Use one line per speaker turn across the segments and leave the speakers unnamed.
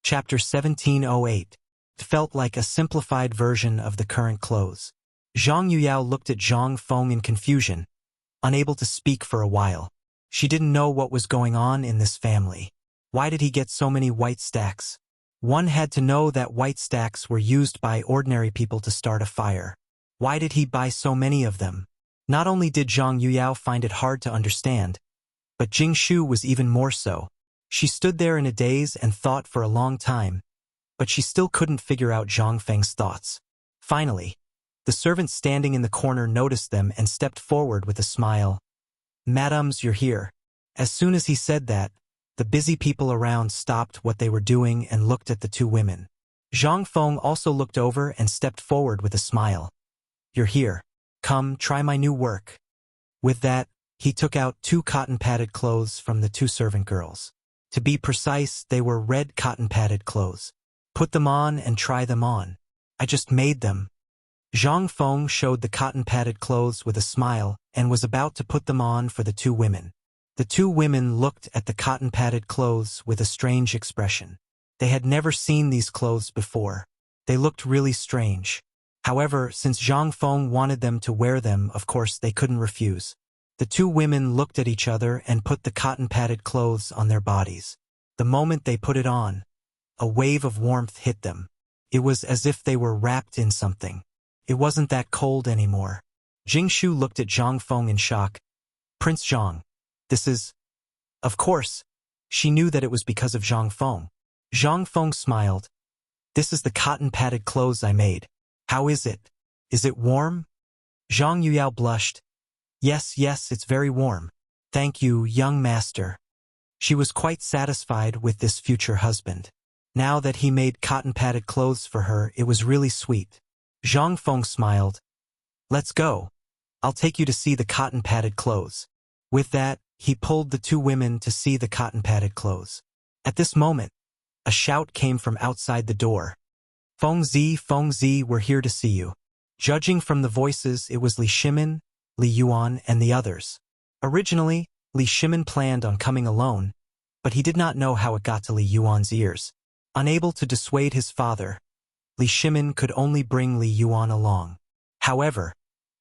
Chapter 1708. It felt like a simplified version of the current clothes. Zhang Yuyao looked at Zhang Feng in confusion, unable to speak for a while. She didn't know what was going on in this family. Why did he get so many white stacks? One had to know that white stacks were used by ordinary people to start a fire. Why did he buy so many of them? Not only did Zhang Yuyao find it hard to understand, but Jing Shu was even more so. She stood there in a daze and thought for a long time, but she still couldn't figure out Zhang Feng's thoughts. Finally, the servant standing in the corner noticed them and stepped forward with a smile. "Madams, you're here." As soon as he said that, the busy people around stopped what they were doing and looked at the two women. Zhang Feng also looked over and stepped forward with a smile. "You're here. Come, try my new work." With that, he took out 2 cotton-padded clothes from the 2 servant girls. To be precise, they were red cotton-padded clothes. "Put them on and try them on. I just made them." Zhang Feng showed the cotton-padded clothes with a smile and was about to put them on for the 2 women. The 2 women looked at the cotton-padded clothes with a strange expression. They had never seen these clothes before. They looked really strange. However, since Zhang Feng wanted them to wear them, of course they couldn't refuse. The 2 women looked at each other and put the cotton-padded clothes on their bodies. The moment they put it on, a wave of warmth hit them. It was as if they were wrapped in something. It wasn't that cold anymore. Jing Shu looked at Zhang Feng in shock. "Prince Zhang, this is..." Of course, she knew that it was because of Zhang Feng. Zhang Feng smiled. "This is the cotton-padded clothes I made. How is it? Is it warm?" Zhang Yuyao blushed. Yes, it's very warm. Thank you, young master." She was quite satisfied with this future husband. Now that he made cotton-padded clothes for her, it was really sweet. Zhang Feng smiled. "Let's go. I'll take you to see the cotton-padded clothes." With that, he pulled the 2 women to see the cotton-padded clothes. At this moment, a shout came from outside the door. Feng Zi, we're here to see you." Judging from the voices, it was Li Shimin, Li Yuan, and the others. Originally, Li Shimin planned on coming alone, but he did not know how it got to Li Yuan's ears. Unable to dissuade his father, Li Shimin could only bring Li Yuan along. However,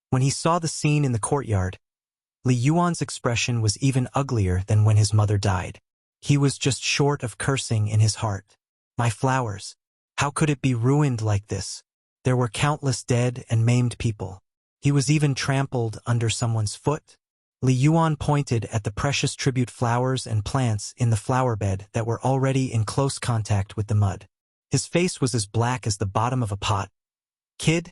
when he saw the scene in the courtyard, Li Yuan's expression was even uglier than when his mother died. He was just short of cursing in his heart. "My flowers. How could it be ruined like this?" There were countless dead and maimed people. He was even trampled under someone's foot. Li Yuan pointed at the precious tribute flowers and plants in the flower bed that were already in close contact with the mud. His face was as black as the bottom of a pot. "Kid,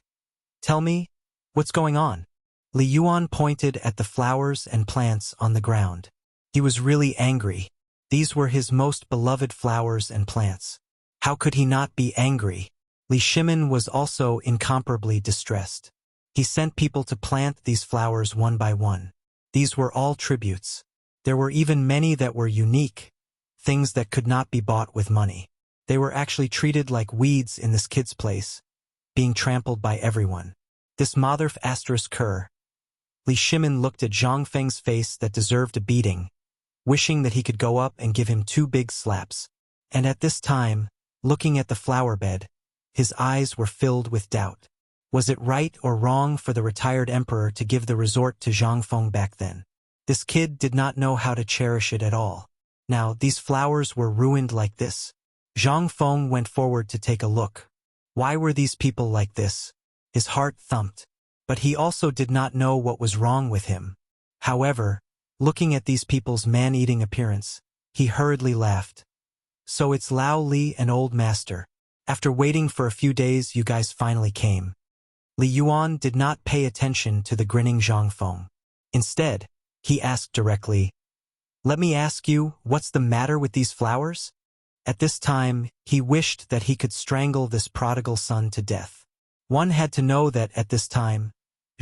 tell me, what's going on?" Li Yuan pointed at the flowers and plants on the ground. He was really angry. These were his most beloved flowers and plants. How could he not be angry? Li Shimin was also incomparably distressed. He sent people to plant these flowers one by one. These were all tributes. There were even many that were unique, things that could not be bought with money. They were actually treated like weeds in this kid's place, being trampled by everyone. This motherf asterisk cur. Li Shimin looked at Zhang Feng's face that deserved a beating, wishing that he could go up and give him 2 big slaps. And at this time, looking at the flower bed, his eyes were filled with doubt. Was it right or wrong for the retired emperor to give the resort to Zhang Feng back then? This kid did not know how to cherish it at all. Now, these flowers were ruined like this. Zhang Feng went forward to take a look. Why were these people like this? His heart thumped. But he also did not know what was wrong with him. However, looking at these people's man-eating appearance, he hurriedly laughed. "So it's Lao Li and Old Master. After waiting for a few days, you guys finally came." Li Yuan did not pay attention to the grinning Zhang Feng. Instead, he asked directly, "Let me ask you, what's the matter with these flowers?" At this time, he wished that he could strangle this prodigal son to death. One had to know that at this time,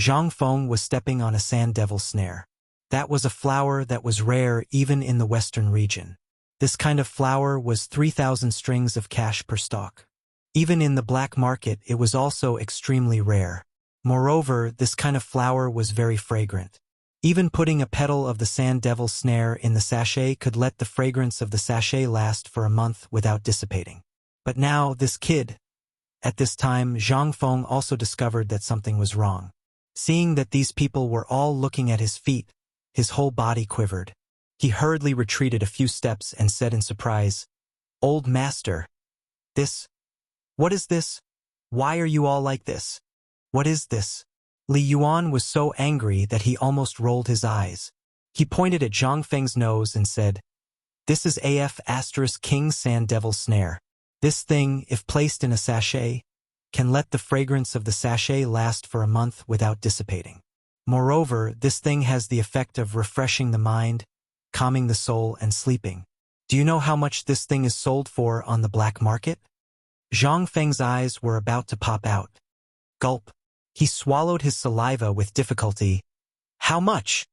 Zhang Feng was stepping on a sand devil's snare. That was a flower that was rare even in the western region. This kind of flower was 3,000 strings of cash per stalk. Even in the black market, it was also extremely rare. Moreover, this kind of flower was very fragrant. Even putting a petal of the sand devil's snare in the sachet could let the fragrance of the sachet last for a month without dissipating. But now, this kid. At this time, Zhang Feng also discovered that something was wrong. Seeing that these people were all looking at his feet, his whole body quivered. He hurriedly retreated a few steps and said in surprise, "Old master. What is this? Why are you all like this? What is this?" Li Yuan was so angry that he almost rolled his eyes. He pointed at Zhang Feng's nose and said, "This is King Sand Devil Snare. This thing, if placed in a sachet, can let the fragrance of the sachet last for a month without dissipating. Moreover, this thing has the effect of refreshing the mind, calming the soul, and sleeping. Do you know how much this thing is sold for on the black market?" Zhang Feng's eyes were about to pop out. Gulp. He swallowed his saliva with difficulty. "How much?"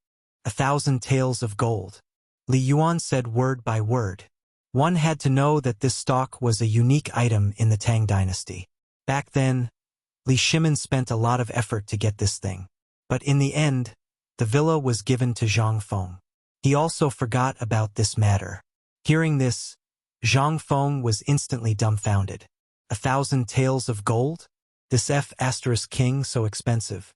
"1,000 taels of gold." Li Yuan said word by word. One had to know that this stock was a unique item in the Tang dynasty. Back then, Li Shimin spent a lot of effort to get this thing. But in the end, the villa was given to Zhang Feng. He also forgot about this matter. Hearing this, Zhang Feng was instantly dumbfounded. 1,000 taels of gold? This King so expensive.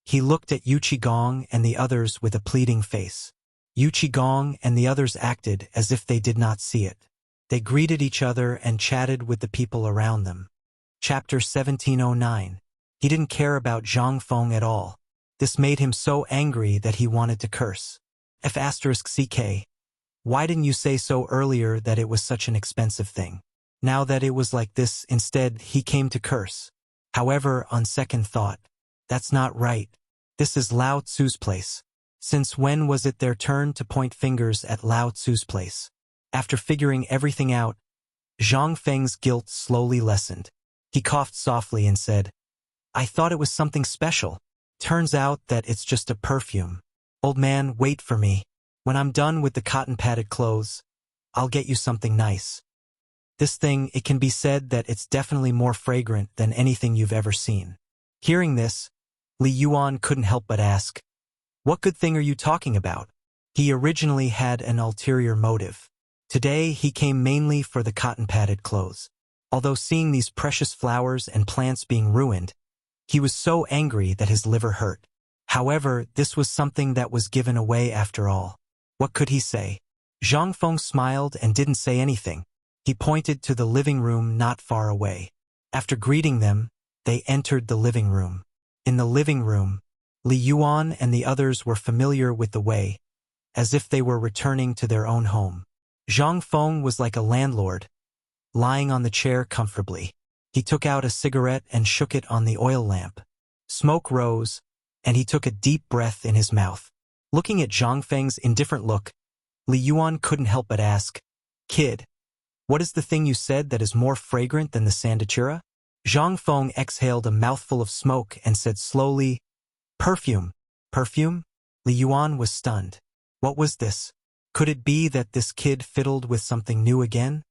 He looked at Yu Qigong and the others with a pleading face. Yu Qigong and the others acted as if they did not see it. They greeted each other and chatted with the people around them. Chapter 1709. He didn't care about Zhang Feng at all. This made him so angry that he wanted to curse. CK. Why didn't you say so earlier that it was such an expensive thing? Now that it was like this, instead, he came to curse. However, on second thought, that's not right. This is Lao Tzu's place. Since when was it their turn to point fingers at Lao Tzu's place? After figuring everything out, Zhang Feng's guilt slowly lessened. He coughed softly and said, "I thought it was something special. Turns out that it's just a perfume. Old man, wait for me. When I'm done with the cotton-padded clothes, I'll get you something nice. This thing, it can be said that it's definitely more fragrant than anything you've ever seen." Hearing this, Li Yuan couldn't help but ask, "What good thing are you talking about?" He originally had an ulterior motive. Today, he came mainly for the cotton-padded clothes. Although seeing these precious flowers and plants being ruined, he was so angry that his liver hurt. However, this was something that was given away after all. What could he say? Zhang Feng smiled and didn't say anything. He pointed to the living room not far away. After greeting them, they entered the living room. In the living room, Li Yuan and the others were familiar with the way, as if they were returning to their own home. Zhang Feng was like a landlord, lying on the chair comfortably. He took out a cigarette and shook it on the oil lamp. Smoke rose, and he took a deep breath in his mouth. Looking at Zhang Feng's indifferent look, Li Yuan couldn't help but ask, "Kid, what is the thing you said that is more fragrant than the Sandachira?" Zhang Feng exhaled a mouthful of smoke and said slowly, "Perfume." "Perfume?" Li Yuan was stunned. What was this? Could it be that this kid fiddled with something new again?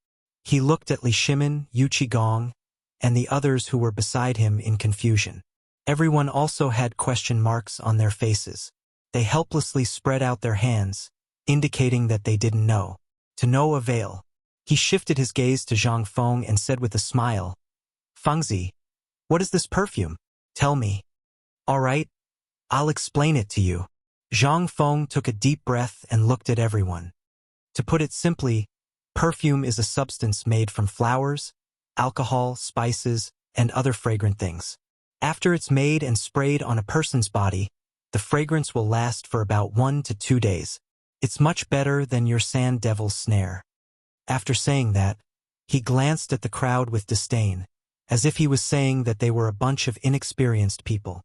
He looked at Li Shimin, Yu Qigong, and the others who were beside him in confusion. Everyone also had question marks on their faces. They helplessly spread out their hands, indicating that they didn't know. To no avail. He shifted his gaze to Zhang Feng and said with a smile, "Fengzi, what is this perfume? Tell me." "All right, I'll explain it to you." Zhang Feng took a deep breath and looked at everyone. To put it simply, perfume is a substance made from flowers, alcohol, spices, and other fragrant things. After it's made and sprayed on a person's body, the fragrance will last for about 1 to 2 days. It's much better than your sand devil's snare. After saying that, he glanced at the crowd with disdain, as if he was saying that they were a bunch of inexperienced people.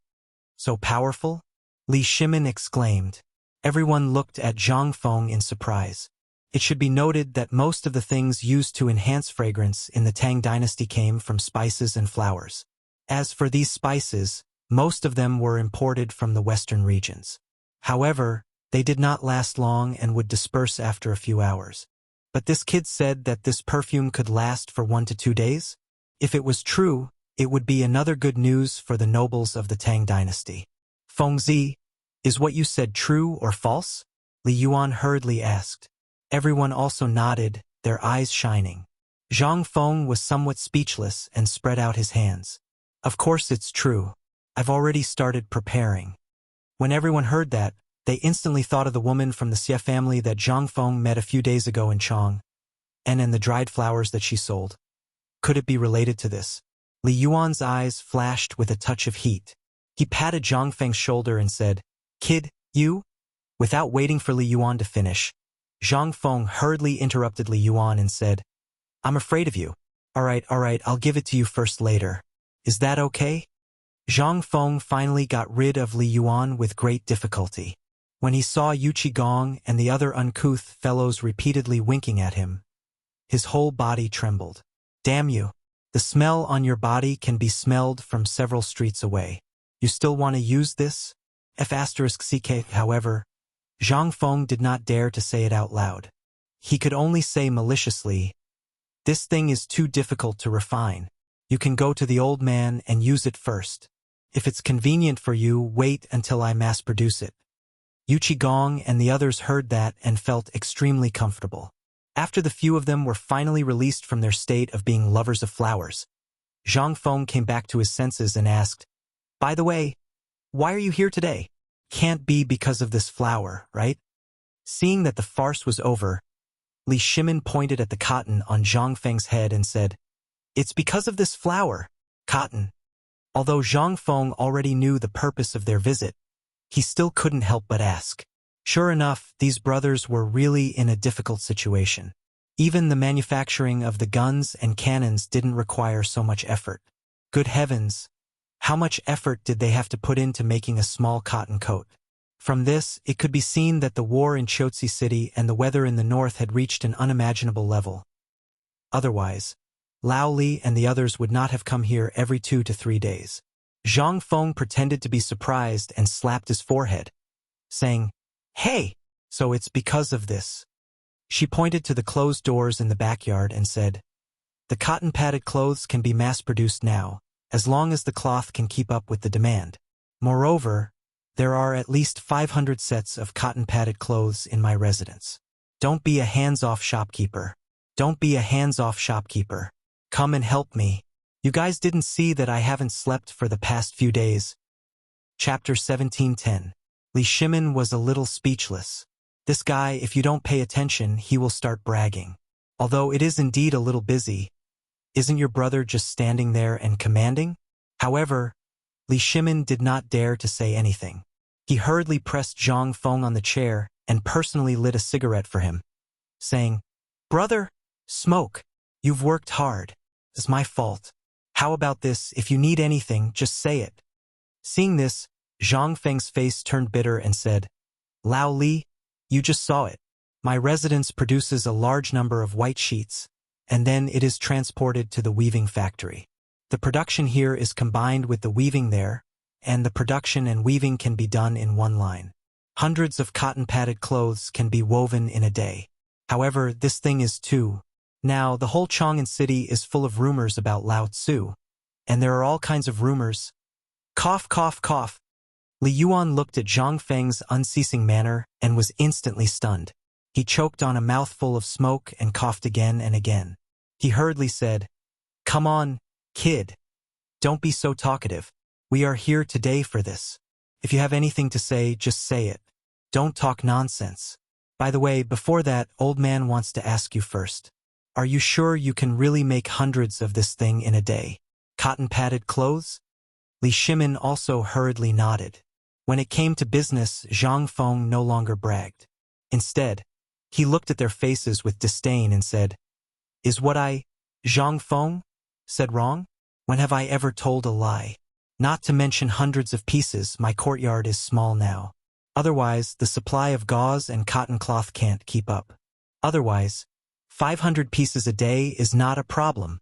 "So powerful?" Li Shimin exclaimed. Everyone looked at Zhang Feng in surprise. It should be noted that most of the things used to enhance fragrance in the Tang dynasty came from spices and flowers. As for these spices, most of them were imported from the western regions. However, they did not last long and would disperse after a few hours. But this kid said that this perfume could last for 1 to 2 days? If it was true, it would be another good news for the nobles of the Tang dynasty. "Fengzi, is what you said true or false?" Li Yuan hurriedly asked. Everyone also nodded, their eyes shining. Zhang Feng was somewhat speechless and spread out his hands. Of course it's true. I've already started preparing. When everyone heard that, they instantly thought of the woman from the Xie family that Zhang Feng met a few days ago in Chang, and the dried flowers that she sold. Could it be related to this? Li Yuan's eyes flashed with a touch of heat. He patted Zhang Feng's shoulder and said, "Kid, you?" Without waiting for Li Yuan to finish, Zhang Feng hurriedly interrupted Li Yuan and said, "I'm afraid of you. All right, I'll give it to you first later. Is that okay?" Zhang Feng finally got rid of Li Yuan with great difficulty. When he saw Yu Qigong and the other uncouth fellows repeatedly winking at him, his whole body trembled. "Damn you. The smell on your body can be smelled from several streets away. You still want to use this? F***ck." However, Zhang Feng did not dare to say it out loud. He could only say maliciously, "This thing is too difficult to refine. You can go to the old man and use it first. If it's convenient for you, wait until I mass-produce it." Yu Qigong and the others heard that and felt extremely comfortable. After the few of them were finally released from their state of being lovers of flowers, Zhang Feng came back to his senses and asked, "By the way, why are you here today? Can't be because of this flower, right?" Seeing that the farce was over, Li Shimin pointed at the cotton on Zhang Feng's head and said, "It's because of this flower, cotton." Although Zhang Feng already knew the purpose of their visit, he still couldn't help but ask. Sure enough, these brothers were really in a difficult situation. Even the manufacturing of the guns and cannons didn't require so much effort. Good heavens! How much effort did they have to put into making a small cotton coat? From this, it could be seen that the war in Chotzi City and the weather in the north had reached an unimaginable level. Otherwise, Lao Li and the others would not have come here every 2 to 3 days. Zhang Feng pretended to be surprised and slapped his forehead, saying, "Hey, so it's because of this." She pointed to the closed doors in the backyard and said, "The cotton-padded clothes can be mass-produced now, as long as the cloth can keep up with the demand. Moreover, there are at least 500 sets of cotton-padded clothes in my residence. Don't be a hands-off shopkeeper. Don't be a hands-off shopkeeper. Come and help me. You guys didn't see that I haven't slept for the past few days." Chapter 17:10. Li Shimin was a little speechless. This guy, if you don't pay attention, he will start bragging. Although it is indeed a little busy, isn't your brother just standing there and commanding? However, Li Shimin did not dare to say anything. He hurriedly pressed Zhang Feng on the chair and personally lit a cigarette for him, saying, "Brother, smoke. You've worked hard. It's my fault. How about this, if you need anything, just say it." Seeing this, Zhang Feng's face turned bitter and said, "Lao Li, you just saw it. My residence produces a large number of white sheets, and then it is transported to the weaving factory. The production here is combined with the weaving there, and the production and weaving can be done in one line. Hundreds of cotton-padded clothes can be woven in a day. However, this thing is too. Now, the whole Chang'an city is full of rumors about Lao Tzu, and there are all kinds of rumors." Cough, cough, cough. Li Yuan looked at Zhang Feng's unceasing manner and was instantly stunned. He choked on a mouthful of smoke and coughed again and again. He hurriedly said, "Come on, kid. Don't be so talkative. We are here today for this. If you have anything to say, just say it. Don't talk nonsense. By the way, before that, old man wants to ask you first. Are you sure you can really make hundreds of this thing in a day? Cotton-padded clothes?" Li Shimin also hurriedly nodded. When it came to business, Zhang Feng no longer bragged. Instead, he looked at their faces with disdain and said, "Is what I, Zhang Feng, said wrong? When have I ever told a lie? Not to mention hundreds of pieces, my courtyard is small now. Otherwise, the supply of gauze and cotton cloth can't keep up. Otherwise, 500 pieces a day is not a problem."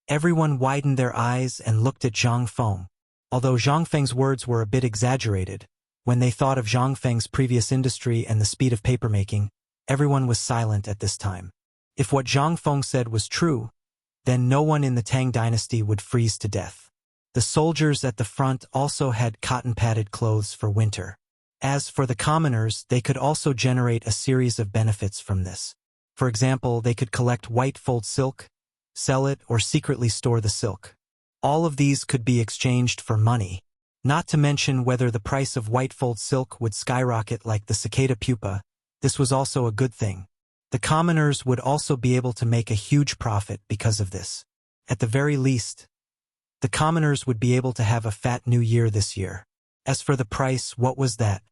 Everyone widened their eyes and looked at Zhang Feng. Although Zhang Feng's words were a bit exaggerated, when they thought of Zhang Feng's previous industry and the speed of papermaking, everyone was silent at this time. If what Zhang Feng said was true, then no one in the Tang dynasty would freeze to death. The soldiers at the front also had cotton-padded clothes for winter. As for the commoners, they could also generate a series of benefits from this. For example, they could collect white fulled silk, sell it, or secretly store the silk. All of these could be exchanged for money, not to mention whether the price of whitefold silk would skyrocket like the cicada pupa. This was also a good thing. The commoners would also be able to make a huge profit because of this. At the very least, the commoners would be able to have a fat new year this year. As for the price, what was that?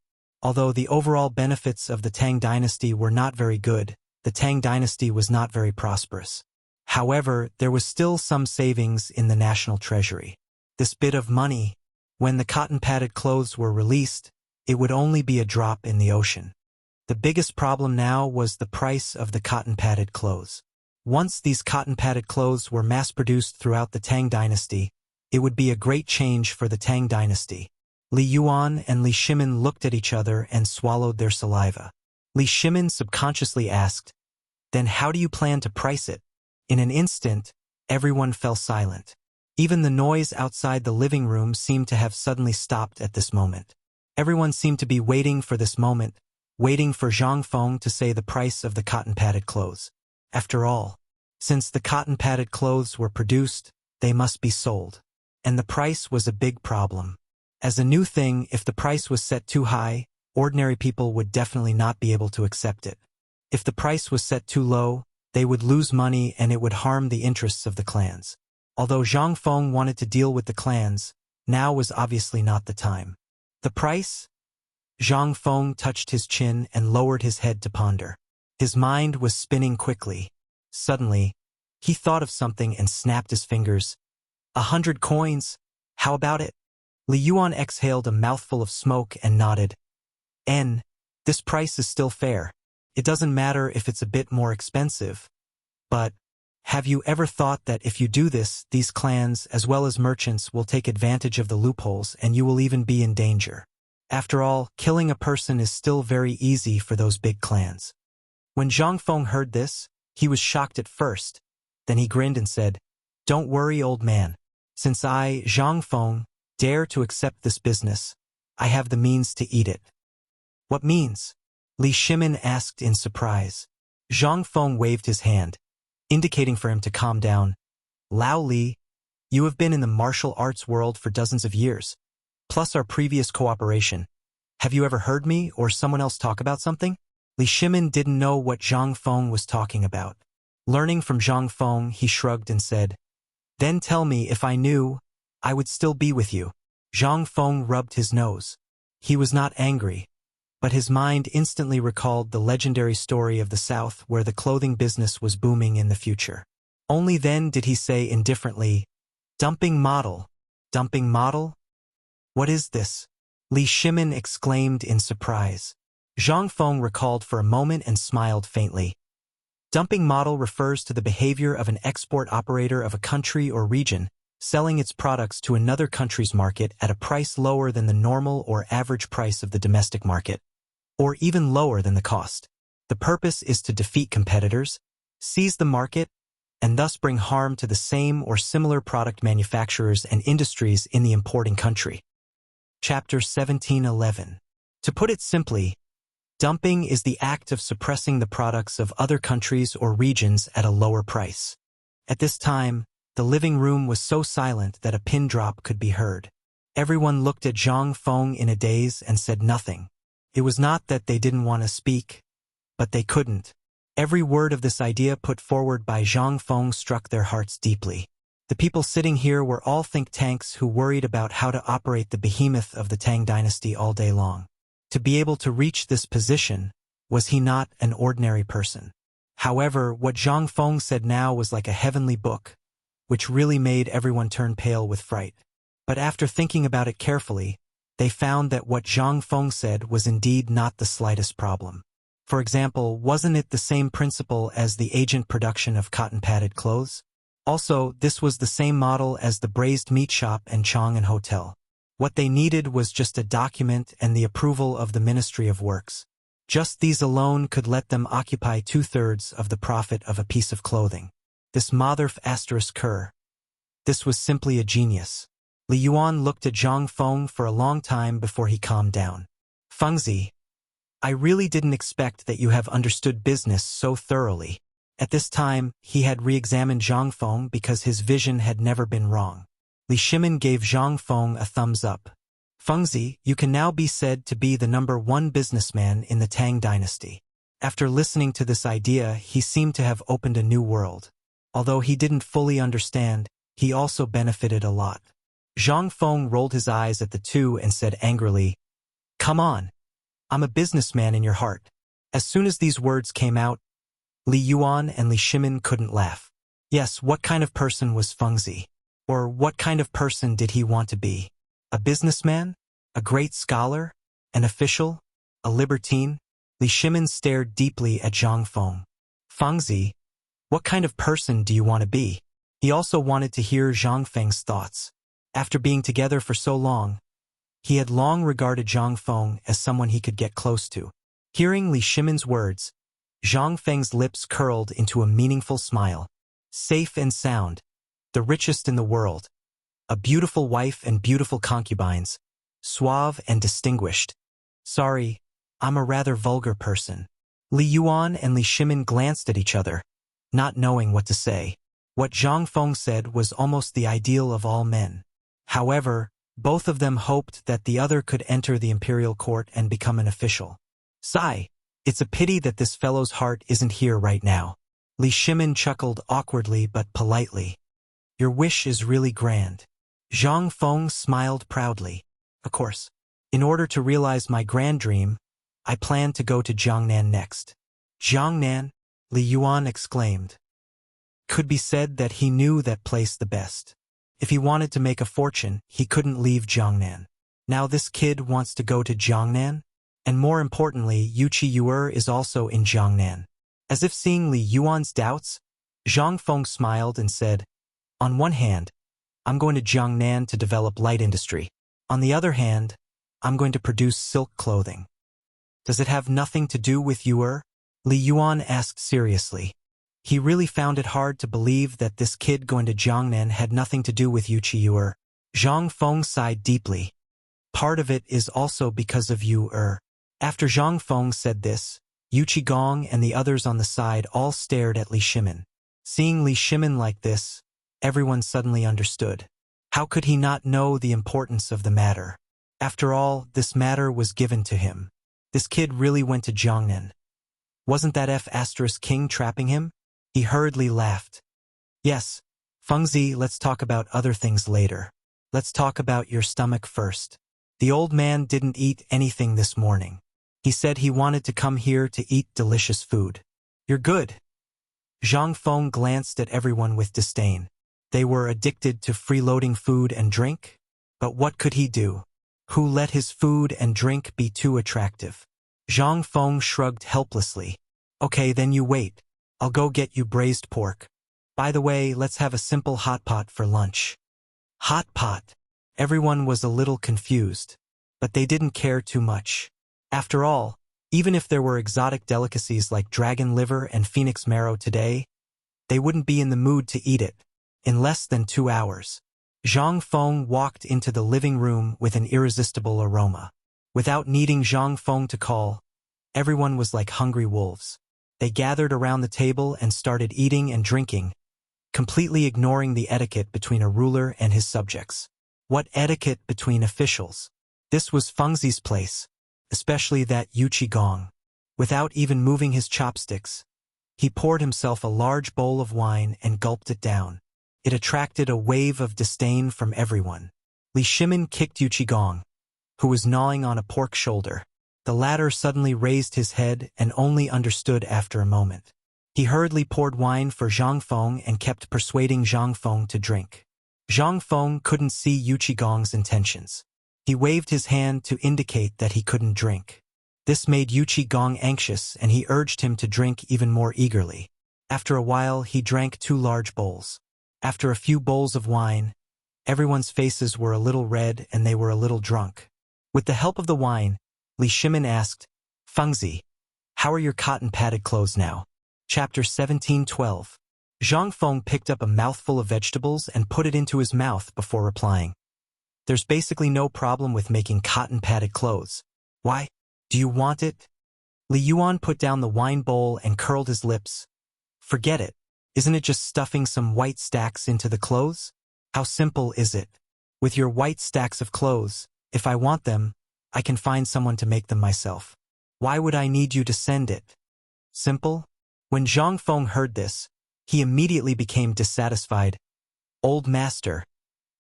Although the overall benefits of the Tang dynasty were not very good, the Tang dynasty was not very prosperous. However, there was still some savings in the national treasury. This bit of money, when the cotton-padded clothes were released, it would only be a drop in the ocean. The biggest problem now was the price of the cotton-padded clothes. Once these cotton-padded clothes were mass-produced throughout the Tang dynasty, it would be a great change for the Tang dynasty. Li Yuan and Li Shimin looked at each other and swallowed their saliva. Li Shimin subconsciously asked, "Then how do you plan to price it?" In an instant, everyone fell silent. Even the noise outside the living room seemed to have suddenly stopped at this moment. Everyone seemed to be waiting for this moment, waiting for Zhang Feng to say the price of the cotton-padded clothes. After all, since the cotton-padded clothes were produced, they must be sold. And the price was a big problem. As a new thing, if the price was set too high, ordinary people would definitely not be able to accept it. If the price was set too low, they would lose money and it would harm the interests of the clans. Although Zhang Feng wanted to deal with the clans, now was obviously not the time. The price? Zhang Feng touched his chin and lowered his head to ponder. His mind was spinning quickly. Suddenly, he thought of something and snapped his fingers. 100 coins? How about it? Li Yuan exhaled a mouthful of smoke and nodded. This price is still fair. It doesn't matter if it's a bit more expensive. But, have you ever thought that if you do this, these clans as well as merchants will take advantage of the loopholes and you will even be in danger? After all, killing a person is still very easy for those big clans. When Zhang Feng heard this, he was shocked at first. Then he grinned and said, "Don't worry, old man. Since I, Zhang Feng, dare to accept this business, I have the means to eat it." "What means?" Li Shimin asked in surprise. Zhang Feng waved his hand, indicating for him to calm down. "Lao Li, you have been in the martial arts world for dozens of years, plus our previous cooperation. Have you ever heard me or someone else talk about something?" Li Shimin didn't know what Zhang Feng was talking about. Learning from Zhang Feng, he shrugged and said, "Then tell me if I knew, I would still be with you." Zhang Feng rubbed his nose. He was not angry, but his mind instantly recalled the legendary story of the South where the clothing business was booming in the future. Only then did he say indifferently, "Dumping model? Dumping model? What is this?" Li Shimin exclaimed in surprise. Zhang Feng recalled for a moment and smiled faintly. Dumping model refers to the behavior of an export operator of a country or region, selling its products to another country's market at a price lower than the normal or average price of the domestic market, or even lower than the cost. The purpose is to defeat competitors, seize the market, and thus bring harm to the same or similar product manufacturers and industries in the importing country. Chapter 1711. To put it simply, dumping is the act of suppressing the products of other countries or regions at a lower price. At this time, the living room was so silent that a pin drop could be heard. Everyone looked at Zhang Feng in a daze and said nothing. It was not that they didn't want to speak, but they couldn't. Every word of this idea put forward by Zhang Feng struck their hearts deeply. The people sitting here were all think tanks who worried about how to operate the behemoth of the Tang dynasty all day long. To be able to reach this position, was he not an ordinary person? However, what Zhang Feng said now was like a heavenly book, which really made everyone turn pale with fright. But after thinking about it carefully, they found that what Zhang Feng said was indeed not the slightest problem. For example, wasn't it the same principle as the agent production of cotton-padded clothes? Also, this was the same model as the braised meat shop and Chang'an Hotel. What they needed was just a document and the approval of the Ministry of Works. Just these alone could let them occupy 2/3 of the profit of a piece of clothing. This Motherf ***. This was simply a genius. Li Yuan looked at Zhang Feng for a long time before he calmed down. "Fengzi, I really didn't expect that you have understood business so thoroughly. At this time, he had re-examined Zhang Feng because his vision had never been wrong. Li Shimin gave Zhang Feng a thumbs up. Fengzi, you can now be said to be the #1 businessman in the Tang dynasty. After listening to this idea, he seemed to have opened a new world. Although he didn't fully understand, he also benefited a lot. Zhang Feng rolled his eyes at the two and said angrily, "Come on. I'm a businessman in your heart." As soon as these words came out, Li Yuan and Li Shimin couldn't laugh. Yes, what kind of person was Fengzi? Or what kind of person did he want to be? A businessman? A great scholar? An official? A libertine? Li Shimin stared deeply at Zhang Feng. Fengzi, what kind of person do you want to be? He also wanted to hear Zhang Feng's thoughts. After being together for so long, he had long regarded Zhang Feng as someone he could get close to. Hearing Li Shimin's words, Zhang Feng's lips curled into a meaningful smile. Safe and sound, the richest in the world. A beautiful wife and beautiful concubines, suave and distinguished. Sorry, I'm a rather vulgar person. Li Yuan and Li Shimin glanced at each other, not knowing what to say. What Zhang Feng said was almost the ideal of all men. However, both of them hoped that the other could enter the imperial court and become an official. Sigh, it's a pity that this fellow's heart isn't here right now. Li Shimin chuckled awkwardly but politely. Your wish is really grand. Zhang Feng smiled proudly. Of course, in order to realize my grand dream, I plan to go to Jiangnan next. Jiangnan? Li Yuan exclaimed. Could be said that he knew that place the best. If he wanted to make a fortune, he couldn't leave Jiangnan. Now this kid wants to go to Jiangnan? And more importantly, Yuqi Yuer is also in Jiangnan. As if seeing Li Yuan's doubts, Zhang Feng smiled and said, on one hand, I'm going to Jiangnan to develop light industry. On the other hand, I'm going to produce silk clothing. Does it have nothing to do with Yuer? Li Yuan asked seriously. He really found it hard to believe that this kid going to Jiangnan had nothing to do with Yuqi Yuer. Zhang Feng sighed deeply. Part of it is also because of Yuer. After Zhang Feng said this, Yu Qigong and the others on the side all stared at Li Shimin. Seeing Li Shimin like this, everyone suddenly understood. How could he not know the importance of the matter? After all, this matter was given to him. This kid really went to Jiangnan. Wasn't that F***king trapping him? He hurriedly laughed. Yes, Fengzi, let's talk about other things later. Let's talk about your stomach first. The old man didn't eat anything this morning. He said he wanted to come here to eat delicious food. You're good. Zhang Feng glanced at everyone with disdain. They were addicted to freeloading food and drink? But what could he do? Who let his food and drink be too attractive? Zhang Feng shrugged helplessly. Okay, then you wait. I'll go get you braised pork. By the way, let's have a simple hot pot for lunch. Hot pot. Everyone was a little confused, but they didn't care too much. After all, even if there were exotic delicacies like dragon liver and phoenix marrow today, they wouldn't be in the mood to eat it. In less than 2 hours, Zhang Feng walked into the living room with an irresistible aroma. Without needing Zhang Feng to call, everyone was like hungry wolves. They gathered around the table and started eating and drinking, completely ignoring the etiquette between a ruler and his subjects. What etiquette between officials? This was Fengzi's place, especially that Yu Qigong. Without even moving his chopsticks, he poured himself a large bowl of wine and gulped it down. It attracted a wave of disdain from everyone. Li Shimin kicked Yu Qigong, who was gnawing on a pork shoulder. The latter suddenly raised his head and only understood after a moment. He hurriedly poured wine for Zhang Feng and kept persuading Zhang Feng to drink. Zhang Feng couldn't see Yu Qigong's intentions. He waved his hand to indicate that he couldn't drink. This made Yu Qigong anxious and he urged him to drink even more eagerly. After a while, he drank 2 large bowls. After a few bowls of wine, everyone's faces were a little red and they were a little drunk. With the help of the wine, Li Shimin asked, Fengzi, how are your cotton-padded clothes now? Chapter 17:12. Zhang Feng picked up a mouthful of vegetables and put it into his mouth before replying. There's basically no problem with making cotton-padded clothes. Why? Do you want it? Li Yuan put down the wine bowl and curled his lips. Forget it. Isn't it just stuffing some white stacks into the clothes? How simple is it? With your white stacks of clothes, if I want them, I can find someone to make them myself. Why would I need you to send it? Simple? When Zhang Feng heard this, he immediately became dissatisfied. Old master,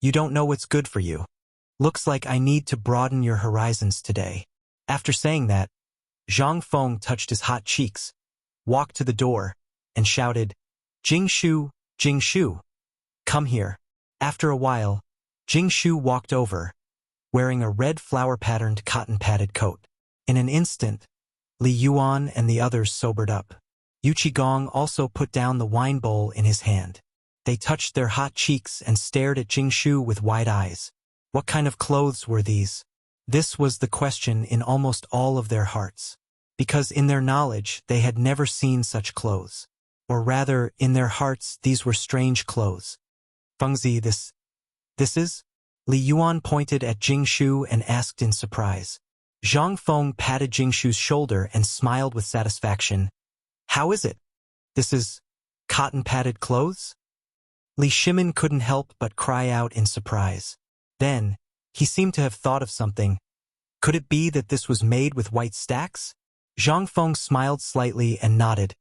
you don't know what's good for you. Looks like I need to broaden your horizons today. After saying that, Zhang Feng touched his hot cheeks, walked to the door, and shouted, Jingshu, Jingshu, come here. After a while, Jingshu walked over, wearing a red flower-patterned cotton-padded coat. In an instant, Li Yuan and the others sobered up. Yu Qigong also put down the wine bowl in his hand. They touched their hot cheeks and stared at Jingshu with wide eyes. What kind of clothes were these? This was the question in almost all of their hearts, because in their knowledge they had never seen such clothes. Or rather, in their hearts these were strange clothes. Fengzi, this is? Li Yuan pointed at Jingshu and asked in surprise. Zhang Feng patted Jingshu's shoulder and smiled with satisfaction. How is it? This is cotton-padded clothes? Li Shimin couldn't help but cry out in surprise. Then, he seemed to have thought of something. Could it be that this was made with white stacks? Zhang Feng smiled slightly and nodded.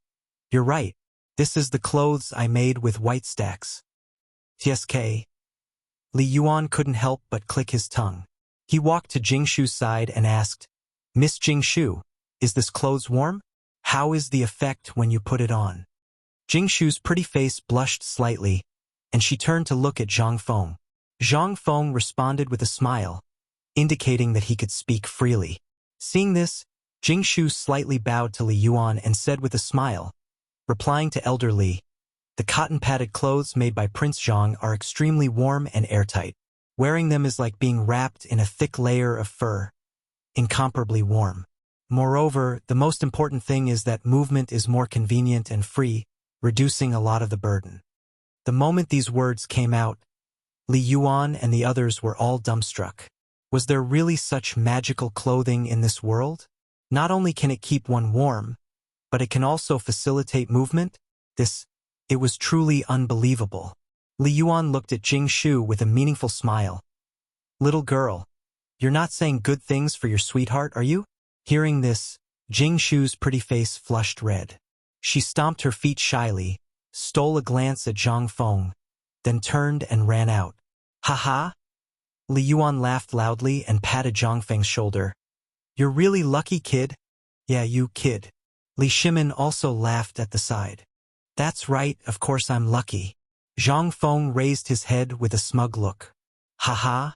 You're right. This is the clothes I made with white stacks. TSK. Li Yuan couldn't help but click his tongue. He walked to Jingshu's side and asked, Miss Jingshu, is this clothes warm? How is the effect when you put it on? Jingshu's pretty face blushed slightly, and she turned to look at Zhang Feng. Zhang Feng responded with a smile, indicating that he could speak freely. Seeing this, Jingshu slightly bowed to Li Yuan and said with a smile, replying to Elder Li, the cotton-padded clothes made by Prince Zhang are extremely warm and airtight. Wearing them is like being wrapped in a thick layer of fur, incomparably warm. Moreover, the most important thing is that movement is more convenient and free, reducing a lot of the burden. The moment these words came out, Li Yuan and the others were all dumbstruck. Was there really such magical clothing in this world? Not only can it keep one warm, but it can also facilitate movement? It was truly unbelievable. Li Yuan looked at Jingshu with a meaningful smile. Little girl, you're not saying good things for your sweetheart, are you? Hearing this, Jingshu's pretty face flushed red. She stomped her feet shyly, stole a glance at Zhang Feng, then turned and ran out. Ha ha! Li Yuan laughed loudly and patted Zhang Feng's shoulder. You're really lucky, kid. Yeah, you kid. Li Shimin also laughed at the side. That's right, of course I'm lucky. Zhang Feng raised his head with a smug look. Ha ha!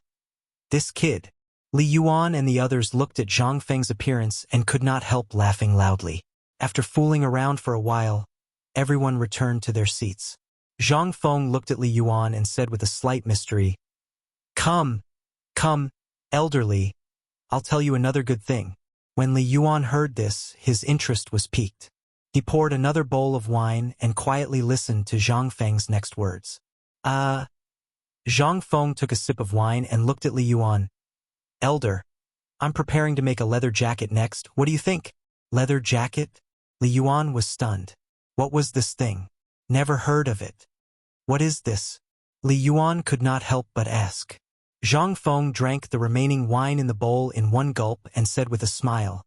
This kid. Li Yuan and the others looked at Zhang Feng's appearance and could not help laughing loudly. After fooling around for a while, everyone returned to their seats. Zhang Feng looked at Li Yuan and said with a slight mystery, Come, elderly, I'll tell you another good thing. When Li Yuan heard this, his interest was piqued. He poured another bowl of wine and quietly listened to Zhang Feng's next words. Zhang Feng took a sip of wine and looked at Li Yuan. Elder, I'm preparing to make a leather jacket next. What do you think? Leather jacket? Li Yuan was stunned. What was this thing? Never heard of it. What is this? Li Yuan could not help but ask. Zhang Feng drank the remaining wine in the bowl in one gulp and said with a smile,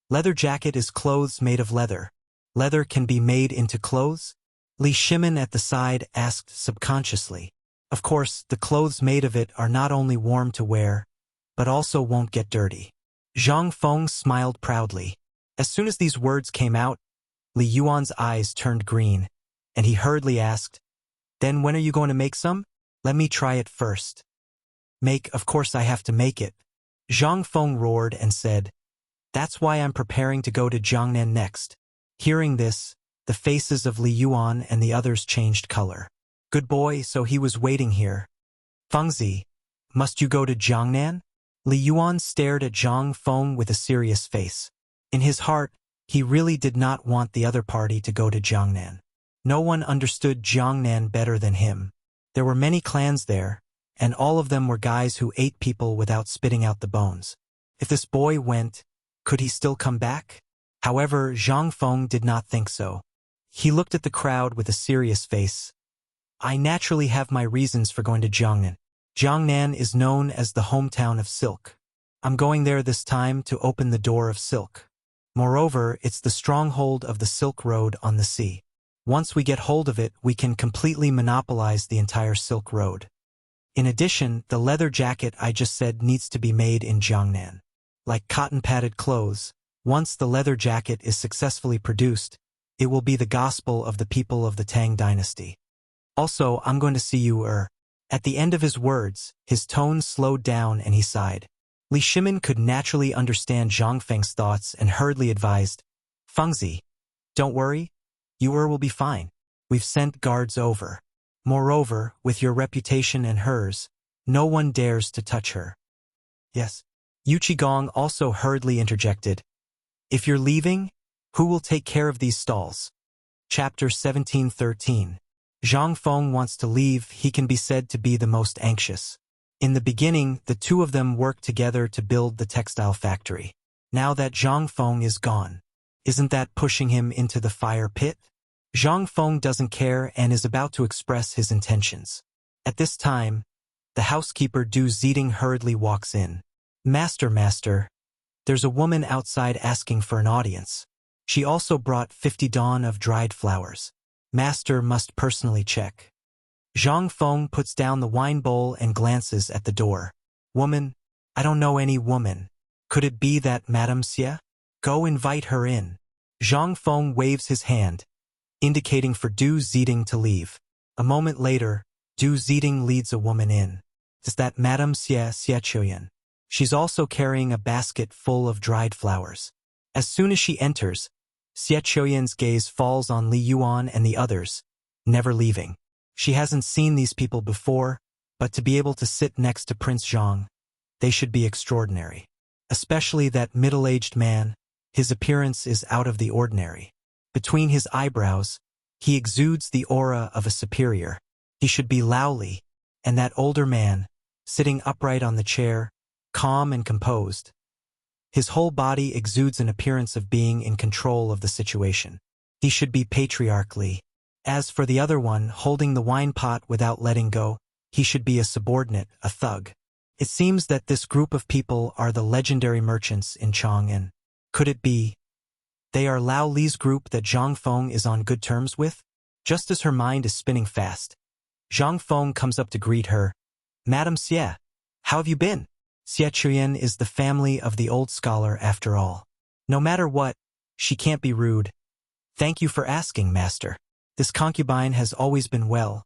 Leather jacket is clothes made of leather. Leather can be made into clothes? Li Shimin at the side asked subconsciously. Of course, the clothes made of it are not only warm to wear, but also won't get dirty. Zhang Feng smiled proudly. As soon as these words came out, Li Yuan's eyes turned green, and he hurriedly asked, Then when are you going to make some? Let me try it first. Of course I have to make it. Zhang Feng roared and said, That's why I'm preparing to go to Jiangnan next. Hearing this, the faces of Li Yuan and the others changed color. Good boy, so he was waiting here. Fengzi, must you go to Jiangnan? Li Yuan stared at Zhang Feng with a serious face. In his heart, he really did not want the other party to go to Jiangnan. No one understood Jiangnan better than him. There were many clans there, and all of them were guys who ate people without spitting out the bones. If this boy went, could he still come back? However, Zhang Feng did not think so. He looked at the crowd with a serious face. I naturally have my reasons for going to Jiangnan. Jiangnan is known as the hometown of silk. I'm going there this time to open the door of silk. Moreover, it's the stronghold of the Silk Road on the sea. Once we get hold of it, we can completely monopolize the entire Silk Road. In addition, the leather jacket I just said needs to be made in Jiangnan. Like cotton-padded clothes, once the leather jacket is successfully produced, it will be the gospel of the people of the Tang dynasty. Also, I'm going to see you, At the end of his words, his tone slowed down and he sighed. Li Shimin could naturally understand Zhang Feng's thoughts and hurriedly advised, Fengzi, don't worry, you will be fine. We've sent guards over. Moreover, with your reputation and hers, no one dares to touch her. Yes. Yu Qigong also hurriedly interjected. If you're leaving, who will take care of these stalls? Chapter 17:13. Zhang Feng wants to leave. He can be said to be the most anxious. In the beginning, the two of them worked together to build the textile factory. Now that Zhang Feng is gone, isn't that pushing him into the fire pit? Zhang Feng doesn't care and is about to express his intentions. At this time, the housekeeper Du Ziding hurriedly walks in. Master, there's a woman outside asking for an audience. She also brought 50 dawn of dried flowers. Master must personally check. Zhang Feng puts down the wine bowl and glances at the door. Woman? I don't know any woman. Could it be that Madame Xie? Go invite her in. Zhang Feng waves his hand, indicating for Du Ziding to leave. A moment later, Du Ziding leads a woman in. Is that Madame Xie Chuyan? She's also carrying a basket full of dried flowers. As soon as she enters, Xie Chuyan's gaze falls on Li Yuan and the others, never leaving. She hasn't seen these people before, but to be able to sit next to Prince Zhang, they should be extraordinary. Especially that middle-aged man, his appearance is out of the ordinary. Between his eyebrows, he exudes the aura of a superior. He should be Lao Li, and that older man, sitting upright on the chair, calm and composed. His whole body exudes an appearance of being in control of the situation. He should be patriarch Li. As for the other one, holding the wine pot without letting go, he should be a subordinate, a thug. It seems that this group of people are the legendary merchants in Chang'an. Could it be they are Lao Li's group that Zhang Feng is on good terms with? Just as her mind is spinning fast, Zhang Feng comes up to greet her. Madame Xie, how have you been? Xie Chuyan is the family of the old scholar after all. No matter what, she can't be rude. Thank you for asking, master. This concubine has always been well,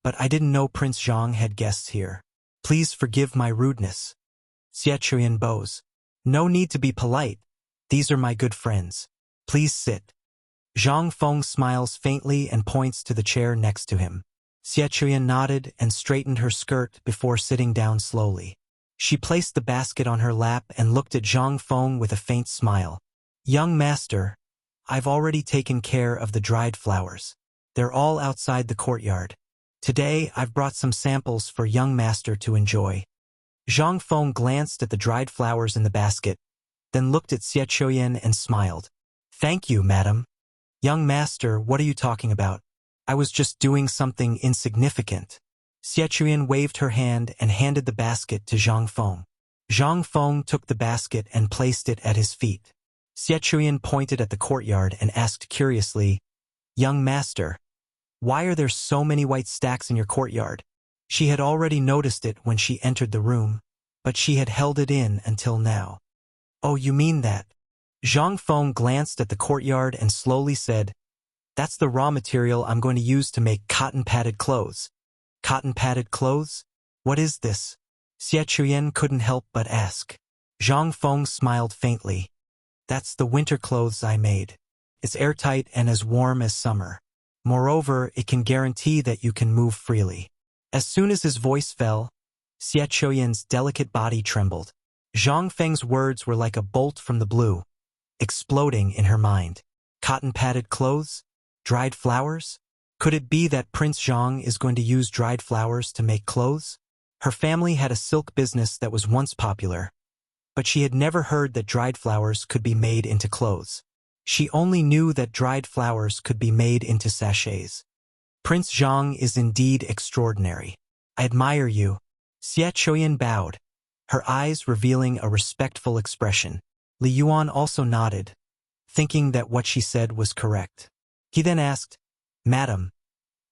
but I didn't know Prince Zhang had guests here. Please forgive my rudeness. Xie Chuyan bows. No need to be polite. These are my good friends. Please sit. Zhang Feng smiles faintly and points to the chair next to him. Xie Chuyan nodded and straightened her skirt before sitting down slowly. She placed the basket on her lap and looked at Zhang Feng with a faint smile. Young master, I've already taken care of the dried flowers. They're all outside the courtyard. Today, I've brought some samples for young master to enjoy. Zhang Feng glanced at the dried flowers in the basket, then looked at Xie Chuyan and smiled. Thank you, madam. Young master, what are you talking about? I was just doing something insignificant. Xie Chuyan waved her hand and handed the basket to Zhang Feng. Zhang Feng took the basket and placed it at his feet. Xie Chuyan pointed at the courtyard and asked curiously, Young master, why are there so many white stacks in your courtyard? She had already noticed it when she entered the room, but she had held it in until now. Oh, you mean that? Zhang Feng glanced at the courtyard and slowly said, That's the raw material I'm going to use to make cotton-padded clothes. Cotton-padded clothes? What is this? Xie Chuyan couldn't help but ask. Zhang Feng smiled faintly. That's the winter clothes I made. It's airtight and as warm as summer. Moreover, it can guarantee that you can move freely. As soon as his voice fell, Xie Chuyan's delicate body trembled. Zhang Feng's words were like a bolt from the blue, exploding in her mind. Cotton-padded clothes? Dried flowers? Could it be that Prince Zhang is going to use dried flowers to make clothes? Her family had a silk business that was once popular, but she had never heard that dried flowers could be made into clothes. She only knew that dried flowers could be made into sachets. Prince Zhang is indeed extraordinary. I admire you. Xie Chuyan bowed, her eyes revealing a respectful expression. Li Yuan also nodded, thinking that what she said was correct. He then asked, Madam,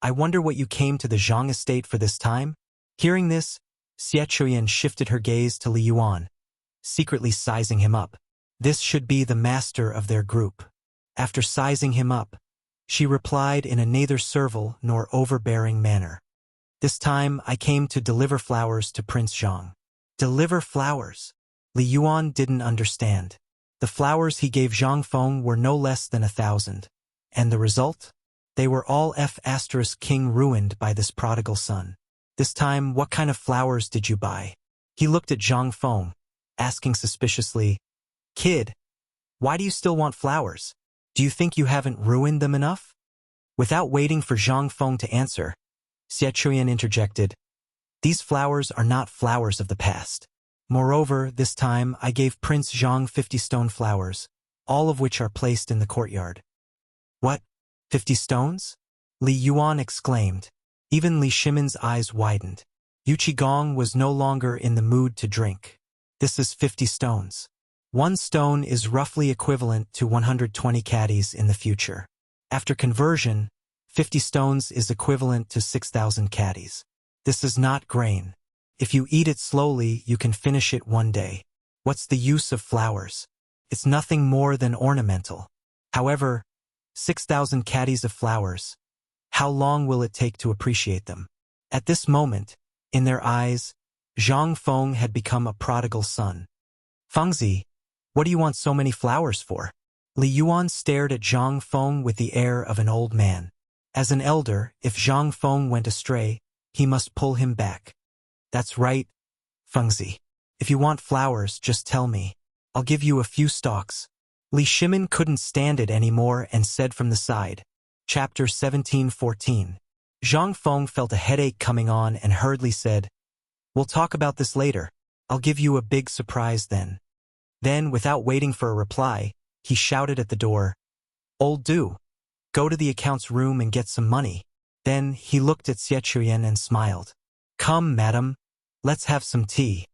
I wonder what you came to the Zhang estate for this time? Hearing this, Xie Chuyan shifted her gaze to Li Yuan, secretly sizing him up. This should be the master of their group. After sizing him up, she replied in a neither servile nor overbearing manner. This time I came to deliver flowers to Prince Zhang. Deliver flowers? Li Yuan didn't understand. The flowers he gave Zhang Feng were no less than 1,000. And the result? They were all King ruined by this prodigal son. This time, what kind of flowers did you buy? He looked at Zhang Feng, asking suspiciously, Kid, why do you still want flowers? Do you think you haven't ruined them enough? Without waiting for Zhang Feng to answer, Xie Chuyan interjected, These flowers are not flowers of the past. Moreover, this time I gave Prince Zhang 50 stone flowers, all of which are placed in the courtyard. What? 50 stones? Li Yuan exclaimed. Even Li Shimon's eyes widened. Yu Qigong was no longer in the mood to drink. This is 50 stones. One stone is roughly equivalent to 120 caddies in the future. After conversion, 50 stones is equivalent to 6,000 caddies. This is not grain. If you eat it slowly, you can finish it one day. What's the use of flowers? It's nothing more than ornamental. However, 6,000 caddies of flowers. How long will it take to appreciate them? At this moment, in their eyes, Zhang Feng had become a prodigal son. Fengzi, what do you want so many flowers for? Li Yuan stared at Zhang Feng with the air of an old man. As an elder, if Zhang Feng went astray, he must pull him back. That's right, Fengzi. If you want flowers, just tell me. I'll give you a few stalks. Li Shimon couldn't stand it anymore and said from the side. Chapter 17:14. Zhang Feng felt a headache coming on and hurriedly said, We'll talk about this later. I'll give you a big surprise then. Then, without waiting for a reply, he shouted at the door, Old Du, go to the accounts room and get some money. Then he looked at Xie Chuyan and smiled. Come, madam, let's have some tea.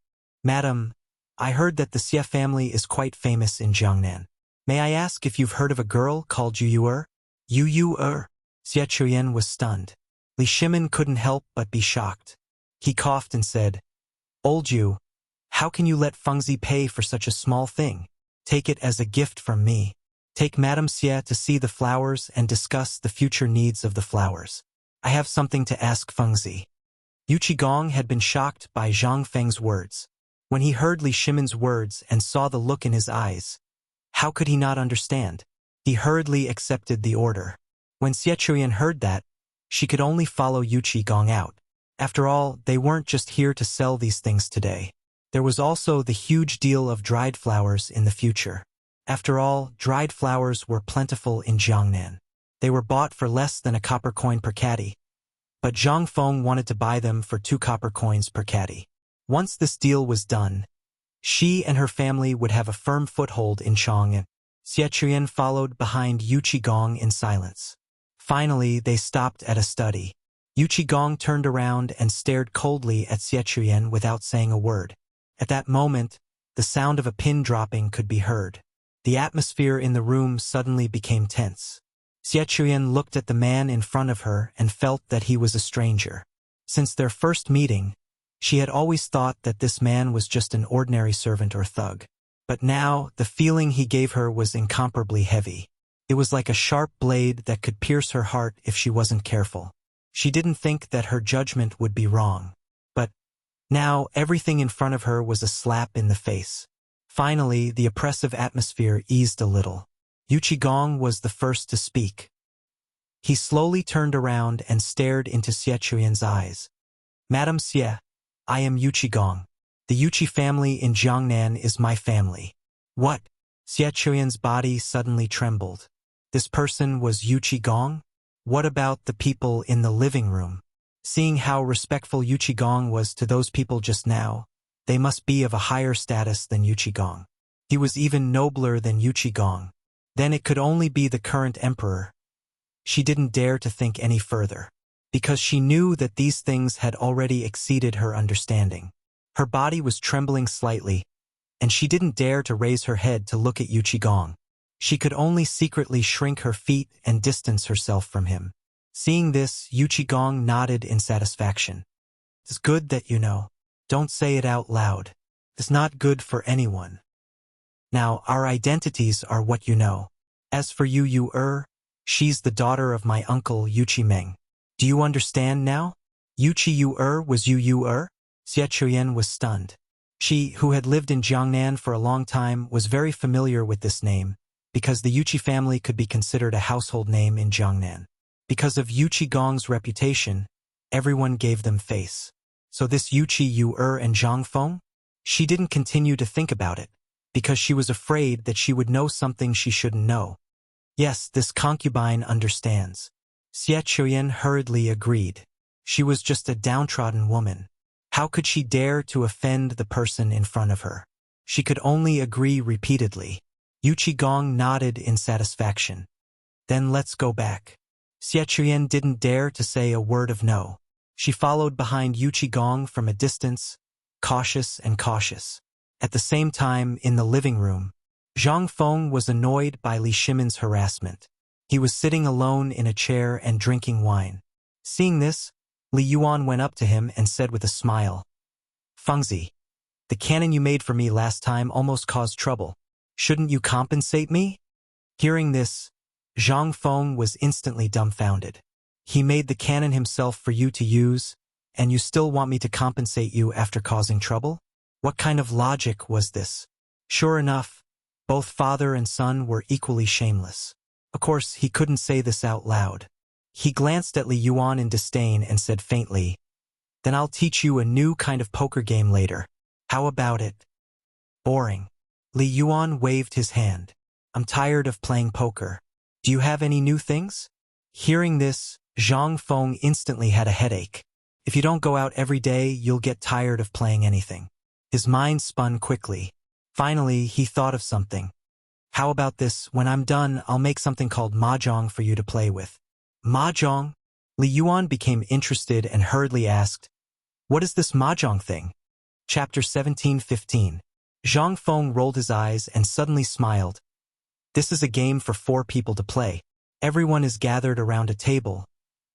Madam, I heard that the Xie family is quite famous in Jiangnan. May I ask if you've heard of a girl called Yu? Xie Chuyan was stunned. Li Shimon couldn't help but be shocked. He coughed and said, Old Yu, how can you let Fengzi pay for such a small thing? Take it as a gift from me. Take Madame Xie to see the flowers and discuss the future needs of the flowers. I have something to ask Fengzi. Yu Qigong had been shocked by Zhang Feng's words. When he heard Li Shimon's words and saw the look in his eyes, how could he not understand? He hurriedly accepted the order. When Xie Chuyan heard that, she could only follow Yu Qigong out. After all, they weren't just here to sell these things today. There was also the huge deal of dried flowers in the future. After all, dried flowers were plentiful in Jiangnan. They were bought for less than a copper coin per caddy. But Zhang Feng wanted to buy them for 2 copper coins per caddy. Once this deal was done, she and her family would have a firm foothold in Chang'an. Xie Chuyan followed behind Yu Qigong in silence. Finally, they stopped at a study. Yu Qigong turned around and stared coldly at Xie Chuyan without saying a word. At that moment, the sound of a pin dropping could be heard. The atmosphere in the room suddenly became tense. Xie Chuyan looked at the man in front of her and felt that he was a stranger. Since their first meeting, she had always thought that this man was just an ordinary servant or thug. But now, the feeling he gave her was incomparably heavy. It was like a sharp blade that could pierce her heart if she wasn't careful. She didn't think that her judgment would be wrong. But now, everything in front of her was a slap in the face. Finally, the oppressive atmosphere eased a little. Yu Qigong was the first to speak. He slowly turned around and stared into Xie Chuyan's eyes. Madame Xie, I am Yu Qigong. The Yuqi family in Jiangnan is my family. What? Xie Chuyan's body suddenly trembled. This person was Yu Qigong? What about the people in the living room? Seeing how respectful Yu Qigong was to those people just now, they must be of a higher status than Yu Qigong. He was even nobler than Yu Qigong. then it could only be the current emperor. She didn't dare to think any further, because she knew that these things had already exceeded her understanding. Her body was trembling slightly, and she didn't dare to raise her head to look at Yu Qigong. She could only secretly shrink her feet and distance herself from him. Seeing this, Yu Qigong nodded in satisfaction. It's good that you know. Don't say it out loud. It's not good for anyone. Now, our identities are what you know. As for Yu, she's the daughter of my uncle Yu Qimeng. Do you understand now? Yu was Yu. Xie Chuyan was stunned. She, who had lived in Jiangnan for a long time, was very familiar with this name, because the Yuqi family could be considered a household name in Jiangnan. Because of Yu Qigong's reputation, everyone gave them face. So this Yu and Zhang Feng? She didn't continue to think about it, because she was afraid that she would know something she shouldn't know. Yes, this concubine understands. Xie Chuyan hurriedly agreed. She was just a downtrodden woman. How could she dare to offend the person in front of her? She could only agree repeatedly. Yu Qigong nodded in satisfaction. Then let's go back. Xie Chuyan didn't dare to say a word of no. She followed behind Yu Qigong from a distance, cautious and cautious. At the same time, in the living room, Zhang Feng was annoyed by Li Shimin's harassment. He was sitting alone in a chair and drinking wine. Seeing this, Li Yuan went up to him and said with a smile, "Fengzi, the cannon you made for me last time almost caused trouble. Shouldn't you compensate me?" Hearing this, Zhang Feng was instantly dumbfounded. He made the cannon himself for you to use, and you still want me to compensate you after causing trouble? What kind of logic was this? Sure enough, both father and son were equally shameless. Of course, he couldn't say this out loud. He glanced at Li Yuan in disdain and said faintly, "Then I'll teach you a new kind of poker game later. How about it?" "Boring." Li Yuan waved his hand. "I'm tired of playing poker. Do you have any new things?" Hearing this, Zhang Feng instantly had a headache. If you don't go out every day, you'll get tired of playing anything. His mind spun quickly. Finally, he thought of something. "How about this? When I'm done, I'll make something called mahjong for you to play with." "Mahjong?" Li Yuan became interested and hurriedly asked, "What is this mahjong thing?" Chapter 17:15. Zhang Feng rolled his eyes and suddenly smiled. "This is a game for 4 people to play. Everyone is gathered around a table,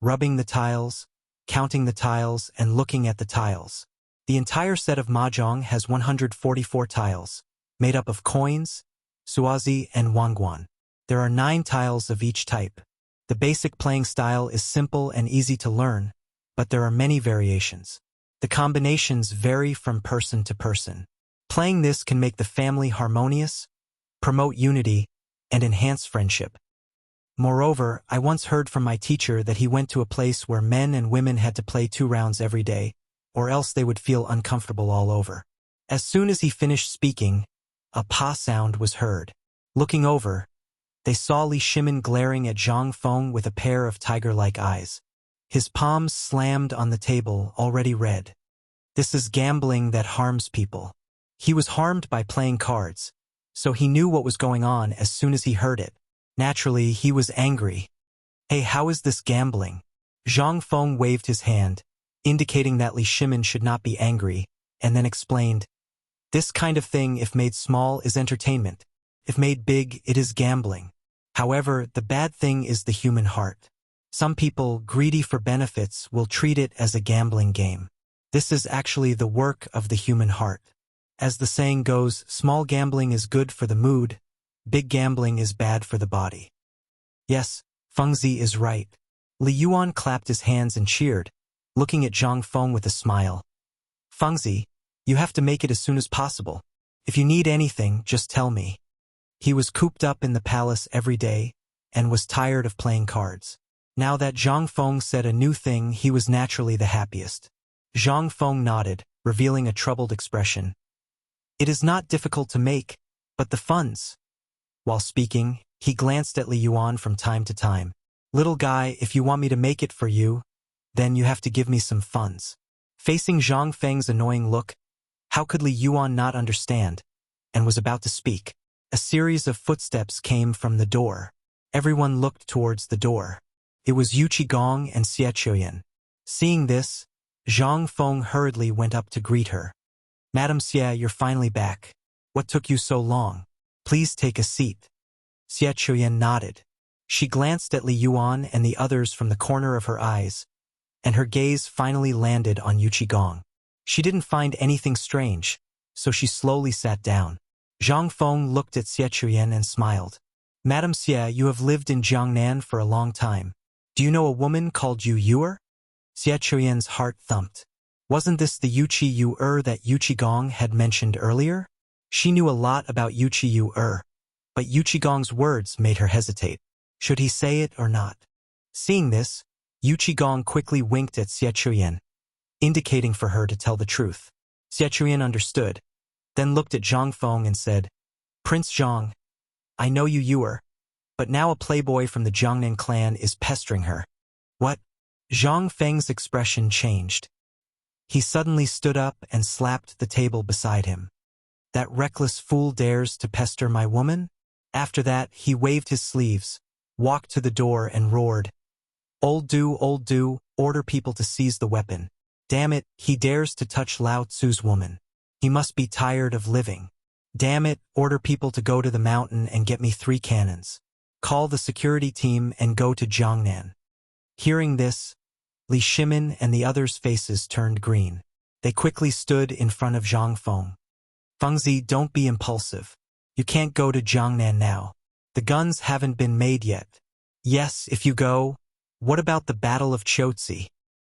rubbing the tiles, counting the tiles, and looking at the tiles. The entire set of mahjong has 144 tiles, made up of coins, suazi, and wangguan. There are 9 tiles of each type. The basic playing style is simple and easy to learn, but there are many variations. The combinations vary from person to person. Playing this can make the family harmonious, promote unity, and enhance friendship. Moreover, I once heard from my teacher that he went to a place where men and women had to play 2 rounds every day, or else they would feel uncomfortable all over." As soon as he finished speaking, a pa sound was heard. Looking over, they saw Li Shimin glaring at Zhang Feng with a pair of tiger-like eyes. His palms slammed on the table, already red. This is gambling that harms people. He was harmed by playing cards, so he knew what was going on as soon as he heard it. Naturally, he was angry. "Hey, how is this gambling?" Zhang Feng waved his hand, indicating that Li Shimin should not be angry, and then explained, "This kind of thing, if made small, is entertainment. If made big, it is gambling. However, the bad thing is the human heart. Some people, greedy for benefits, will treat it as a gambling game. This is actually the work of the human heart. As the saying goes, small gambling is good for the mood, big gambling is bad for the body." Yes, Fengzi is right. Li Yuan clapped his hands and cheered, looking at Zhang Feng with a smile. "Fengzi, you have to make it as soon as possible. If you need anything, just tell me." He was cooped up in the palace every day, and was tired of playing cards. Now that Zhang Feng said a new thing, he was naturally the happiest. Zhang Feng nodded, revealing a troubled expression. "It is not difficult to make, but the funds." While speaking, he glanced at Li Yuan from time to time. "Little guy, if you want me to make it for you, then you have to give me some funds." Facing Zhang Feng's annoying look, how could Li Yuan not understand, and was about to speak. A series of footsteps came from the door. Everyone looked towards the door. It was Yuchi Gong and Xie Chuyan. Seeing this, Zhang Feng hurriedly went up to greet her. Madam Xie, you're finally back. What took you so long? Please take a seat. Xie Chuyan nodded. She glanced at Li Yuan and the others from the corner of her eyes, and her gaze finally landed on Yuchi Gong. She didn't find anything strange, so she slowly sat down. Zhang Feng looked at Xie Chuyan and smiled. Madam Xie, you have lived in Jiangnan for a long time. Do you know a woman called Yu Yuer? Xie Chuyan's heart thumped. Wasn't this the Yuchi Yuer that Yuchi Gong had mentioned earlier? She knew a lot about Yuchi Yuer, but Yuchi Gong's words made her hesitate. Should he say it or not? Seeing this, Yuchi Gong quickly winked at Xie Chuyan, indicating for her to tell the truth. Xie Chuyan understood, then looked at Zhang Feng and said, Prince Zhang, I know you Yuer, but now a playboy from the Jiangnan clan is pestering her. What? Zhang Feng's expression changed. He suddenly stood up and slapped the table beside him. That reckless fool dares to pester my woman? After that, he waved his sleeves, walked to the door and roared, old do, order people to seize the weapon. Damn it, he dares to touch Lao Tzu's woman. He must be tired of living. Damn it, order people to go to the mountain and get me 3 cannons. Call the security team and go to Jiangnan. Hearing this, Li Shimin and the others' faces turned green. They quickly stood in front of Zhang Feng. Fengzi, don't be impulsive. You can't go to Jiangnan now. The guns haven't been made yet. Yes, if you go, what about the Battle of Chotzi?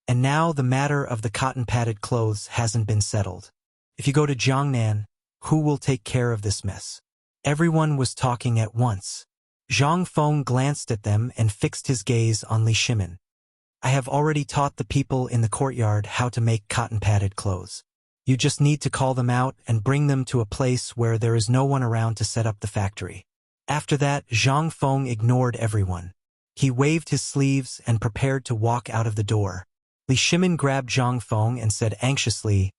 And now the matter of the cotton-padded clothes hasn't been settled. If you go to Jiangnan, who will take care of this mess? Everyone was talking at once. Zhang Feng glanced at them and fixed his gaze on Li Shimin. I have already taught the people in the courtyard how to make cotton-padded clothes. You just need to call them out and bring them to a place where there is no one around to set up the factory. After that, Zhang Feng ignored everyone. He waved his sleeves and prepared to walk out of the door. Li Shimin grabbed Zhang Feng and said anxiously,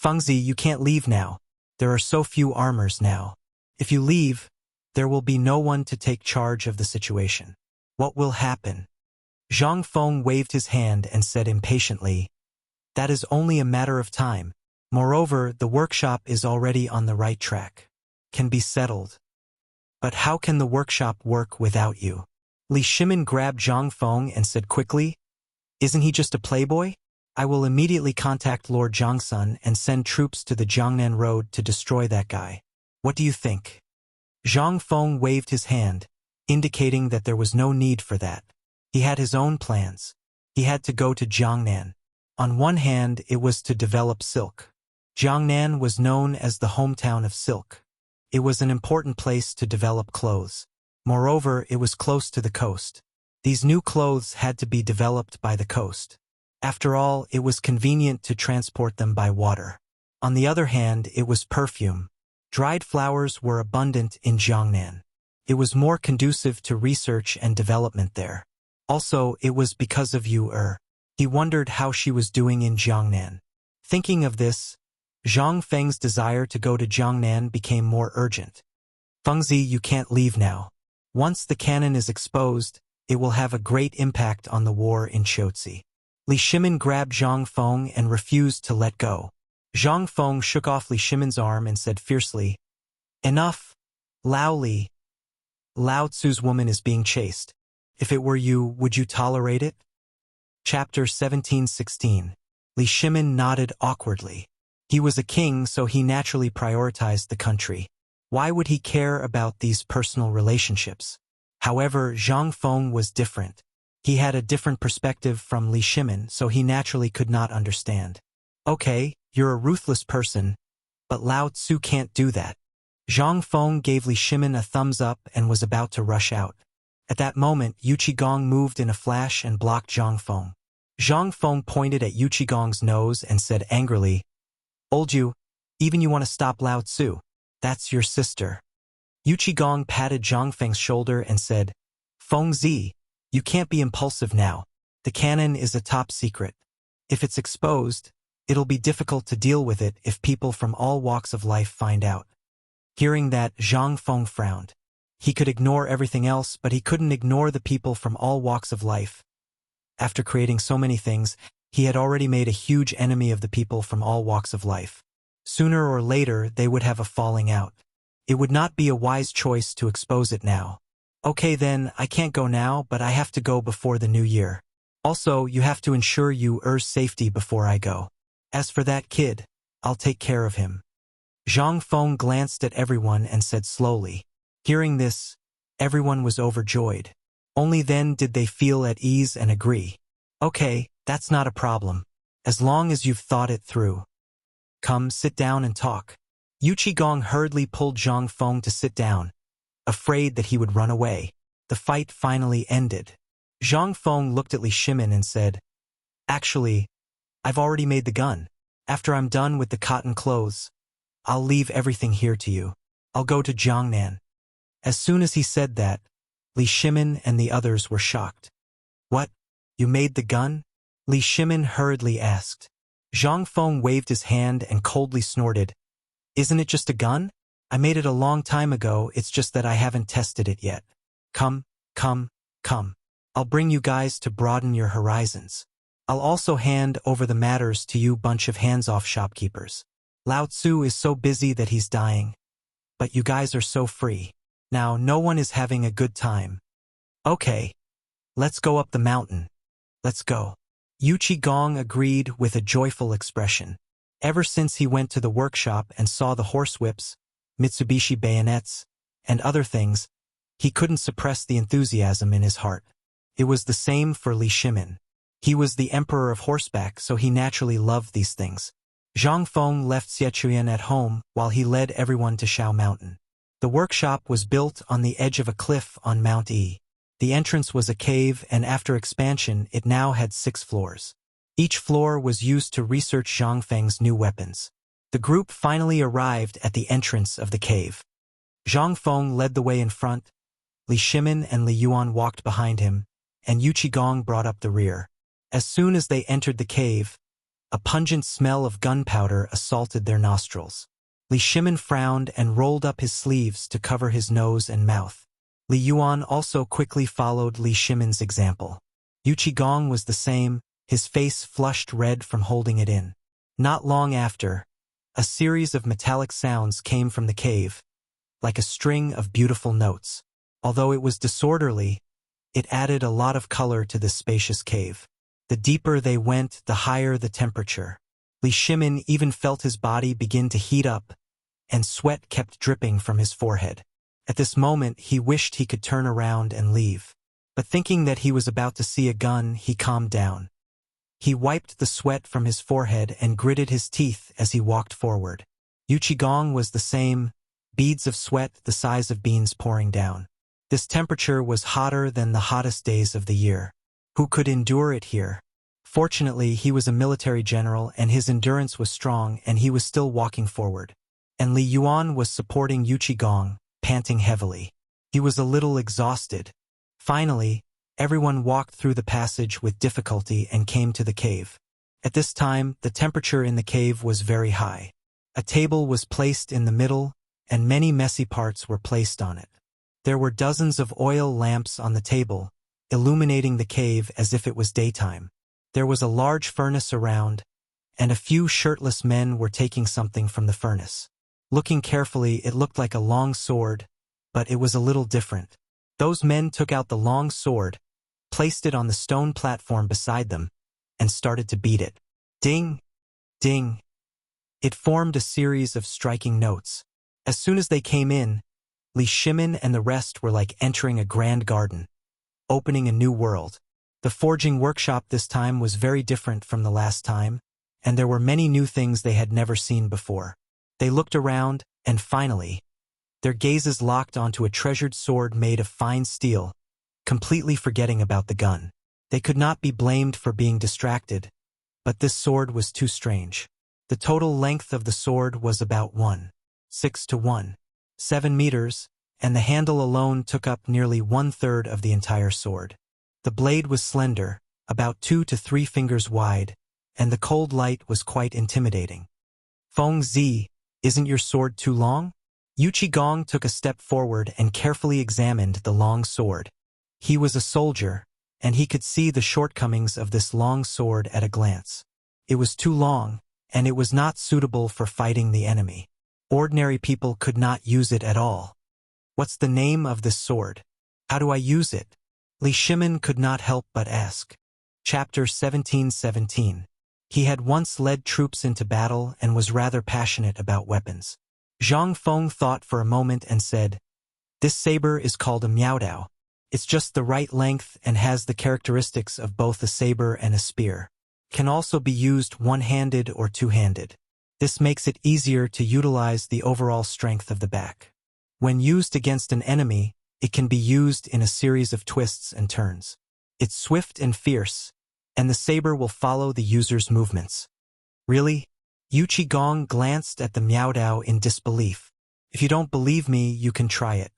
Fengzi, you can't leave now. There are so few armors now. If you leave, there will be no one to take charge of the situation. What will happen? Zhang Feng waved his hand and said impatiently, that is only a matter of time. Moreover, the workshop is already on the right track. Can be settled. But how can the workshop work without you? Li Shimin grabbed Zhang Feng and said quickly, isn't he just a playboy? I will immediately contact Lord Jiangsun and send troops to the Jiangnan road to destroy that guy. What do you think? Zhang Feng waved his hand, indicating that there was no need for that. He had his own plans. He had to go to Jiangnan. On one hand, it was to develop silk. Jiangnan was known as the hometown of silk. It was an important place to develop clothes. Moreover, it was close to the coast. These new clothes had to be developed by the coast. After all, it was convenient to transport them by water. On the other hand, it was perfume. Dried flowers were abundant in Jiangnan. It was more conducive to research and development there. Also, it was because of Yu Er. He wondered how she was doing in Jiangnan. Thinking of this, Zhang Feng's desire to go to Jiangnan became more urgent. Fengzi, you can't leave now. Once the cannon is exposed, it will have a great impact on the war in Chotzi. Li Shimin grabbed Zhang Feng and refused to let go. Zhang Feng shook off Li Shimin's arm and said fiercely, enough, Lao Li. Lao Tzu's woman is being chased. If it were you, would you tolerate it? Chapter 1716. Li Shimin nodded awkwardly. He was a king, so he naturally prioritized the country. Why would he care about these personal relationships? However, Zhang Feng was different. He had a different perspective from Li Shimin, so he naturally could not understand. Okay, you're a ruthless person, but Lao Tzu can't do that. Zhang Feng gave Li Shimin a thumbs up and was about to rush out. At that moment, Yuchi Gong moved in a flash and blocked Zhang Feng. Zhang Feng pointed at Yuchi Gong's nose and said angrily, Old you, even you want to stop Lao Tzu? That's your sister. Yuchi Gong patted Zhang Feng's shoulder and said, Fengzi, you can't be impulsive now. The cannon is a top secret. If it's exposed, it'll be difficult to deal with it if people from all walks of life find out. Hearing that, Zhang Feng frowned. He could ignore everything else, but he couldn't ignore the people from all walks of life. After creating so many things, he had already made a huge enemy of the people from all walks of life. Sooner or later, they would have a falling out. It would not be a wise choice to expose it now. Okay then, I can't go now, but I have to go before the new year. Also, you have to ensure yours safety before I go. As for that kid, I'll take care of him. Zhang Feng glanced at everyone and said slowly. Hearing this, everyone was overjoyed. Only then did they feel at ease and agree. Okay, that's not a problem. As long as you've thought it through. Come, sit down and talk. Yu Qigong hurriedly pulled Zhang Feng to sit down, afraid that he would run away. The fight finally ended. Zhang Feng looked at Li Shimin and said, Actually, I've already made the gun. After I'm done with the cotton clothes, I'll leave everything here to you. I'll go to Jiangnan. As soon as he said that, Li Shimin and the others were shocked. What? You made the gun? Li Shimin hurriedly asked. Zhang Feng waved his hand and coldly snorted. Isn't it just a gun? I made it a long time ago, it's just that I haven't tested it yet. Come. I'll bring you guys to broaden your horizons. I'll also hand over the matters to you bunch of hands-off shopkeepers. Lao Tzu is so busy that he's dying. But you guys are so free. Now no one is having a good time. Okay. Let's go up the mountain. Let's go. Yu Qigong agreed with a joyful expression. Ever since he went to the workshop and saw the horsewhips, Mitsubishi bayonets, and other things, he couldn't suppress the enthusiasm in his heart. It was the same for Li Shimin. He was the emperor of horseback, so he naturally loved these things. Zhang Feng left Xiechuan at home while he led everyone to Shao Mountain. The workshop was built on the edge of a cliff on Mount E. The entrance was a cave, and after expansion, it now had 6 floors. Each floor was used to research Zhang Feng's new weapons. The group finally arrived at the entrance of the cave. Zhang Feng led the way in front, Li Shimin and Li Yuan walked behind him, and Yu Qigong brought up the rear. As soon as they entered the cave, a pungent smell of gunpowder assaulted their nostrils. Li Shimin frowned and rolled up his sleeves to cover his nose and mouth. Li Yuan also quickly followed Li Shimin's example. Yu Qigong was the same, his face flushed red from holding it in. Not long after, a series of metallic sounds came from the cave, like a string of beautiful notes. Although it was disorderly, it added a lot of color to this spacious cave. The deeper they went, the higher the temperature. Li Shimin even felt his body begin to heat up, and sweat kept dripping from his forehead. At this moment, he wished he could turn around and leave. But thinking that he was about to see a gun, he calmed down. He wiped the sweat from his forehead and gritted his teeth as he walked forward. Yu Qigong was the same, beads of sweat the size of beans pouring down. This temperature was hotter than the hottest days of the year. Who could endure it here? Fortunately, he was a military general and his endurance was strong, and he was still walking forward. And Li Yuan was supporting Yu Qigong, panting heavily. He was a little exhausted. Finally, everyone walked through the passage with difficulty and came to the cave. At this time, the temperature in the cave was very high. A table was placed in the middle, and many messy parts were placed on it. There were dozens of oil lamps on the table, illuminating the cave as if it was daytime. There was a large furnace around, and a few shirtless men were taking something from the furnace. Looking carefully, it looked like a long sword, but it was a little different. Those men took out the long sword, placed it on the stone platform beside them, and started to beat it. Ding! Ding! It formed a series of striking notes. As soon as they came in, Li Shimin and the rest were like entering a grand garden, opening a new world. The forging workshop this time was very different from the last time, and there were many new things they had never seen before. They looked around, and finally, their gazes locked onto a treasured sword made of fine steel, completely forgetting about the gun. They could not be blamed for being distracted, but this sword was too strange. The total length of the sword was about 1.6 to 1.7 meters, and the handle alone took up nearly 1/3 of the entire sword. The blade was slender, about 2 to 3 fingers wide, and the cold light was quite intimidating. Feng Zi, isn't your sword too long? Gong took a step forward and carefully examined the long sword. He was a soldier, and he could see the shortcomings of this long sword at a glance. It was too long, and it was not suitable for fighting the enemy. Ordinary people could not use it at all. What's the name of this sword? How do I use it? Li Shimin could not help but ask. Chapter 1717. He had once led troops into battle and was rather passionate about weapons. Zhang Feng thought for a moment and said, "This saber is called a miaodao. It's just the right length and has the characteristics of both a saber and a spear. Can also be used one-handed or two-handed. This makes it easier to utilize the overall strength of the back. When used against an enemy, it can be used in a series of twists and turns. It's swift and fierce, and the saber will follow the user's movements." "Really?" Gong glanced at the miaodao in disbelief. "If you don't believe me, you can try it."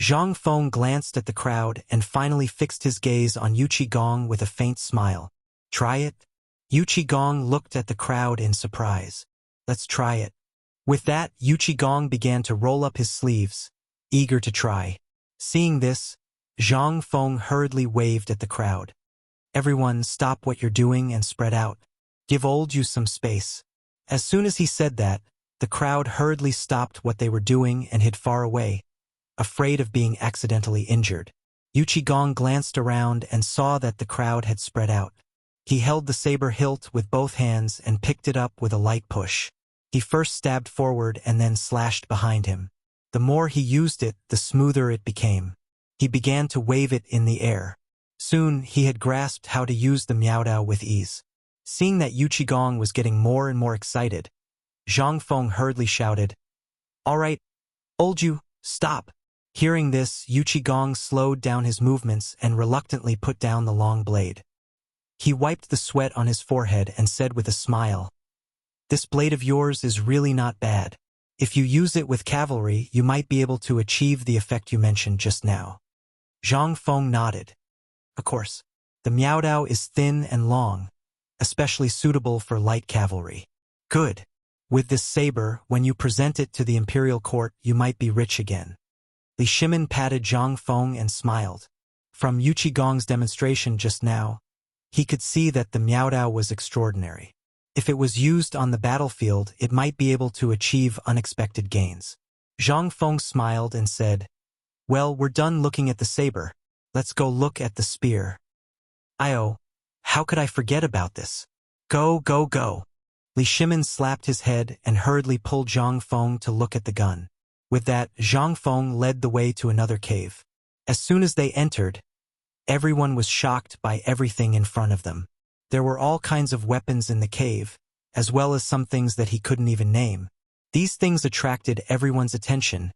Zhang Feng glanced at the crowd and finally fixed his gaze on Gong with a faint smile. "Try it?" Gong looked at the crowd in surprise. "Let's try it." With that, Gong began to roll up his sleeves, eager to try. Seeing this, Zhang Feng hurriedly waved at the crowd. "Everyone, stop what you're doing and spread out. Give old you some space." As soon as he said that, the crowd hurriedly stopped what they were doing and hid far away, afraid of being accidentally injured. Gong glanced around and saw that the crowd had spread out. He held the saber hilt with both hands and picked it up with a light push. He first stabbed forward and then slashed behind him. The more he used it, the smoother it became. He began to wave it in the air. Soon, he had grasped how to use the miaodao with ease. Seeing that Gong was getting more and more excited, Zhang Feng hurriedly shouted, "All right, old you, stop." Hearing this, Gong slowed down his movements and reluctantly put down the long blade. He wiped the sweat on his forehead and said with a smile, "This blade of yours is really not bad. If you use it with cavalry, you might be able to achieve the effect you mentioned just now." Zhang Feng nodded. "Of course, the miaodao is thin and long, especially suitable for light cavalry." "Good. With this saber, when you present it to the imperial court, you might be rich again." Li Shimin patted Zhang Feng and smiled. From Gong's demonstration just now, he could see that the miaodao was extraordinary. If it was used on the battlefield, it might be able to achieve unexpected gains. Zhang Feng smiled and said, "Well, we're done looking at the saber. Let's go look at the spear." "Io, how could I forget about this? Go, go, go." Li Shimin slapped his head and hurriedly pulled Zhang Feng to look at the gun. With that, Zhang Feng led the way to another cave. As soon as they entered, everyone was shocked by everything in front of them. There were all kinds of weapons in the cave, as well as some things that he couldn't even name. These things attracted everyone's attention,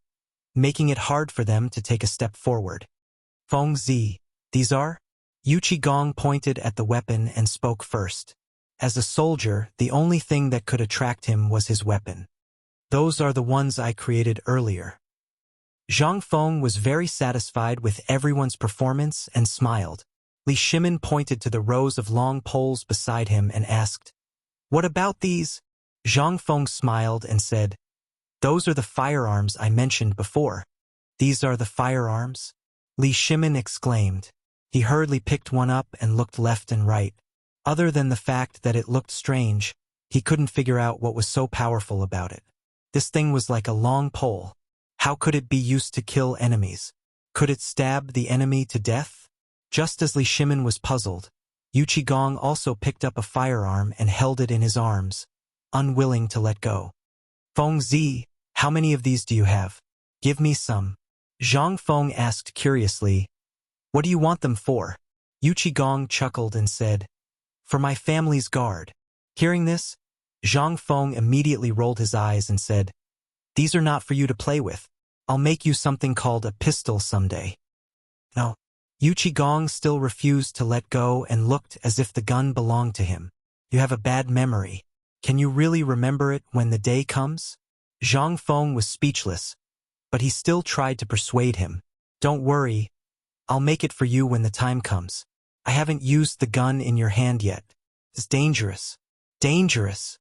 making it hard for them to take a step forward. "Feng Zi, these are?" Gong pointed at the weapon and spoke first. As a soldier, the only thing that could attract him was his weapon. "Those are the ones I created earlier." Zhang Feng was very satisfied with everyone's performance and smiled. Li Shimin pointed to the rows of long poles beside him and asked, "What about these?" Zhang Feng smiled and said, "Those are the firearms I mentioned before." "These are the firearms?" Li Shimin exclaimed. He hurriedly picked one up and looked left and right. Other than the fact that it looked strange, he couldn't figure out what was so powerful about it. This thing was like a long pole. How could it be used to kill enemies? Could it stab the enemy to death? Just as Li Shimin was puzzled, Gong also picked up a firearm and held it in his arms, unwilling to let go. "Feng Zi, how many of these do you have? Give me some." Zhang Feng asked curiously, "What do you want them for?" Gong chuckled and said, "For my family's guard." Hearing this, Zhang Feng immediately rolled his eyes and said, "These are not for you to play with. I'll make you something called a pistol someday." No. Gong still refused to let go and looked as if the gun belonged to him. "You have a bad memory. Can you really remember it when the day comes?" Zhang Feng was speechless, but he still tried to persuade him. "Don't worry. I'll make it for you when the time comes. I haven't used the gun in your hand yet. It's dangerous. Dangerous."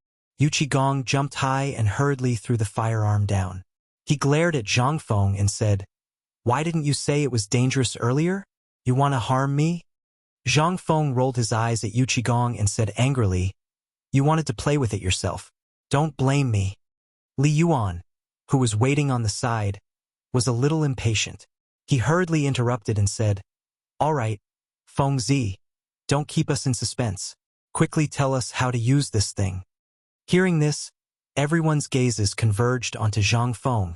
Gong jumped high and hurriedly threw the firearm down. He glared at Zhang Feng and said, "Why didn't you say it was dangerous earlier? You want to harm me?" Zhang Feng rolled his eyes at Yu Qigong and said angrily, "You wanted to play with it yourself. Don't blame me." Li Yuan, who was waiting on the side, was a little impatient. He hurriedly interrupted and said, "All right, Feng Zi, don't keep us in suspense. Quickly tell us how to use this thing." Hearing this, everyone's gazes converged onto Zhang Feng,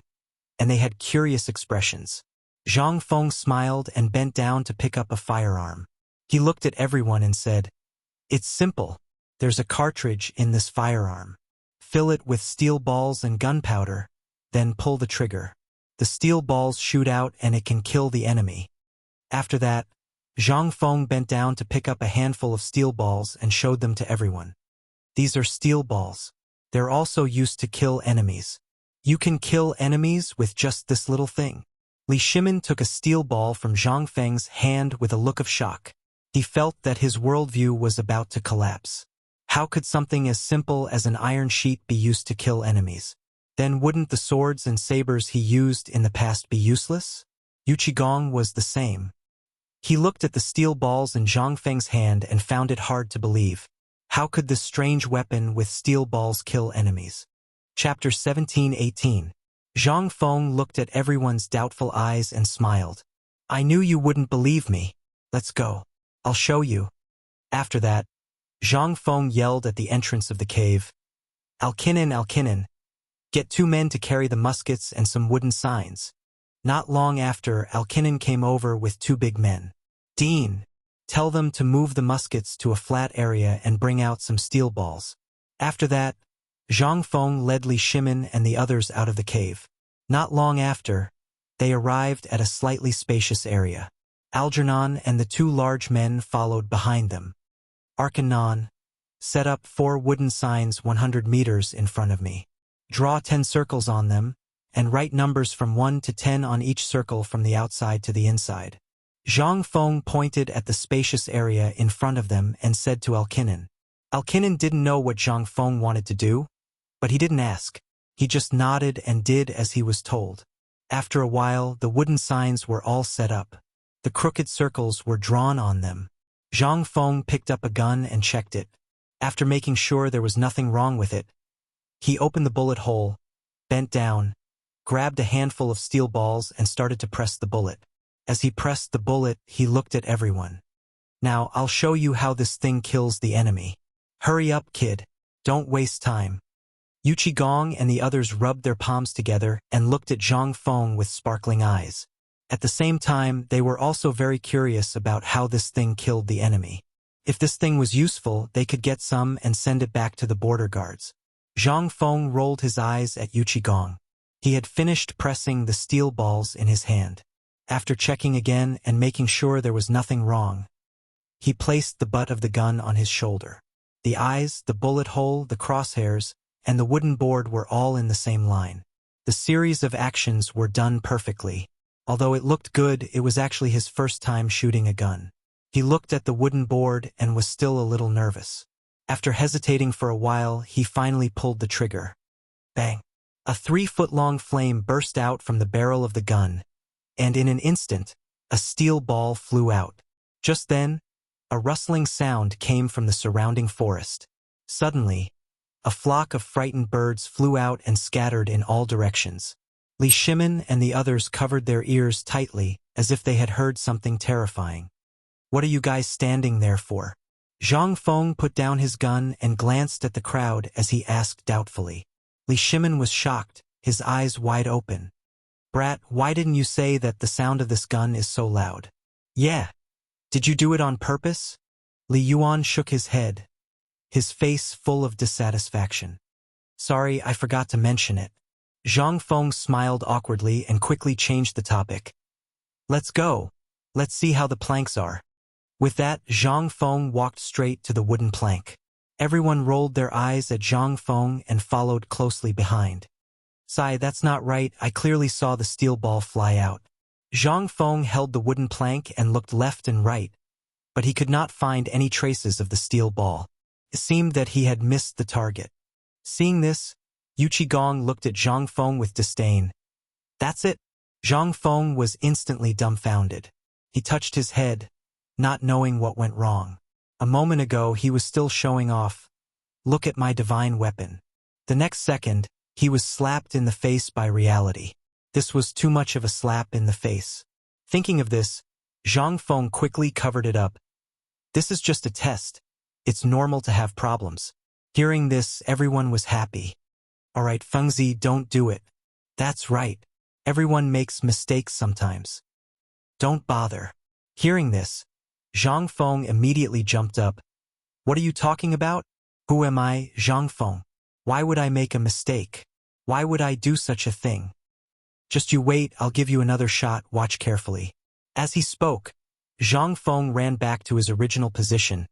and they had curious expressions. Zhang Feng smiled and bent down to pick up a firearm. He looked at everyone and said, "It's simple. There's a cartridge in this firearm. Fill it with steel balls and gunpowder, then pull the trigger. The steel balls shoot out and it can kill the enemy." After that, Zhang Feng bent down to pick up a handful of steel balls and showed them to everyone. "These are steel balls. They're also used to kill enemies. You can kill enemies with just this little thing." Li Shimin took a steel ball from Zhang Feng's hand with a look of shock. He felt that his worldview was about to collapse. How could something as simple as an iron sheet be used to kill enemies? Then wouldn't the swords and sabers he used in the past be useless? Yu Qigong was the same. He looked at the steel balls in Zhang Feng's hand and found it hard to believe. How could this strange weapon with steel balls kill enemies? Chapter 17-18. Zhang Feng looked at everyone's doubtful eyes and smiled. "I knew you wouldn't believe me. Let's go. I'll show you." After that, Zhang Feng yelled at the entrance of the cave, "Alkinen, Alkinen, get 2 men to carry the muskets and some wooden signs." Not long after, Alkinen came over with 2 big men. "Dean, tell them to move the muskets to a flat area and bring out some steel balls." After that, Zhang Feng led Li Shimin and the others out of the cave. Not long after, they arrived at a slightly spacious area. Algernon and the 2 large men followed behind them. "Arkanon, set up 4 wooden signs 100 meters in front of me. Draw 10 circles on them, and write numbers from 1 to 10 on each circle from the outside to the inside." Zhang Feng pointed at the spacious area in front of them and said to Alkinen. Alkinen didn't know what Zhang Feng wanted to do, but he didn't ask. He just nodded and did as he was told. After a while, the wooden signs were all set up. The crooked circles were drawn on them. Zhang Feng picked up a gun and checked it. After making sure there was nothing wrong with it, he opened the bullet hole, bent down, grabbed a handful of steel balls and started to press the bullet. As he pressed the bullet, he looked at everyone. "Now, I'll show you how this thing kills the enemy. Hurry up, kid. Don't waste time." Yu Qigong and the others rubbed their palms together and looked at Zhang Feng with sparkling eyes. At the same time, they were also very curious about how this thing killed the enemy. If this thing was useful, they could get some and send it back to the border guards. Zhang Feng rolled his eyes at Yu Qigong. He had finished pressing the steel balls in his hand. After checking again and making sure there was nothing wrong, he placed the butt of the gun on his shoulder. The eyes, the bullet hole, the crosshairs, and the wooden board were all in the same line. The series of actions were done perfectly. Although it looked good, it was actually his first time shooting a gun. He looked at the wooden board and was still a little nervous. After hesitating for a while, he finally pulled the trigger. Bang! A 3-foot-long flame burst out from the barrel of the gun, and in an instant, a steel ball flew out. Just then, a rustling sound came from the surrounding forest. Suddenly, a flock of frightened birds flew out and scattered in all directions. Li Shimin and the others covered their ears tightly, as if they had heard something terrifying. "What are you guys standing there for?" Zhang Feng put down his gun and glanced at the crowd as he asked doubtfully. Li Shimin was shocked, his eyes wide open. "Brat, why didn't you say that the sound of this gun is so loud?" "Yeah. Did you do it on purpose?" Li Yuan shook his head, his face full of dissatisfaction. "Sorry, I forgot to mention it." Zhang Feng smiled awkwardly and quickly changed the topic. "Let's go. Let's see how the planks are." With that, Zhang Feng walked straight to the wooden plank. Everyone rolled their eyes at Zhang Feng and followed closely behind. "Sai, that's not right. I clearly saw the steel ball fly out." Zhang Feng held the wooden plank and looked left and right, but he could not find any traces of the steel ball. It seemed that he had missed the target. Seeing this, Yu Qigong looked at Zhang Feng with disdain. That's it? Zhang Feng was instantly dumbfounded. He touched his head, not knowing what went wrong. A moment ago he was still showing off. Look at my divine weapon. The next second, he was slapped in the face by reality. This was too much of a slap in the face. Thinking of this, Zhang Feng quickly covered it up. This is just a test. It's normal to have problems. Hearing this, everyone was happy. Alright, Fengzi, don't do it. That's right. Everyone makes mistakes sometimes. Don't bother. Hearing this, Zhang Feng immediately jumped up. What are you talking about? Who am I, Zhang Feng? Why would I make a mistake? Why would I do such a thing? Just you wait, I'll give you another shot, watch carefully. As he spoke, Zhang Feng ran back to his original position,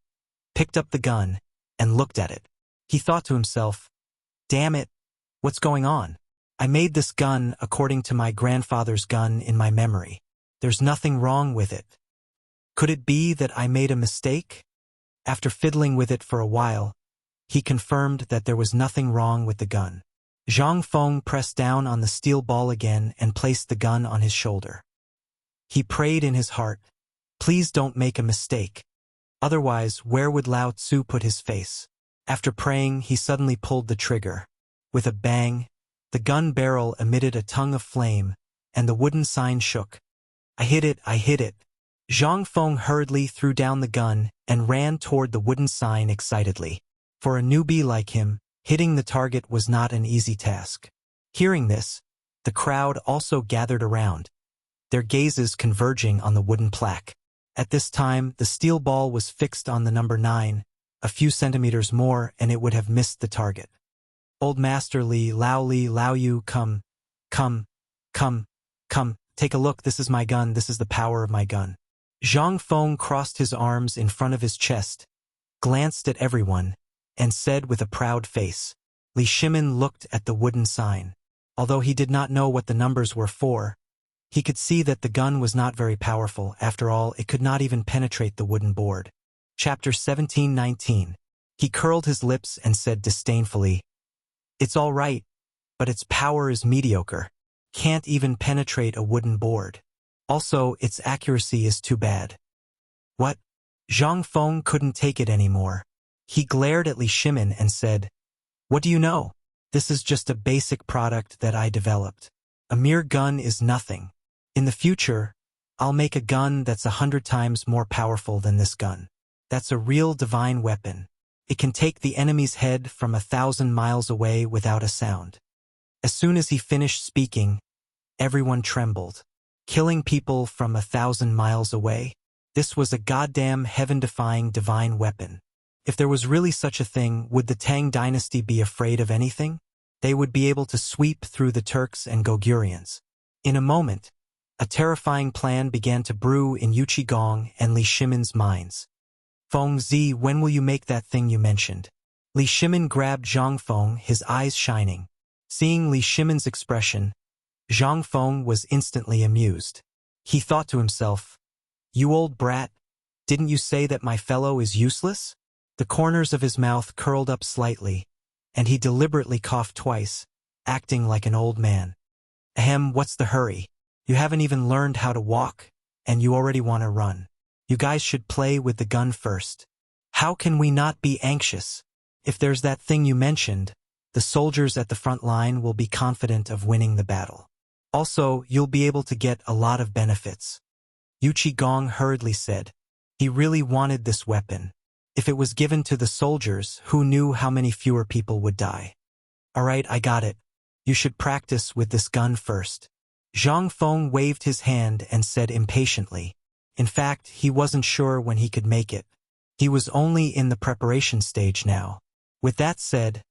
picked up the gun, and looked at it. He thought to himself, damn it, what's going on? I made this gun according to my grandfather's gun in my memory. There's nothing wrong with it. Could it be that I made a mistake? After fiddling with it for a while, he confirmed that there was nothing wrong with the gun. Zhang Feng pressed down on the steel ball again and placed the gun on his shoulder. He prayed in his heart, please don't make a mistake. Otherwise, where would Lao Tzu put his face? After praying, he suddenly pulled the trigger. With a bang, the gun barrel emitted a tongue of flame, and the wooden sign shook. I hit it, I hit it. Zhang Feng hurriedly threw down the gun and ran toward the wooden sign excitedly. For a newbie like him, hitting the target was not an easy task. Hearing this, the crowd also gathered around, their gazes converging on the wooden plaque. At this time, the steel ball was fixed on the number 9, a few centimeters more and it would have missed the target. Old Master Li Lao Yu, come, take a look, this is my gun, this is the power of my gun. Zhang Feng crossed his arms in front of his chest, glanced at everyone, and said with a proud face. Li Shimin looked at the wooden sign. Although he did not know what the numbers were for, he could see that the gun was not very powerful. After all, it could not even penetrate the wooden board. Chapter 17:19. He curled his lips and said disdainfully, it's all right, but its power is mediocre. Can't even penetrate a wooden board. Also, its accuracy is too bad. What? Zhang Feng couldn't take it anymore. He glared at Li Shimin and said, what do you know? This is just a basic product that I developed. A mere gun is nothing. In the future, I'll make a gun that's 100 times more powerful than this gun. That's a real divine weapon. It can take the enemy's head from 1,000 miles away without a sound. As soon as he finished speaking, everyone trembled. Killing people from 1,000 miles away? This was a goddamn heaven-defying divine weapon. If there was really such a thing, would the Tang dynasty be afraid of anything? They would be able to sweep through the Turks and Gogurians. In a moment, a terrifying plan began to brew in Yuqigong and Li Shimin's minds. Feng Zi, when will you make that thing you mentioned? Li Shimin grabbed Zhang Feng, his eyes shining. Seeing Li Shimin's expression, Zhang Feng was instantly amused. He thought to himself, you old brat, didn't you say that my fellow is useless? The corners of his mouth curled up slightly, and he deliberately coughed twice, acting like an old man. Ahem, what's the hurry? You haven't even learned how to walk, and you already want to run. You guys should play with the gun first. How can we not be anxious? If there's that thing you mentioned, the soldiers at the front line will be confident of winning the battle. Also, you'll be able to get a lot of benefits. Yuqigong hurriedly said. He really wanted this weapon. If it was given to the soldiers, who knew how many fewer people would die? All right, I got it. You should practice with this gun first. Zhang Feng waved his hand and said impatiently. In fact, he wasn't sure when he could make it. He was only in the preparation stage now. With that said,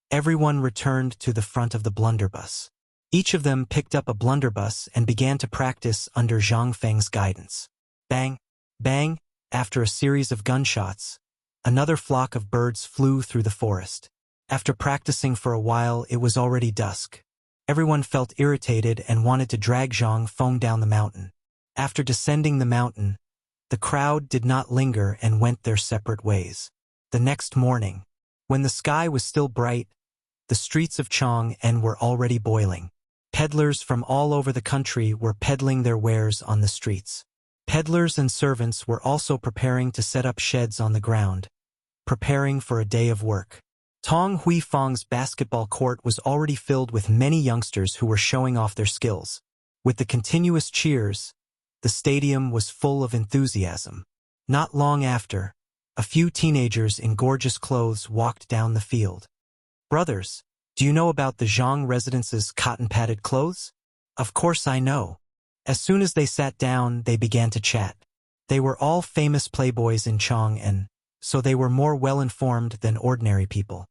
everyone returned to the front of the blunderbuss. Each of them picked up a blunderbuss and began to practice under Zhang Feng's guidance. Bang, bang, after a series of gunshots, another flock of birds flew through the forest. After practicing for a while, it was already dusk. Everyone felt irritated and wanted to drag Zhang Feng down the mountain. After descending the mountain, the crowd did not linger and went their separate ways. The next morning, when the sky was still bright, the streets of Chang'an were already boiling. Peddlers from all over the country were peddling their wares on the streets. Peddlers and servants were also preparing to set up sheds on the ground, preparing for a day of work. Tong Hui Fong's basketball court was already filled with many youngsters who were showing off their skills. With the continuous cheers, the stadium was full of enthusiasm. Not long after, a few teenagers in gorgeous clothes walked down the field. "Brothers, do you know about the Zhang residence's cotton-padded clothes?" "Of course I know." As soon as they sat down, they began to chat. They were all famous playboys in Chang'an, so they were more well-informed than ordinary people.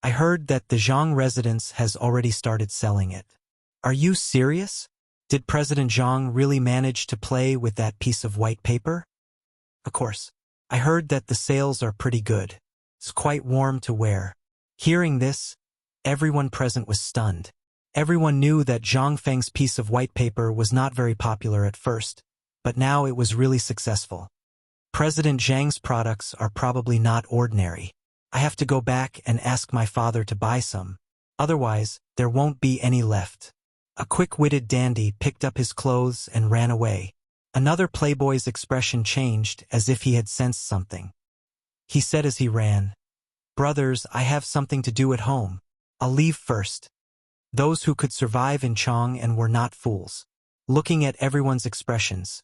"I heard that the Zhang residence has already started selling it." "Are you serious? Did President Zhang really manage to play with that piece of white paper?" "Of course. I heard that the sales are pretty good. It's quite warm to wear." Hearing this, everyone present was stunned. Everyone knew that Zhang Feng's piece of white paper was not very popular at first, but now it was really successful. President Zhang's products are probably not ordinary. I have to go back and ask my father to buy some. Otherwise, there won't be any left. A quick-witted dandy picked up his clothes and ran away. Another playboy's expression changed as if he had sensed something. He said as he ran, "Brothers, I have something to do at home. I'll leave first." Those who could survive in Chang'an were not fools. Looking at everyone's expressions,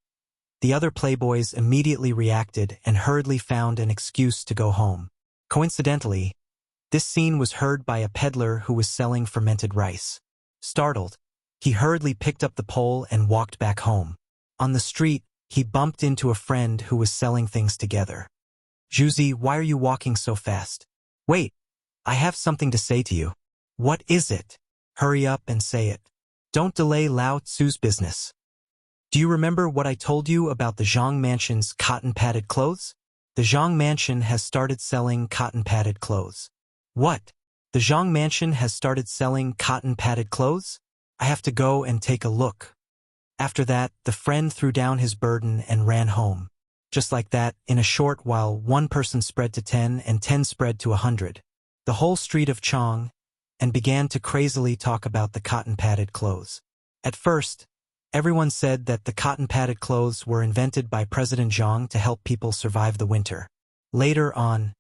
the other playboys immediately reacted and hurriedly found an excuse to go home. Coincidentally, this scene was heard by a peddler who was selling fermented rice. Startled, he hurriedly picked up the pole and walked back home. On the street, he bumped into a friend who was selling things together. "Juzi, why are you walking so fast?" "Wait, I have something to say to you." "What is it?" "Hurry up and say it. Don't delay Lao Tzu's business." "Do you remember what I told you about the Zhang Mansion's cotton-padded clothes?" "The Zhang Mansion has started selling cotton-padded clothes." "What? The Zhang Mansion has started selling cotton-padded clothes? I have to go and take a look." After that, the friend threw down his burden and ran home. Just like that, in a short while, one person spread to 10 and 10 spread to 100. The whole street of Chang, and began to crazily talk about the cotton-padded clothes. At first, everyone said that the cotton-padded clothes were invented by President Zhang to help people survive the winter. Later on,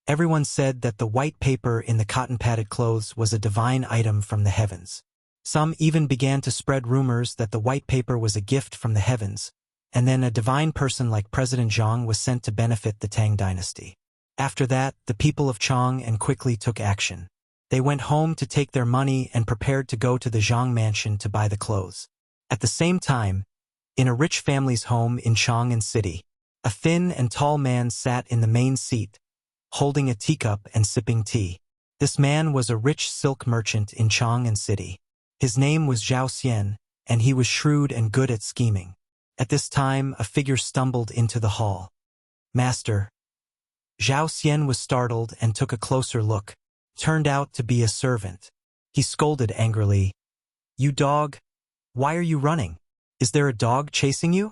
everyone said that the white paper in the cotton-padded clothes was a divine item from the heavens. Some even began to spread rumors that the white paper was a gift from the heavens, and then a divine person like President Zhang was sent to benefit the Tang dynasty. After that, the people of Chang'an quickly took action. They went home to take their money and prepared to go to the Zhang Mansion to buy the clothes. At the same time, in a rich family's home in Chang'an City, a thin and tall man sat in the main seat, holding a teacup and sipping tea. This man was a rich silk merchant in Chang'an City. His name was Zhao Xian, and he was shrewd and good at scheming. At this time, a figure stumbled into the hall. "Master." Zhao Xian was startled and took a closer look. Turned out to be a servant. He scolded angrily, "You dog! Why are you running? Is there a dog chasing you?"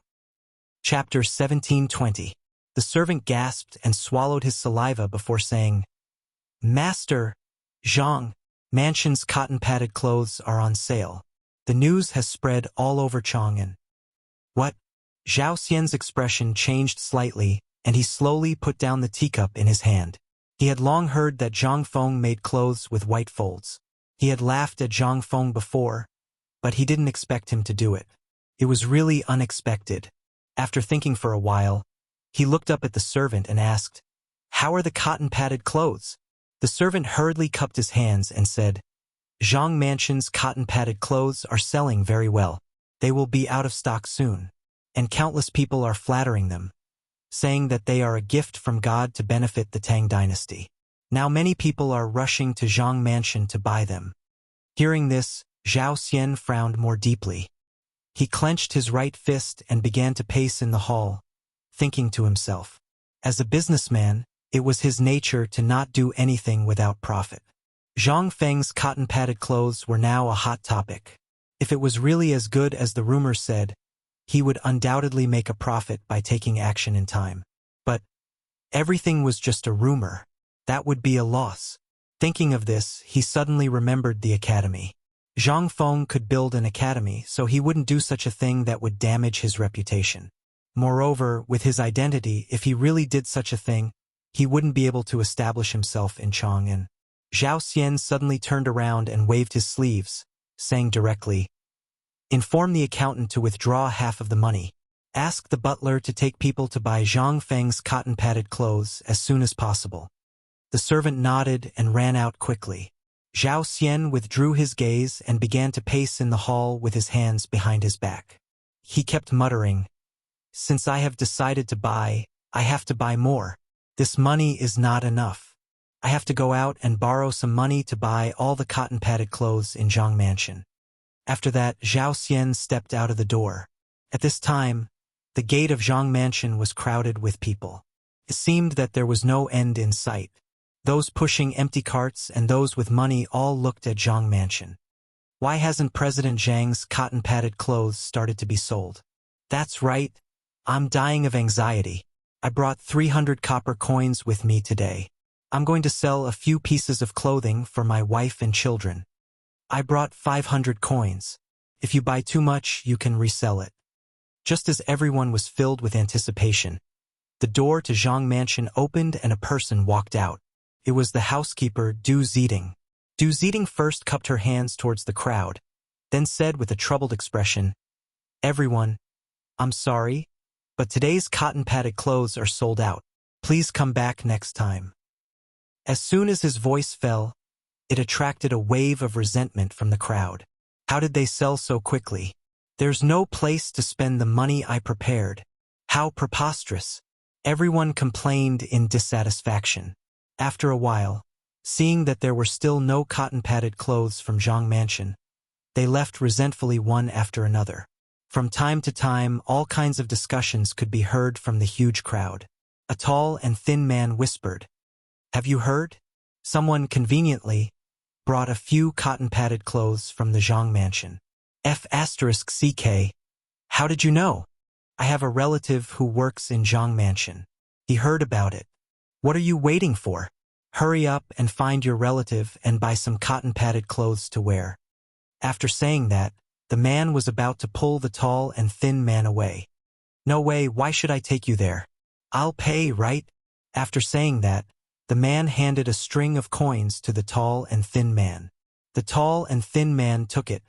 Chapter 17:20. The servant gasped and swallowed his saliva before saying, "Master, Zhang Mansion's cotton-padded clothes are on sale. The news has spread all over Chang'an." "What?" Zhao Xian's expression changed slightly, and he slowly put down the teacup in his hand. He had long heard that Zhang Feng made clothes with white folds. He had laughed at Zhang Feng before, but he didn't expect him to do it. It was really unexpected. After thinking for a while, he looked up at the servant and asked, "How are the cotton-padded clothes?" The servant hurriedly cupped his hands and said, "Zhang Mansion's cotton-padded clothes are selling very well. They will be out of stock soon, and countless people are flattering them, saying that they are a gift from God to benefit the Tang dynasty. Now many people are rushing to Zhang Mansion to buy them." Hearing this, Zhao Xian frowned more deeply. He clenched his right fist and began to pace in the hall, thinking to himself. As a businessman, it was his nature to not do anything without profit. Zhang Feng's cotton-padded clothes were now a hot topic. If it was really as good as the rumors said, he would undoubtedly make a profit by taking action in time. But everything was just a rumor. That would be a loss. Thinking of this, he suddenly remembered the academy. Zhang Feng could build an academy, so he wouldn't do such a thing that would damage his reputation. Moreover, with his identity, if he really did such a thing, he wouldn't be able to establish himself in Chang'an. Zhao Xian suddenly turned around and waved his sleeves, saying directly, "Inform the accountant to withdraw half of the money. Ask the butler to take people to buy Zhang Feng's cotton-padded clothes as soon as possible." The servant nodded and ran out quickly. Zhao Xian withdrew his gaze and began to pace in the hall with his hands behind his back. He kept muttering, "Since I have decided to buy, I have to buy more. This money is not enough. I have to go out and borrow some money to buy all the cotton-padded clothes in Zhang Mansion." After that, Zhao Xian stepped out of the door. At this time, the gate of Zhang Mansion was crowded with people. It seemed that there was no end in sight. Those pushing empty carts and those with money all looked at Zhang Mansion. Why hasn't President Zhang's cotton-padded clothes started to be sold? That's right. I'm dying of anxiety. I brought 300 copper coins with me today. I'm going to sell a few pieces of clothing for my wife and children. I brought 500 coins. If you buy too much, you can resell it. Just as everyone was filled with anticipation, the door to Zhang Mansion opened and a person walked out. It was the housekeeper, Du Ziding. Du Ziding first cupped her hands towards the crowd, then said with a troubled expression, "Everyone, I'm sorry, but today's cotton-padded clothes are sold out. Please come back next time." As soon as his voice fell, it attracted a wave of resentment from the crowd. How did they sell so quickly? There's no place to spend the money I prepared. How preposterous. Everyone complained in dissatisfaction. After a while, seeing that there were still no cotton-padded clothes from Zhang Mansion, they left resentfully one after another. From time to time, all kinds of discussions could be heard from the huge crowd. A tall and thin man whispered, "Have you heard? Someone conveniently brought a few cotton-padded clothes from the Zhang Mansion." F***CK. How did you know? I have a relative who works in Zhang Mansion. He heard about it. What are you waiting for? Hurry up and find your relative and buy some cotton-padded clothes to wear. After saying that, the man was about to pull the tall and thin man away. "No way, why should I take you there? I'll pay, right?" After saying that, the man handed a string of coins to the tall and thin man. The tall and thin man took it,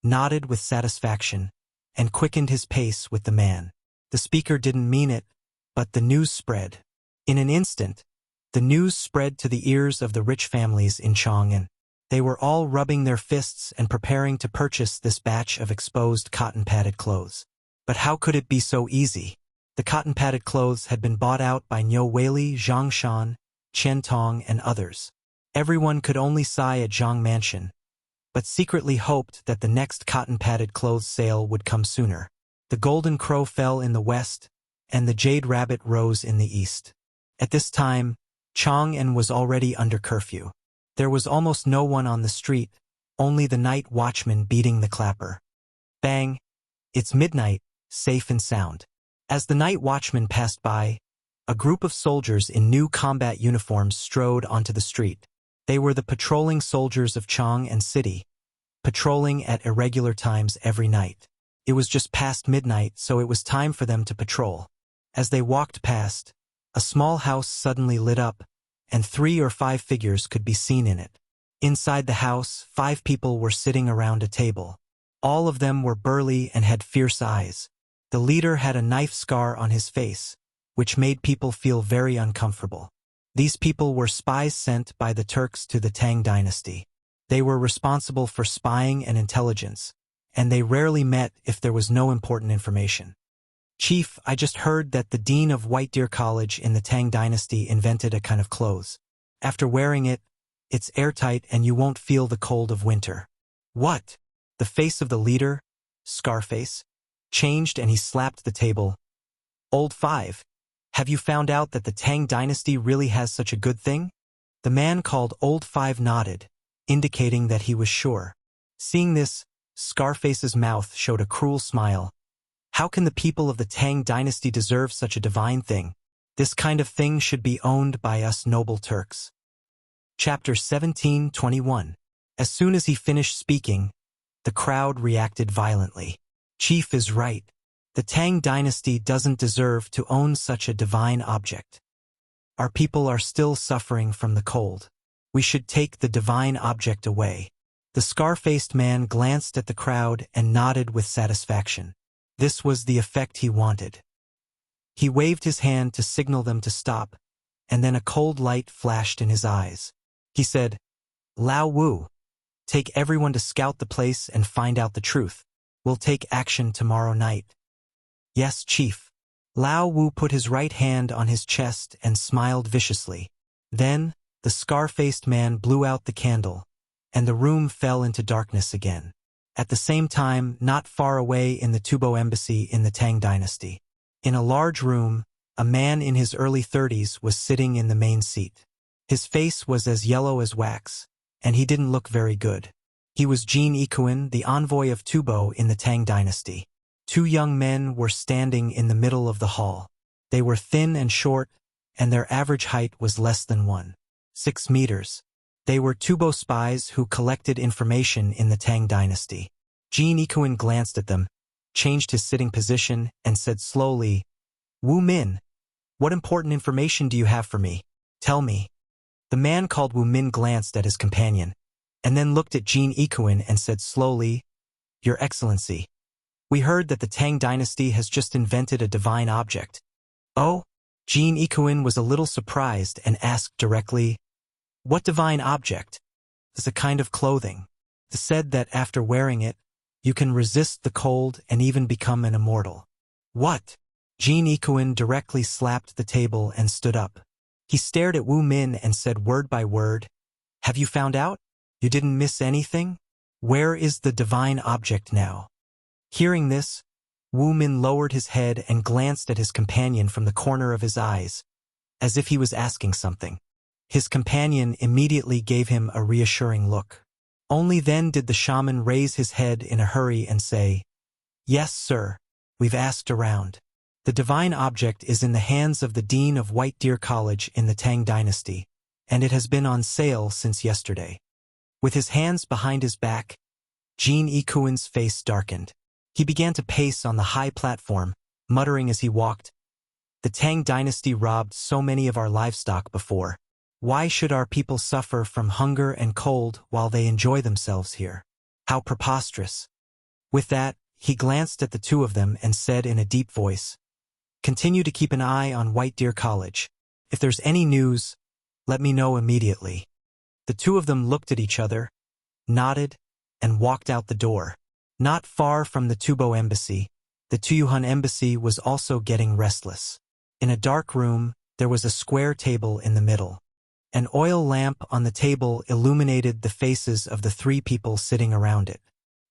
nodded with satisfaction, and quickened his pace with the man. The speaker didn't mean it, but the news spread. In an instant, the news spread to the ears of the rich families in Chang'an. They were all rubbing their fists and preparing to purchase this batch of exposed cotton-padded clothes. But how could it be so easy? The cotton-padded clothes had been bought out by Niu Weili, Zhang Shan, Chen Tong, and others. Everyone could only sigh at Zhang Mansion, but secretly hoped that the next cotton-padded clothes sale would come sooner. The golden crow fell in the west, and the jade rabbit rose in the east. At this time, Chang'an was already under curfew. There was almost no one on the street, only the night watchman beating the clapper. Bang! It's midnight, safe and sound. As the night watchman passed by, a group of soldiers in new combat uniforms strode onto the street. They were the patrolling soldiers of Chang'an City, patrolling at irregular times every night. It was just past midnight, so it was time for them to patrol. As they walked past, a small house suddenly lit up, and 3 or 5 figures could be seen in it. Inside the house, 5 people were sitting around a table. All of them were burly and had fierce eyes. The leader had a knife scar on his face, which made people feel very uncomfortable. These people were spies sent by the Turks to the Tang dynasty. They were responsible for spying and intelligence, and they rarely met if there was no important information. "Chief, I just heard that the dean of White Deer College in the Tang dynasty invented a kind of clothes. After wearing it, it's airtight and you won't feel the cold of winter." "What?" The face of the leader, Scarface, changed and he slapped the table. "Old Five, have you found out that the Tang dynasty really has such a good thing?" The man called Old Five nodded, indicating that he was sure. Seeing this, Scarface's mouth showed a cruel smile. How can the people of the Tang dynasty deserve such a divine thing? This kind of thing should be owned by us noble Turks. Chapter 17:21. As soon as he finished speaking, the crowd reacted violently. Chief is right. The Tang dynasty doesn't deserve to own such a divine object. Our people are still suffering from the cold. We should take the divine object away. The scar-faced man glanced at the crowd and nodded with satisfaction. This was the effect he wanted. He waved his hand to signal them to stop, and then a cold light flashed in his eyes. He said, "Lao Wu, take everyone to scout the place and find out the truth. We'll take action tomorrow night." "Yes, Chief." Lao Wu put his right hand on his chest and smiled viciously. Then, the scar-faced man blew out the candle, and the room fell into darkness again. At the same time, not far away in the Tubo embassy in the Tang dynasty, in a large room, a man in his early 30s was sitting in the main seat. His face was as yellow as wax, and he didn't look very good. He was Jin Ikuin, the envoy of Tubo in the Tang dynasty. Two young men were standing in the middle of the hall. They were thin and short, and their average height was less than 1.6 meters. They were Tubo spies who collected information in the Tang dynasty. Jin Ikuin glanced at them, changed his sitting position, and said slowly, "Wu Min, what important information do you have for me? Tell me." The man called Wu Min glanced at his companion, and then looked at Jin Ikuin and said slowly, "Your Excellency, we heard that the Tang dynasty has just invented a divine object." "Oh?" Jin Ikuin was a little surprised and asked directly, "What divine object?" "It's a kind of clothing. It's said that after wearing it, you can resist the cold and even become an immortal." "What?" Jin Ikuin directly slapped the table and stood up. He stared at Wu Min and said word by word, "Have you found out? You didn't miss anything? Where is the divine object now?" Hearing this, Wu Min lowered his head and glanced at his companion from the corner of his eyes, as if he was asking something. His companion immediately gave him a reassuring look. Only then did the shaman raise his head in a hurry and say, "Yes, sir, we've asked around. The divine object is in the hands of the Dean of White Deer College in the Tang dynasty, and it has been on sale since yesterday." With his hands behind his back, Jin Ikuin's face darkened. He began to pace on the high platform, muttering as he walked, "The Tang dynasty robbed so many of our livestock before. Why should our people suffer from hunger and cold while they enjoy themselves here? How preposterous." With that, he glanced at the two of them and said in a deep voice, "Continue to keep an eye on White Deer College. If there's any news, let me know immediately." The two of them looked at each other, nodded, and walked out the door. Not far from the Tubo embassy, the Tuyuhun embassy was also getting restless. In a dark room, there was a square table in the middle. An oil lamp on the table illuminated the faces of the three people sitting around it.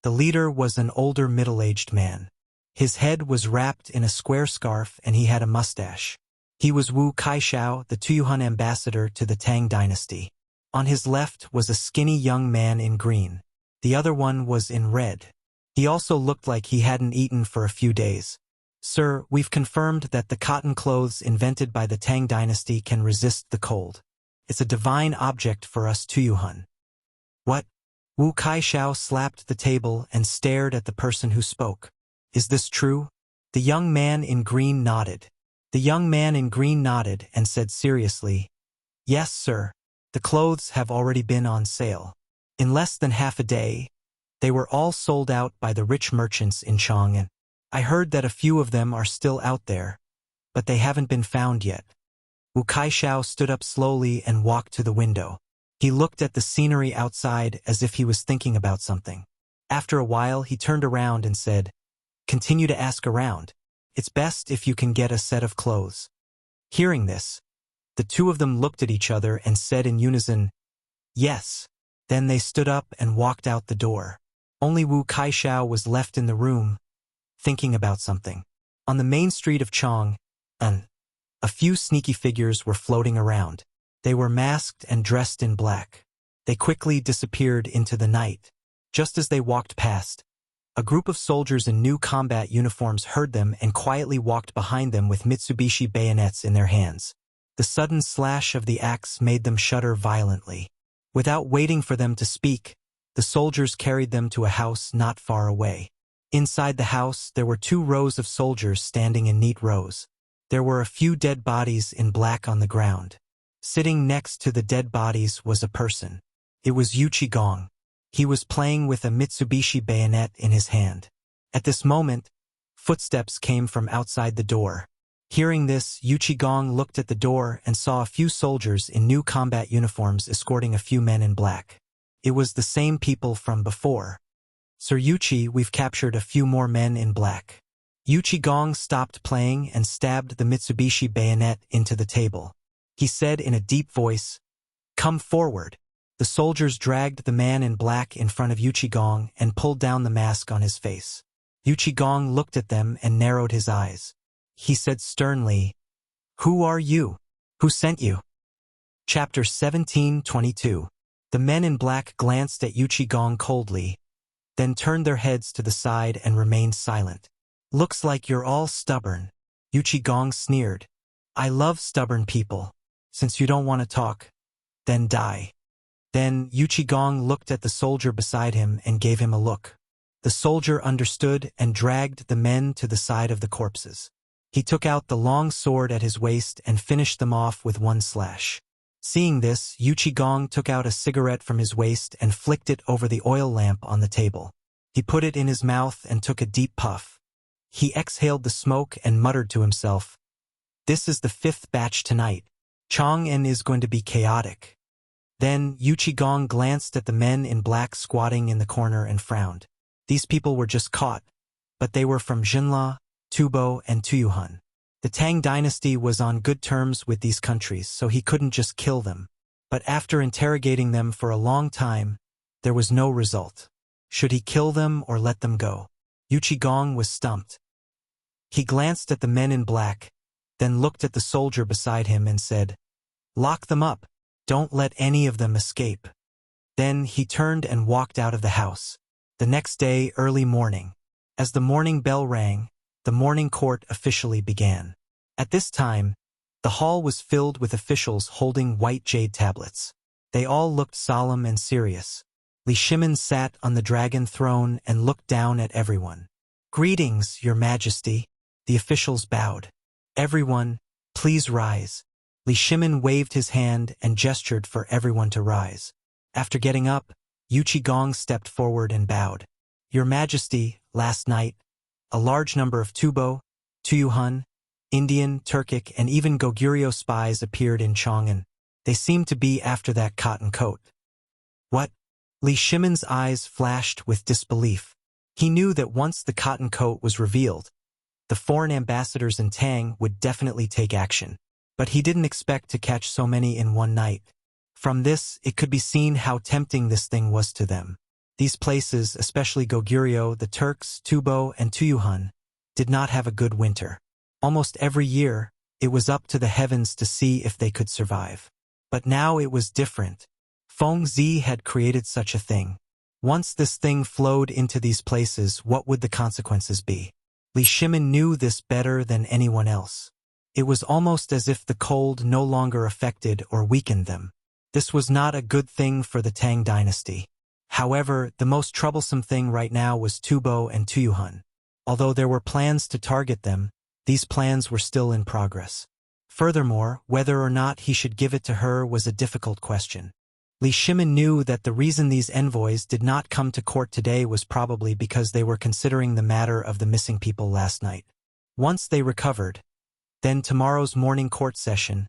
The leader was an older middle-aged man. His head was wrapped in a square scarf and he had a mustache. He was Wu Kaishao, the Tuyuhun ambassador to the Tang dynasty. On his left was a skinny young man in green. The other one was in red. He also looked like he hadn't eaten for a few days. "Sir, we've confirmed that the cotton clothes invented by the Tang dynasty can resist the cold. It's a divine object for us Tuyuhun." "What?" Wu Kaishao slapped the table and stared at the person who spoke. "Is this true?" The young man in green nodded. The young man in green nodded and said seriously, "Yes, sir. The clothes have already been on sale. In less than half a day, they were all sold out by the rich merchants in Chang'an. I heard that a few of them are still out there, but they haven't been found yet." Wu Kaishao stood up slowly and walked to the window. He looked at the scenery outside as if he was thinking about something. After a while, he turned around and said, "Continue to ask around. It's best if you can get a set of clothes." Hearing this, the two of them looked at each other and said in unison, "Yes." Then they stood up and walked out the door. Only Wu Kaishao was left in the room, thinking about something. On the main street of Chang'an, a few sneaky figures were floating around. They were masked and dressed in black. They quickly disappeared into the night. Just as they walked past, a group of soldiers in new combat uniforms heard them and quietly walked behind them with Mitsubishi bayonets in their hands. The sudden slash of the axe made them shudder violently. Without waiting for them to speak, The soldiers carried them to a house not far away. Inside the house, there were 2 rows of soldiers standing in neat rows. There were a few dead bodies in black on the ground. Sitting next to the dead bodies was a person. It was Gong. He was playing with a Mitsubishi bayonet in his hand. At this moment, footsteps came from outside the door. Hearing this, Gong looked at the door and saw a few soldiers in new combat uniforms escorting a few men in black. It was the same people from before. "Sir Yuchi, we've captured a few more men in black." Gong stopped playing and stabbed the Mitsubishi bayonet into the table. He said in a deep voice, "Come forward." The soldiers dragged the man in black in front of Gong and pulled down the mask on his face. Gong looked at them and narrowed his eyes. He said sternly, "Who are you? Who sent you?" Chapter 17:22. The men in black glanced at Gong coldly, then turned their heads to the side and remained silent. "Looks like you're all stubborn," Gong sneered. "I love stubborn people. Since you don't want to talk, then die." Then Gong looked at the soldier beside him and gave him a look. The soldier understood and dragged the men to the side of the corpses. He took out the long sword at his waist and finished them off with one slash. Seeing this, Gong took out a cigarette from his waist and flicked it over the oil lamp on the table. He put it in his mouth and took a deep puff. He exhaled the smoke and muttered to himself, "This is the 5th batch tonight. Chang'an is going to be chaotic." Then Gong glanced at the men in black squatting in the corner and frowned. These people were just caught, but they were from Jinla, Tubo, and Tuyuhun. The Tang dynasty was on good terms with these countries, so he couldn't just kill them. But after interrogating them for a long time, there was no result. Should he kill them or let them go? Gong was stumped. He glanced at the men in black, then looked at the soldier beside him and said, "Lock them up. Don't let any of them escape." Then he turned and walked out of the house. The next day, early morning. As the morning bell rang, the morning court officially began. At this time, the hall was filled with officials holding white jade tablets. They all looked solemn and serious. Li Shimin sat on the dragon throne and looked down at everyone. "Greetings, Your Majesty." The officials bowed. "Everyone, please rise." Li Shimin waved his hand and gestured for everyone to rise. After getting up, Gong stepped forward and bowed. "Your Majesty, last night, a large number of Tubo, Tuyuhun, Indian, Turkic, and even Goguryeo spies appeared in Chang'an. They seemed to be after that cotton coat." "What?" Li Shimin's eyes flashed with disbelief. He knew that once the cotton coat was revealed, the foreign ambassadors in Tang would definitely take action. But he didn't expect to catch so many in one night. From this, it could be seen how tempting this thing was to them. These places, especially Goguryeo, the Turks, Tubo, and Tuyuhun, did not have a good winter. Almost every year, it was up to the heavens to see if they could survive. But now it was different. Feng Zi had created such a thing. Once this thing flowed into these places, what would the consequences be? Li Shimin knew this better than anyone else. It was almost as if the cold no longer affected or weakened them. This was not a good thing for the Tang dynasty. However, the most troublesome thing right now was Tubo and Tuyuhun. Although there were plans to target them, these plans were still in progress. Furthermore, whether or not he should give it to her was a difficult question. Li Shimin knew that the reason these envoys did not come to court today was probably because they were considering the matter of the missing people last night. Once they recovered, then tomorrow's morning court session,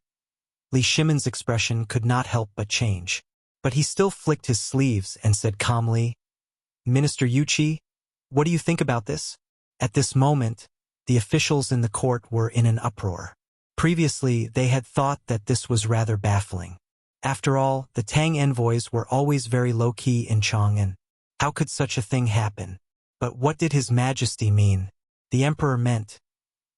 Li Shimin's expression could not help but change. But he still flicked his sleeves and said calmly, "Minister Yuchi, what do you think about this?" At this moment, the officials in the court were in an uproar. Previously, they had thought that this was rather baffling. After all, the Tang envoys were always very low-key in Chang'an. How could such a thing happen? But what did His Majesty mean? The Emperor meant.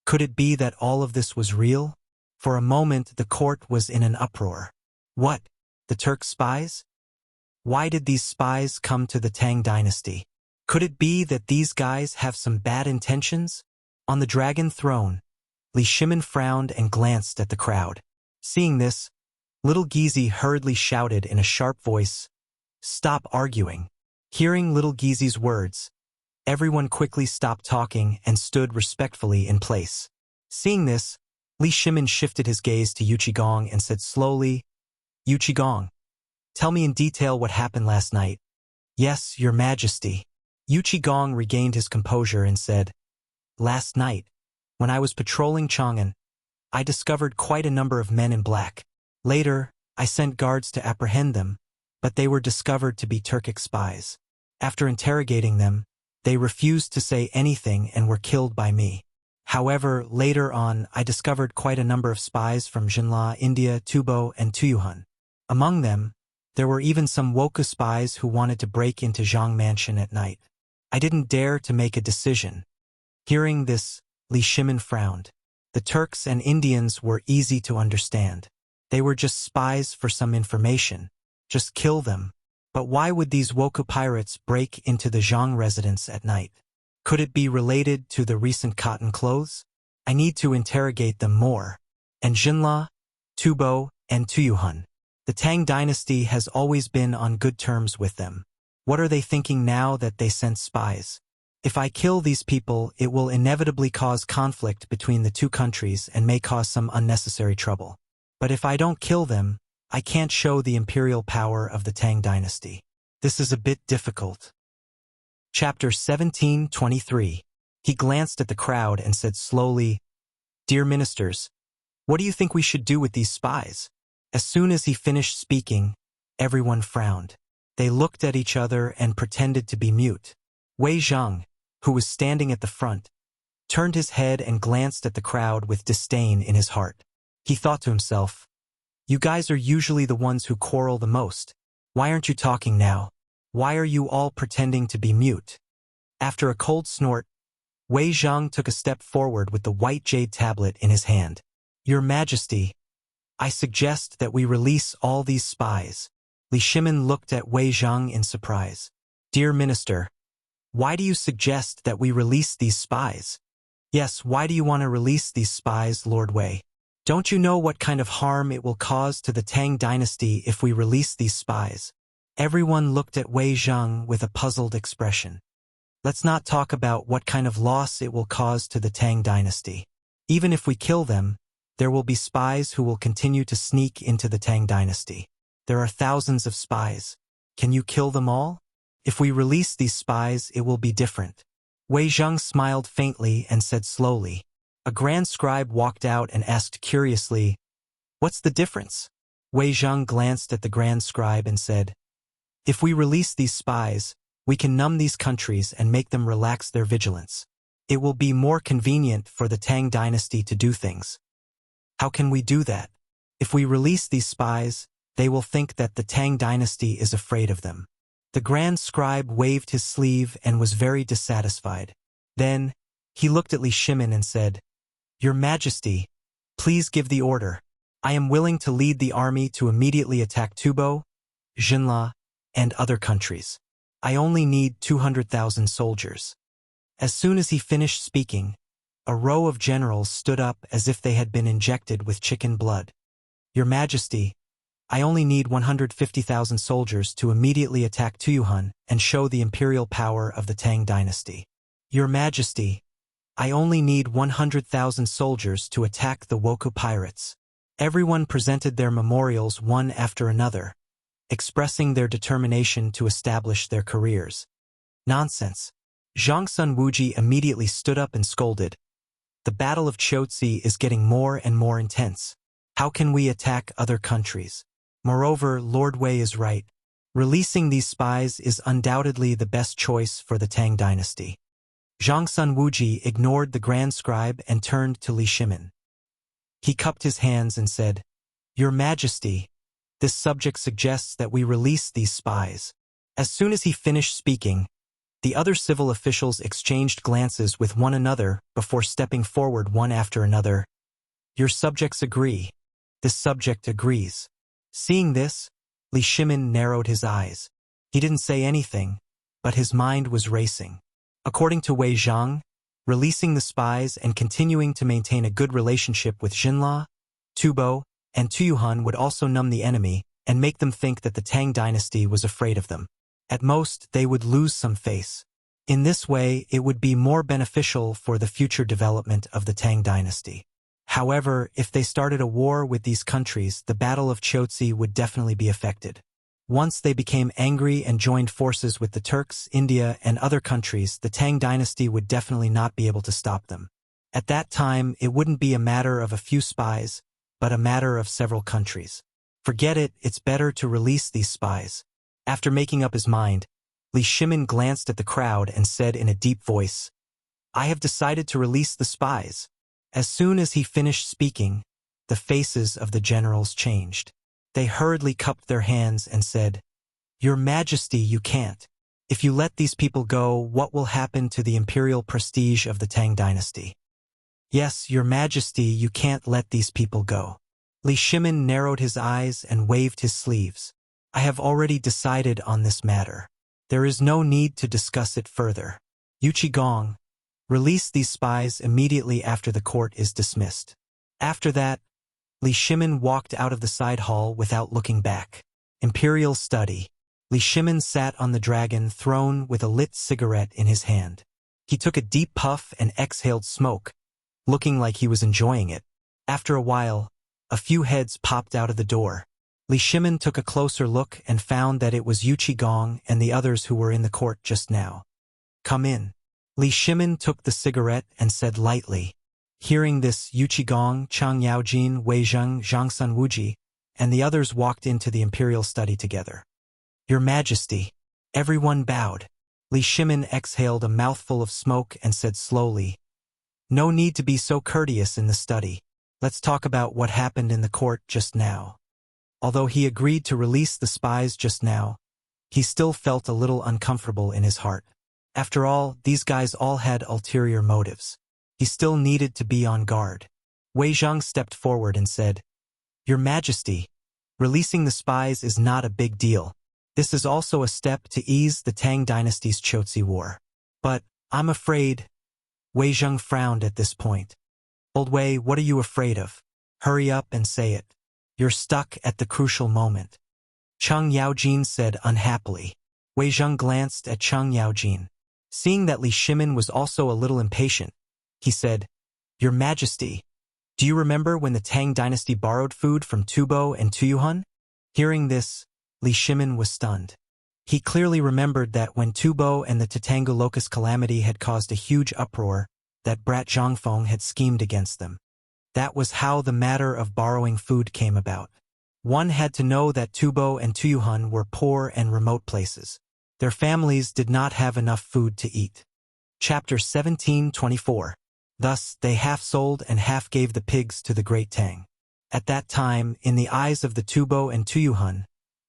Could it be that all of this was real? For a moment, the court was in an uproar. What? The Turk spies? Why did these spies come to the Tang dynasty? Could it be that these guys have some bad intentions? On the dragon throne, Li Shimin frowned and glanced at the crowd. Seeing this, little Gizi hurriedly shouted in a sharp voice, "Stop arguing. Hearing little Gizi's words, everyone quickly stopped talking and stood respectfully in place. Seeing this, Li Shimin shifted his gaze to Yu Qigong and said slowly, Yu Qigong, tell me in detail what happened last night. Yes, Your Majesty. Yu Qigong regained his composure and said, Last night, when I was patrolling Chang'an, I discovered quite a number of men in black. Later, I sent guards to apprehend them, but they were discovered to be Turkic spies. After interrogating them, they refused to say anything and were killed by me. However, later on, I discovered quite a number of spies from Jinla, India, Tubo, and Tuyuhan. Among them, there were even some Woku spies who wanted to break into Zhang Mansion at night. I didn't dare to make a decision. Hearing this, Li Shimin frowned. The Turks and Indians were easy to understand. They were just spies for some information. Just kill them. But why would these Woku pirates break into the Zhang residence at night? Could it be related to the recent cotton clothes? I need to interrogate them more. And Jinla, Tubo, and Tuyuhan. The Tang dynasty has always been on good terms with them. What are they thinking now that they sent spies? If I kill these people, it will inevitably cause conflict between the two countries and may cause some unnecessary trouble. But if I don't kill them, I can't show the imperial power of the Tang dynasty. This is a bit difficult. Chapter 1723. He glanced at the crowd and said slowly, Dear ministers, what do you think we should do with these spies? As soon as he finished speaking, everyone frowned. They looked at each other and pretended to be mute. Wei Zhang, who was standing at the front, turned his head and glanced at the crowd with disdain in his heart. He thought to himself, You guys are usually the ones who quarrel the most. Why aren't you talking now? Why are you all pretending to be mute? After a cold snort, Wei Zhang took a step forward with the white jade tablet in his hand. Your Majesty, I suggest that we release all these spies. Li Shimin looked at Wei Zhang in surprise. Dear Minister, why do you suggest that we release these spies? Yes, why do you want to release these spies, Lord Wei? Don't you know what kind of harm it will cause to the Tang dynasty if we release these spies? Everyone looked at Wei Zhang with a puzzled expression. Let's not talk about what kind of loss it will cause to the Tang dynasty. Even if we kill them, there will be spies who will continue to sneak into the Tang dynasty. There are thousands of spies. Can you kill them all? If we release these spies, it will be different. Wei Zhang smiled faintly and said slowly. A grand scribe walked out and asked curiously, What's the difference? Wei Zhang glanced at the grand scribe and said, If we release these spies, we can numb these countries and make them relax their vigilance. It will be more convenient for the Tang dynasty to do things. How can we do that? If we release these spies, they will think that the Tang dynasty is afraid of them. The grand scribe waved his sleeve and was very dissatisfied. Then, he looked at Li Shimin and said, Your Majesty, please give the order. I am willing to lead the army to immediately attack Tubo, Jinla, and other countries. I only need 200,000 soldiers. As soon as he finished speaking, a row of generals stood up as if they had been injected with chicken blood. Your Majesty, I only need 150,000 soldiers to immediately attack Tuyuhan and show the imperial power of the Tang dynasty. Your Majesty, I only need 100,000 soldiers to attack the Woku pirates. Everyone presented their memorials one after another, expressing their determination to establish their careers. Nonsense. Zhang Sun Wuji immediately stood up and scolded. The Battle of Chotzi is getting more and more intense. How can we attack other countries? Moreover, Lord Wei is right. Releasing these spies is undoubtedly the best choice for the Tang dynasty. Zhang Sun Wuji ignored the grand scribe and turned to Li Shimin. He cupped his hands and said, Your Majesty, this subject suggests that we release these spies. As soon as he finished speaking, the other civil officials exchanged glances with one another before stepping forward one after another. Your subjects agree. This subject agrees. Seeing this, Li Shimin narrowed his eyes. He didn't say anything, but his mind was racing. According to Wei Zhang, releasing the spies and continuing to maintain a good relationship with Jinla, Tubo, and Tuyuhan would also numb the enemy and make them think that the Tang dynasty was afraid of them. At most, they would lose some face. In this way, it would be more beneficial for the future development of the Tang dynasty. However, if they started a war with these countries, the Battle of Chotzi would definitely be affected. Once they became angry and joined forces with the Turks, India, and other countries, the Tang dynasty would definitely not be able to stop them. At that time, it wouldn't be a matter of a few spies, but a matter of several countries. Forget it, it's better to release these spies. After making up his mind, Li Shimin glanced at the crowd and said in a deep voice, "I have decided to release the spies." As soon as he finished speaking, the faces of the generals changed. They hurriedly cupped their hands and said, "Your Majesty, you can't. If you let these people go, what will happen to the imperial prestige of the Tang dynasty?" "Yes, Your Majesty, you can't let these people go." Li Shimin narrowed his eyes and waved his sleeves. "I have already decided on this matter. There is no need to discuss it further. Yuchi Gong, release these spies immediately after the court is dismissed." After that, Li Shimin walked out of the side hall without looking back. Imperial study. Li Shimin sat on the dragon throne with a lit cigarette in his hand. He took a deep puff and exhaled smoke, looking like he was enjoying it. After a while, a few heads popped out of the door. Li Shimin took a closer look and found that it was Yuchi Gong and the others who were in the court just now. "Come in." Li Shimin took the cigarette and said lightly. Hearing this, Yuchi Gong, Chang Yaojin, Wei Zheng, Zhang Sun Wuji, and the others walked into the imperial study together. "Your Majesty." Everyone bowed. Li Shimin exhaled a mouthful of smoke and said slowly, "No need to be so courteous in the study. Let's talk about what happened in the court just now." Although he agreed to release the spies just now, he still felt a little uncomfortable in his heart. After all, these guys all had ulterior motives. He still needed to be on guard. Wei Zhang stepped forward and said, "Your Majesty, releasing the spies is not a big deal. This is also a step to ease the Tang dynasty's Chotzi war. But, I'm afraid..." Wei Zhang frowned at this point. "Old Wei, what are you afraid of? Hurry up and say it. You're stuck at the crucial moment." Chang Yaojin said unhappily. Wei Zhang glanced at Chang Yaojin. Seeing that Li Shimin was also a little impatient, he said, "Your Majesty, do you remember when the Tang dynasty borrowed food from Tubo and Tuyuhun?" Hearing this, Li Shimin was stunned. He clearly remembered that when Tubo and the Tatangu locust calamity had caused a huge uproar, that brat Zhangfeng had schemed against them. That was how the matter of borrowing food came about. One had to know that Tubo and Tuyuhun were poor and remote places. Their families did not have enough food to eat. Chapter 17:24. Thus, they half sold and half gave the pigs to the great Tang. At that time, in the eyes of the Tubo and Tuyuhun,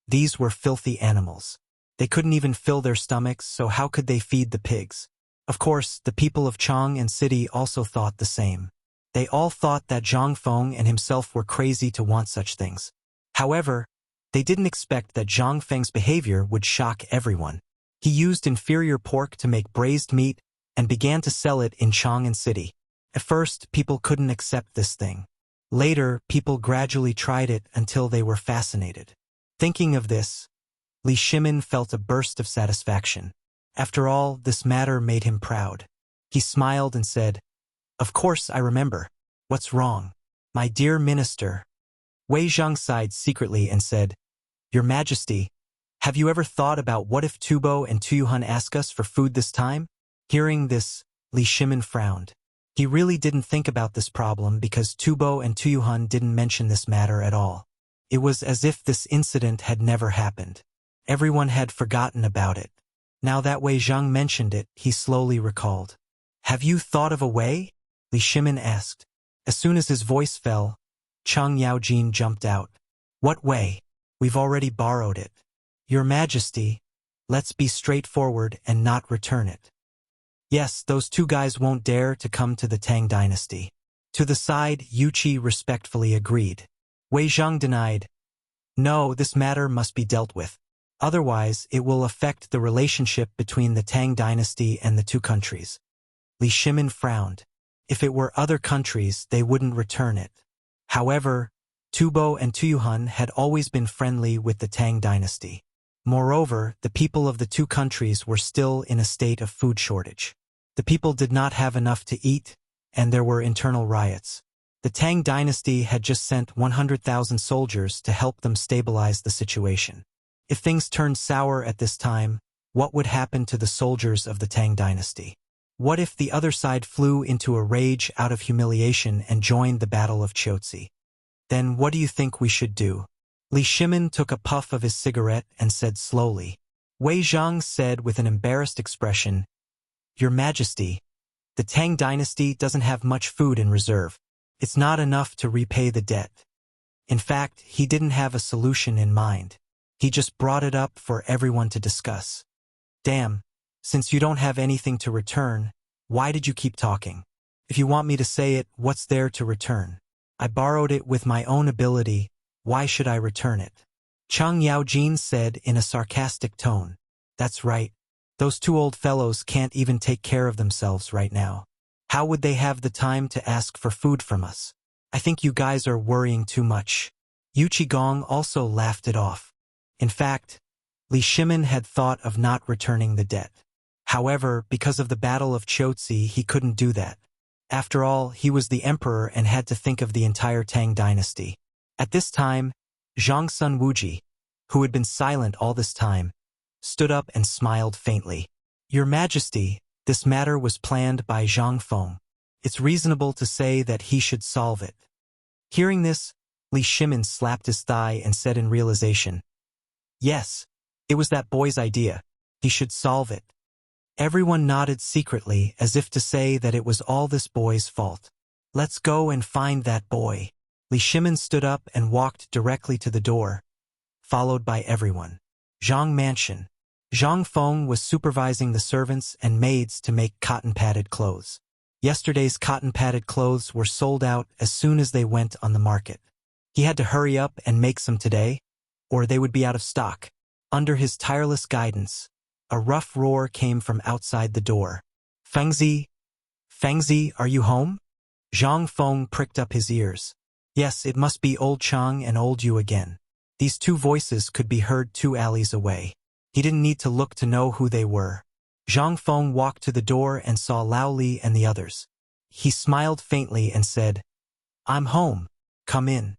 these were filthy animals. They couldn't even fill their stomachs, so how could they feed the pigs? Of course, the people of Chang and city also thought the same. They all thought that Zhang Feng and himself were crazy to want such things. However, they didn't expect that Zhang Feng's behavior would shock everyone. He used inferior pork to make braised meat and began to sell it in Chang and city. At first, people couldn't accept this thing. Later, people gradually tried it until they were fascinated. Thinking of this, Li Shimin felt a burst of satisfaction. After all, this matter made him proud. He smiled and said, "Of course I remember. What's wrong? My dear minister." Wei Zhang sighed secretly and said, "Your Majesty, have you ever thought about what if Tubo and Tuyuhun ask us for food this time?" Hearing this, Li Shimin frowned. He really didn't think about this problem because Tubo and Tuyuhun didn't mention this matter at all. It was as if this incident had never happened. Everyone had forgotten about it. Now that Wei Zhang mentioned it, he slowly recalled. "Have you thought of a way?" Li Shimin asked. As soon as his voice fell, Chang Yaojin jumped out. "What way? We've already borrowed it. Your Majesty, let's be straightforward and not return it." Yes, those two guys won't dare to come to the Tang dynasty. To the side, Yuchi respectfully agreed. Wei Zhang denied, "No, this matter must be dealt with. Otherwise, it will affect the relationship between the Tang dynasty and the two countries." Li Shimin frowned. If it were other countries, they wouldn't return it. However, Tubo and Tuyuhun had always been friendly with the Tang dynasty. Moreover, the people of the two countries were still in a state of food shortage. The people did not have enough to eat, and there were internal riots. The Tang dynasty had just sent 100,000 soldiers to help them stabilize the situation. If things turned sour at this time, what would happen to the soldiers of the Tang dynasty? What if the other side flew into a rage out of humiliation and joined the Battle of Chotzi? Then what do you think we should do? Li Shimin took a puff of his cigarette and said slowly. Wei Zhang said with an embarrassed expression, Your Majesty, the Tang dynasty doesn't have much food in reserve. It's not enough to repay the debt. In fact, he didn't have a solution in mind. He just brought it up for everyone to discuss. Damn, since you don't have anything to return, why did you keep talking? If you want me to say it, what's there to return? I borrowed it with my own ability, why should I return it? Chang Yaojin said in a sarcastic tone. That's right. Those two old fellows can't even take care of themselves right now. How would they have the time to ask for food from us? I think you guys are worrying too much. Yu Qigong also laughed it off. In fact, Li Shimin had thought of not returning the debt. However, because of the Battle of Chotzi, he couldn't do that. After all, he was the emperor and had to think of the entire Tang dynasty. At this time, Zhang Sun Wuji, who had been silent all this time, stood up and smiled faintly. Your Majesty, this matter was planned by Zhang Feng. It's reasonable to say that he should solve it. Hearing this, Li Shimin slapped his thigh and said in realization, Yes, it was that boy's idea. He should solve it. Everyone nodded secretly as if to say that it was all this boy's fault. Let's go and find that boy. Li Shimin stood up and walked directly to the door, followed by everyone. Zhang Mansion. Zhang Feng was supervising the servants and maids to make cotton-padded clothes. Yesterday's cotton-padded clothes were sold out as soon as they went on the market. He had to hurry up and make some today, or they would be out of stock. Under his tireless guidance, a rough roar came from outside the door. Fengzi, are you home? Zhang Feng pricked up his ears. Yes, it must be old Chang and old Yu again. These two voices could be heard 2 alleys away. He didn't need to look to know who they were. Zhang Feng walked to the door and saw Lao Li and the others. He smiled faintly and said, I'm home. Come in.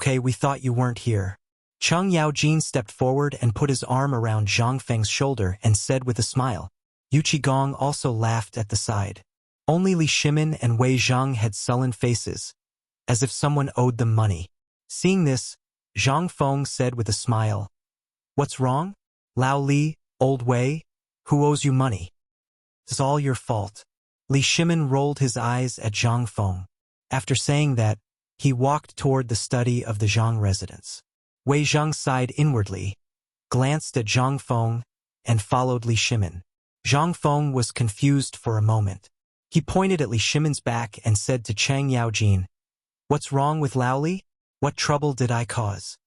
Okay, we thought you weren't here. Chang Yaojin stepped forward and put his arm around Zhang Feng's shoulder and said with a smile. Yu Qigong also laughed at the side. Only Li Shimin and Wei Zhang had sullen faces, as if someone owed them money. Seeing this, Zhang Feng said with a smile, What's wrong? Lao Li, old Wei, who owes you money? It's all your fault. Li Shimin rolled his eyes at Zhang Feng. After saying that, he walked toward the study of the Zhang residence. Wei Zhang sighed inwardly, glanced at Zhang Feng, and followed Li Shimin. Zhang Feng was confused for a moment. He pointed at Li Shimin's back and said to Chang Yaojin, What's wrong with Lao Li? What trouble did I cause?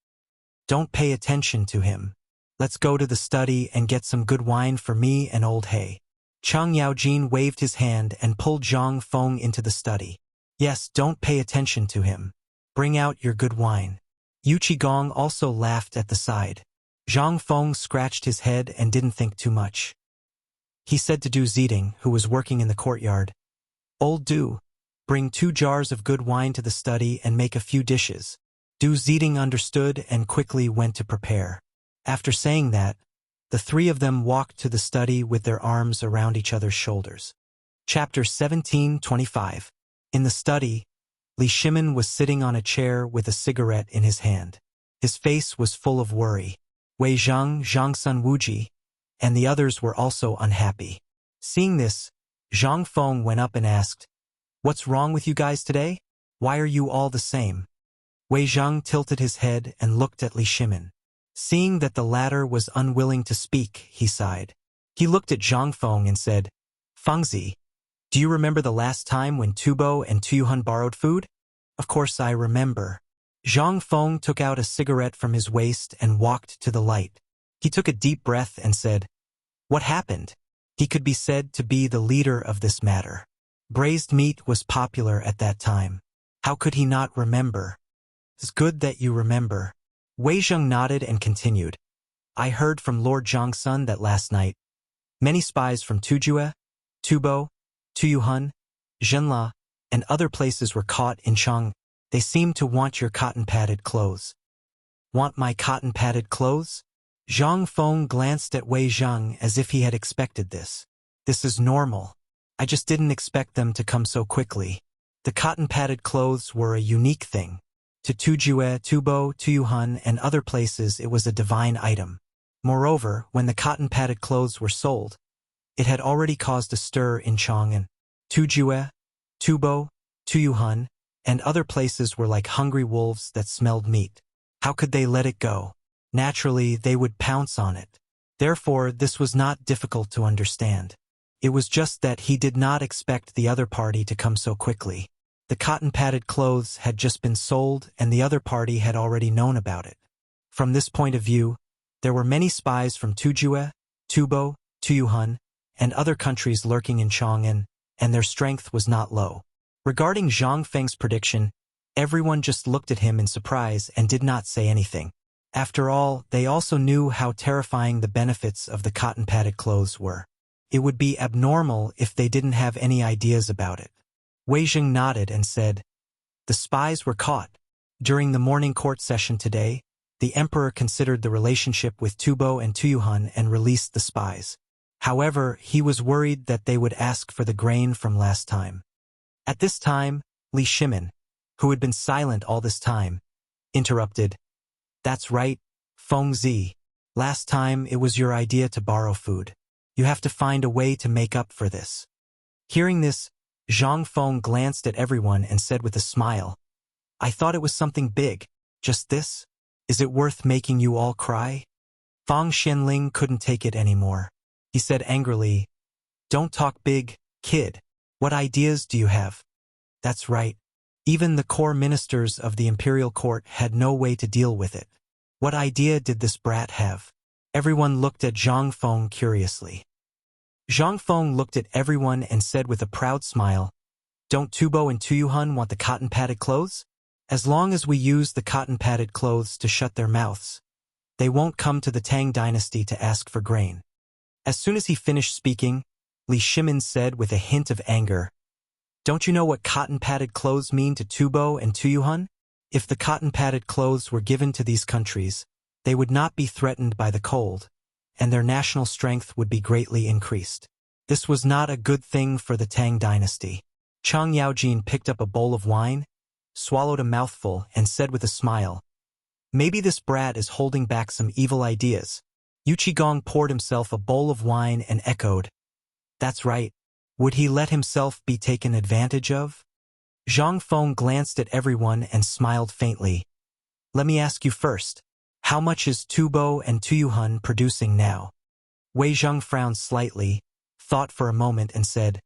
Don't pay attention to him. Let's go to the study and get some good wine for me and old He. Chang Yaojin waved his hand and pulled Zhang Feng into the study. Yes, don't pay attention to him. Bring out your good wine. Yu Qigong also laughed at the side. Zhang Feng scratched his head and didn't think too much. He said to Du Ziding, who was working in the courtyard, Old Du, bring 2 jars of good wine to the study and make a few dishes. Du Ziding understood and quickly went to prepare. After saying that, the 3 of them walked to the study with their arms around each other's shoulders. Chapter 17:25. In the study, Li Shimin was sitting on a chair with a cigarette in his hand. His face was full of worry. Wei Zhang, Zhang Sun Wuji, and the others were also unhappy. Seeing this, Zhang Feng went up and asked, What's wrong with you guys today? Why are you all the same? Wei Zhang tilted his head and looked at Li Shimin. Seeing that the latter was unwilling to speak, he sighed. He looked at Zhang Feng and said, Fengzi, do you remember the last time when Tubo and Tuyuhun borrowed food? Of course I remember. Zhang Feng took out a cigarette from his waist and walked to the light. He took a deep breath and said, What happened? He could be said to be the leader of this matter. Braised meat was popular at that time. How could he not remember? It's good that you remember. Wei Zheng nodded and continued. I heard from Lord Zhang's son that last night, many spies from Tujue, Tubo, Tuyuhun, Zhenla, and other places were caught in Chang. They seem to want your cotton-padded clothes. Want my cotton-padded clothes? Zhang Feng glanced at Wei Zhang as if he had expected this. This is normal. I just didn't expect them to come so quickly. The cotton-padded clothes were a unique thing. To Tujue, Tubo, Tuyuhun, and other places it was a divine item. Moreover, when the cotton-padded clothes were sold, it had already caused a stir in Chang'an. Tujue, Tubo, Tuyuhun, and other places were like hungry wolves that smelled meat. How could they let it go? Naturally, they would pounce on it. Therefore, this was not difficult to understand. It was just that he did not expect the other party to come so quickly. The cotton-padded clothes had just been sold and the other party had already known about it. From this point of view, there were many spies from Tujue, Tubo, Tuyuhun, and other countries lurking in Chang'an, and their strength was not low. Regarding Zhang Feng's prediction, everyone just looked at him in surprise and did not say anything. After all, they also knew how terrifying the benefits of the cotton-padded clothes were. It would be abnormal if they didn't have any ideas about it. Wei Zhang nodded and said, "The spies were caught. During the morning court session today, the emperor considered the relationship with Tubo and Tuyuhun and released the spies. However, he was worried that they would ask for the grain from last time." At this time, Li Shimin, who had been silent all this time, interrupted, "That's right, Feng Zi. Last time it was your idea to borrow food. You have to find a way to make up for this." Hearing this, Zhang Feng glanced at everyone and said with a smile, "I thought it was something big. Just this? Is it worth making you all cry?" Fang Xianling couldn't take it anymore. He said angrily, "Don't talk big, kid. What ideas do you have?" That's right. Even the core ministers of the imperial court had no way to deal with it. What idea did this brat have? Everyone looked at Zhang Feng curiously. Zhang Feng looked at everyone and said with a proud smile, "Don't Tubo and Tuyuhun want the cotton-padded clothes? As long as we use the cotton-padded clothes to shut their mouths, they won't come to the Tang dynasty to ask for grain." As soon as he finished speaking, Li Shimin said with a hint of anger, "Don't you know what cotton-padded clothes mean to Tubo and Tuyuhun? If the cotton-padded clothes were given to these countries, they would not be threatened by the cold, and their national strength would be greatly increased. This was not a good thing for the Tang dynasty." Chang Yaojin picked up a bowl of wine, swallowed a mouthful, and said with a smile, "Maybe this brat is holding back some evil ideas." Yu Qigong poured himself a bowl of wine and echoed, "That's right. Would he let himself be taken advantage of?" Zhang Feng glanced at everyone and smiled faintly. "Let me ask you first. How much is Tubo and Tuyuhun producing now?" Wei Zhang frowned slightly, thought for a moment and said,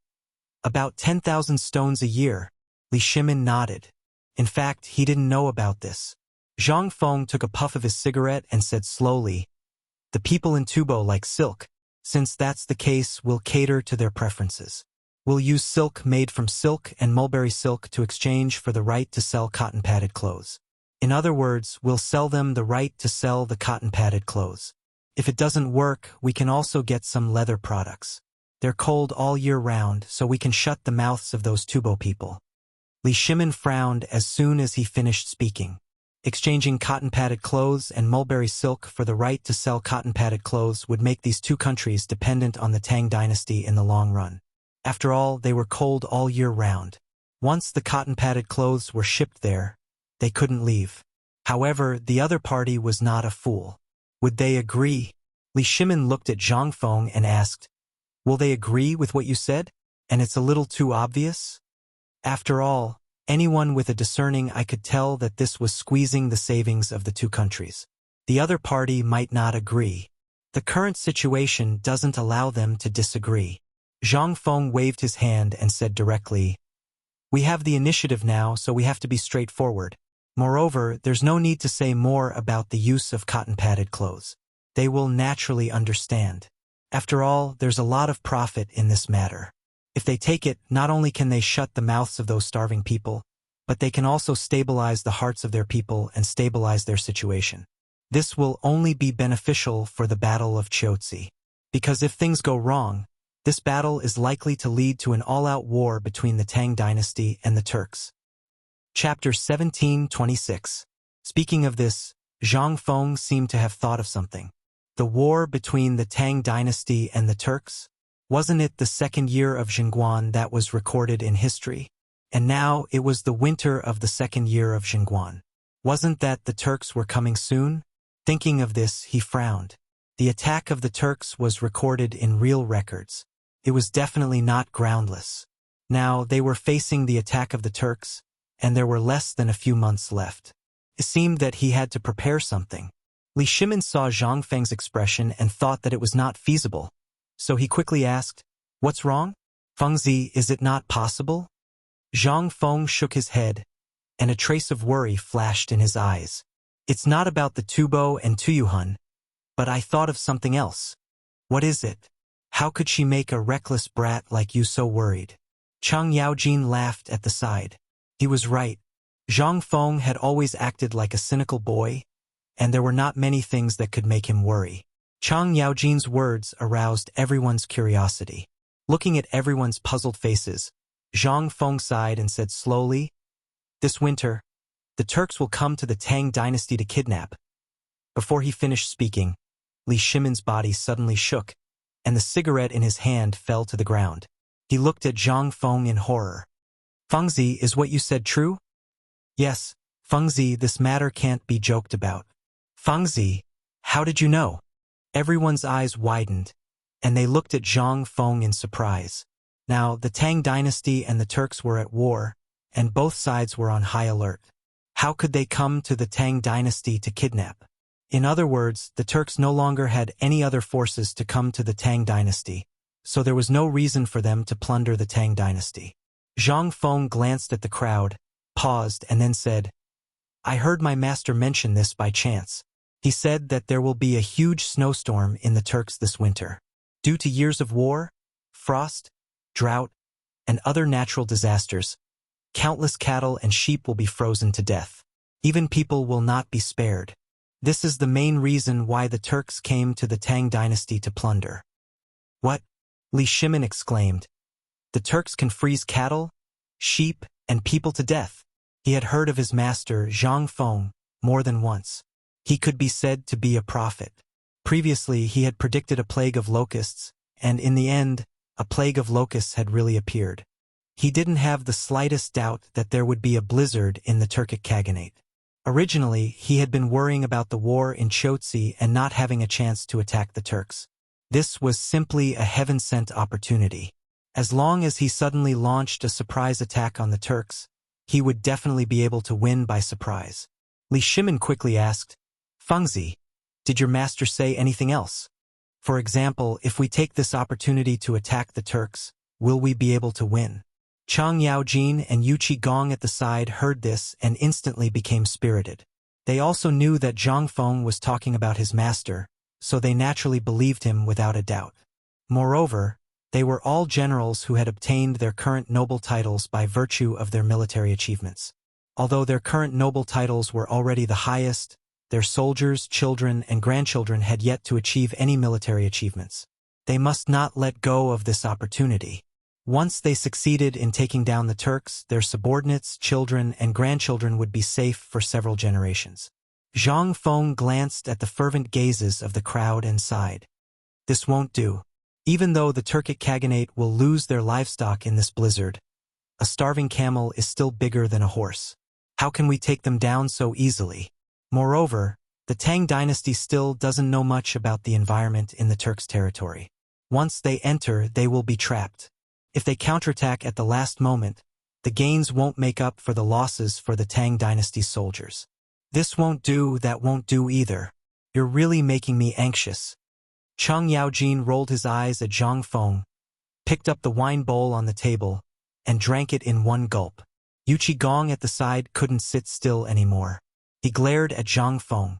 "About 10,000 stones a year." Li Shimin nodded. In fact, he didn't know about this. Zhang Feng took a puff of his cigarette and said slowly, "The people in Tubo like silk. Since that's the case, we'll cater to their preferences. We'll use silk made from silk and mulberry silk to exchange for the right to sell cotton-padded clothes. In other words, we'll sell them the right to sell the cotton-padded clothes. If it doesn't work, we can also get some leather products. They're cold all year round, so we can shut the mouths of those Tubo people." Li Shimin frowned as soon as he finished speaking. Exchanging cotton-padded clothes and mulberry silk for the right to sell cotton-padded clothes would make these two countries dependent on the Tang dynasty in the long run. After all, they were cold all year round. Once the cotton-padded clothes were shipped there, they couldn't leave. However, the other party was not a fool. Would they agree? Li Shimin looked at Zhang Feng and asked, "Will they agree with what you said? And it's a little too obvious?" After all, anyone with a discerning eye could tell that this was squeezing the savings of the two countries. The other party might not agree. The current situation doesn't allow them to disagree. Zhang Feng waved his hand and said directly, "We have the initiative now, so we have to be straightforward. Moreover, there's no need to say more about the use of cotton-padded clothes. They will naturally understand. After all, there's a lot of profit in this matter. If they take it, not only can they shut the mouths of those starving people, but they can also stabilize the hearts of their people and stabilize their situation." This will only be beneficial for the Battle of Chiaotzi. Because if things go wrong, this battle is likely to lead to an all-out war between the Tang dynasty and the Turks. Chapter 1726. Speaking of this, Zhang Feng seemed to have thought of something. The war between the Tang dynasty and the Turks? Wasn't it the second year of Xingguan that was recorded in history? And now it was the winter of the second year of Xingguan. Wasn't that the Turks were coming soon? Thinking of this, he frowned. The attack of the Turks was recorded in real records. It was definitely not groundless. Now they were facing the attack of the Turks, and there were less than a few months left. It seemed that he had to prepare something. Li Shimin saw Zhang Feng's expression and thought that it was not feasible. So he quickly asked, "What's wrong? Fengzi, is it not possible?" Zhang Feng shook his head, and a trace of worry flashed in his eyes. "It's not about the Tubo and Tuyuhun, but I thought of something else." "What is it? How could she make a reckless brat like you so worried?" Chang Yaojin laughed at the side. He was right. Zhang Feng had always acted like a cynical boy, and there were not many things that could make him worry. Chang Yaojin's words aroused everyone's curiosity. Looking at everyone's puzzled faces, Zhang Feng sighed and said slowly, "This winter, the Turks will come to the Tang dynasty to kidnap." Before he finished speaking, Li Shimin's body suddenly shook, and the cigarette in his hand fell to the ground. He looked at Zhang Feng in horror. "Fengzi, is what you said true?" "Yes, Fengzi, this matter can't be joked about." "Fengzi, how did you know?" Everyone's eyes widened, and they looked at Zhang Feng in surprise. Now, the Tang dynasty and the Turks were at war, and both sides were on high alert. How could they come to the Tang dynasty to kidnap? In other words, the Turks no longer had any other forces to come to the Tang dynasty, so there was no reason for them to plunder the Tang dynasty. Zhang Feng glanced at the crowd, paused, and then said, "I heard my master mention this by chance. He said that there will be a huge snowstorm in the Turks this winter. Due to years of war, frost, drought, and other natural disasters, countless cattle and sheep will be frozen to death. Even people will not be spared. This is the main reason why the Turks came to the Tang dynasty to plunder." "What?" Li Shimin exclaimed. "The Turks can freeze cattle, sheep, and people to death." He had heard of his master, Zhang Feng, more than once. He could be said to be a prophet. Previously, he had predicted a plague of locusts, and in the end, a plague of locusts had really appeared. He didn't have the slightest doubt that there would be a blizzard in the Turkic Khaganate. Originally, he had been worrying about the war in Chiaotzi and not having a chance to attack the Turks. This was simply a heaven-sent opportunity. As long as he suddenly launched a surprise attack on the Turks, he would definitely be able to win by surprise. Li Shimin quickly asked, "Fengzi, did your master say anything else? For example, if we take this opportunity to attack the Turks, will we be able to win?" Chang Yaojin and Yu Qigong at the side heard this and instantly became spirited. They also knew that Zhang Feng was talking about his master, so they naturally believed him without a doubt. Moreover, they were all generals who had obtained their current noble titles by virtue of their military achievements. Although their current noble titles were already the highest, their soldiers, children, and grandchildren had yet to achieve any military achievements. They must not let go of this opportunity. Once they succeeded in taking down the Turks, their subordinates, children, and grandchildren would be safe for several generations. Zhang Feng glanced at the fervent gazes of the crowd and sighed. "This won't do. Even though the Turkic Khaganate will lose their livestock in this blizzard, a starving camel is still bigger than a horse. How can we take them down so easily? Moreover, the Tang dynasty still doesn't know much about the environment in the Turks' territory. Once they enter, they will be trapped. If they counterattack at the last moment, the gains won't make up for the losses for the Tang dynasty's soldiers. This won't do, that won't do either. You're really making me anxious." Chang Yaojin rolled his eyes at Zhang Feng, picked up the wine bowl on the table, and drank it in one gulp. Yu Qigong at the side couldn't sit still anymore. He glared at Zhang Feng.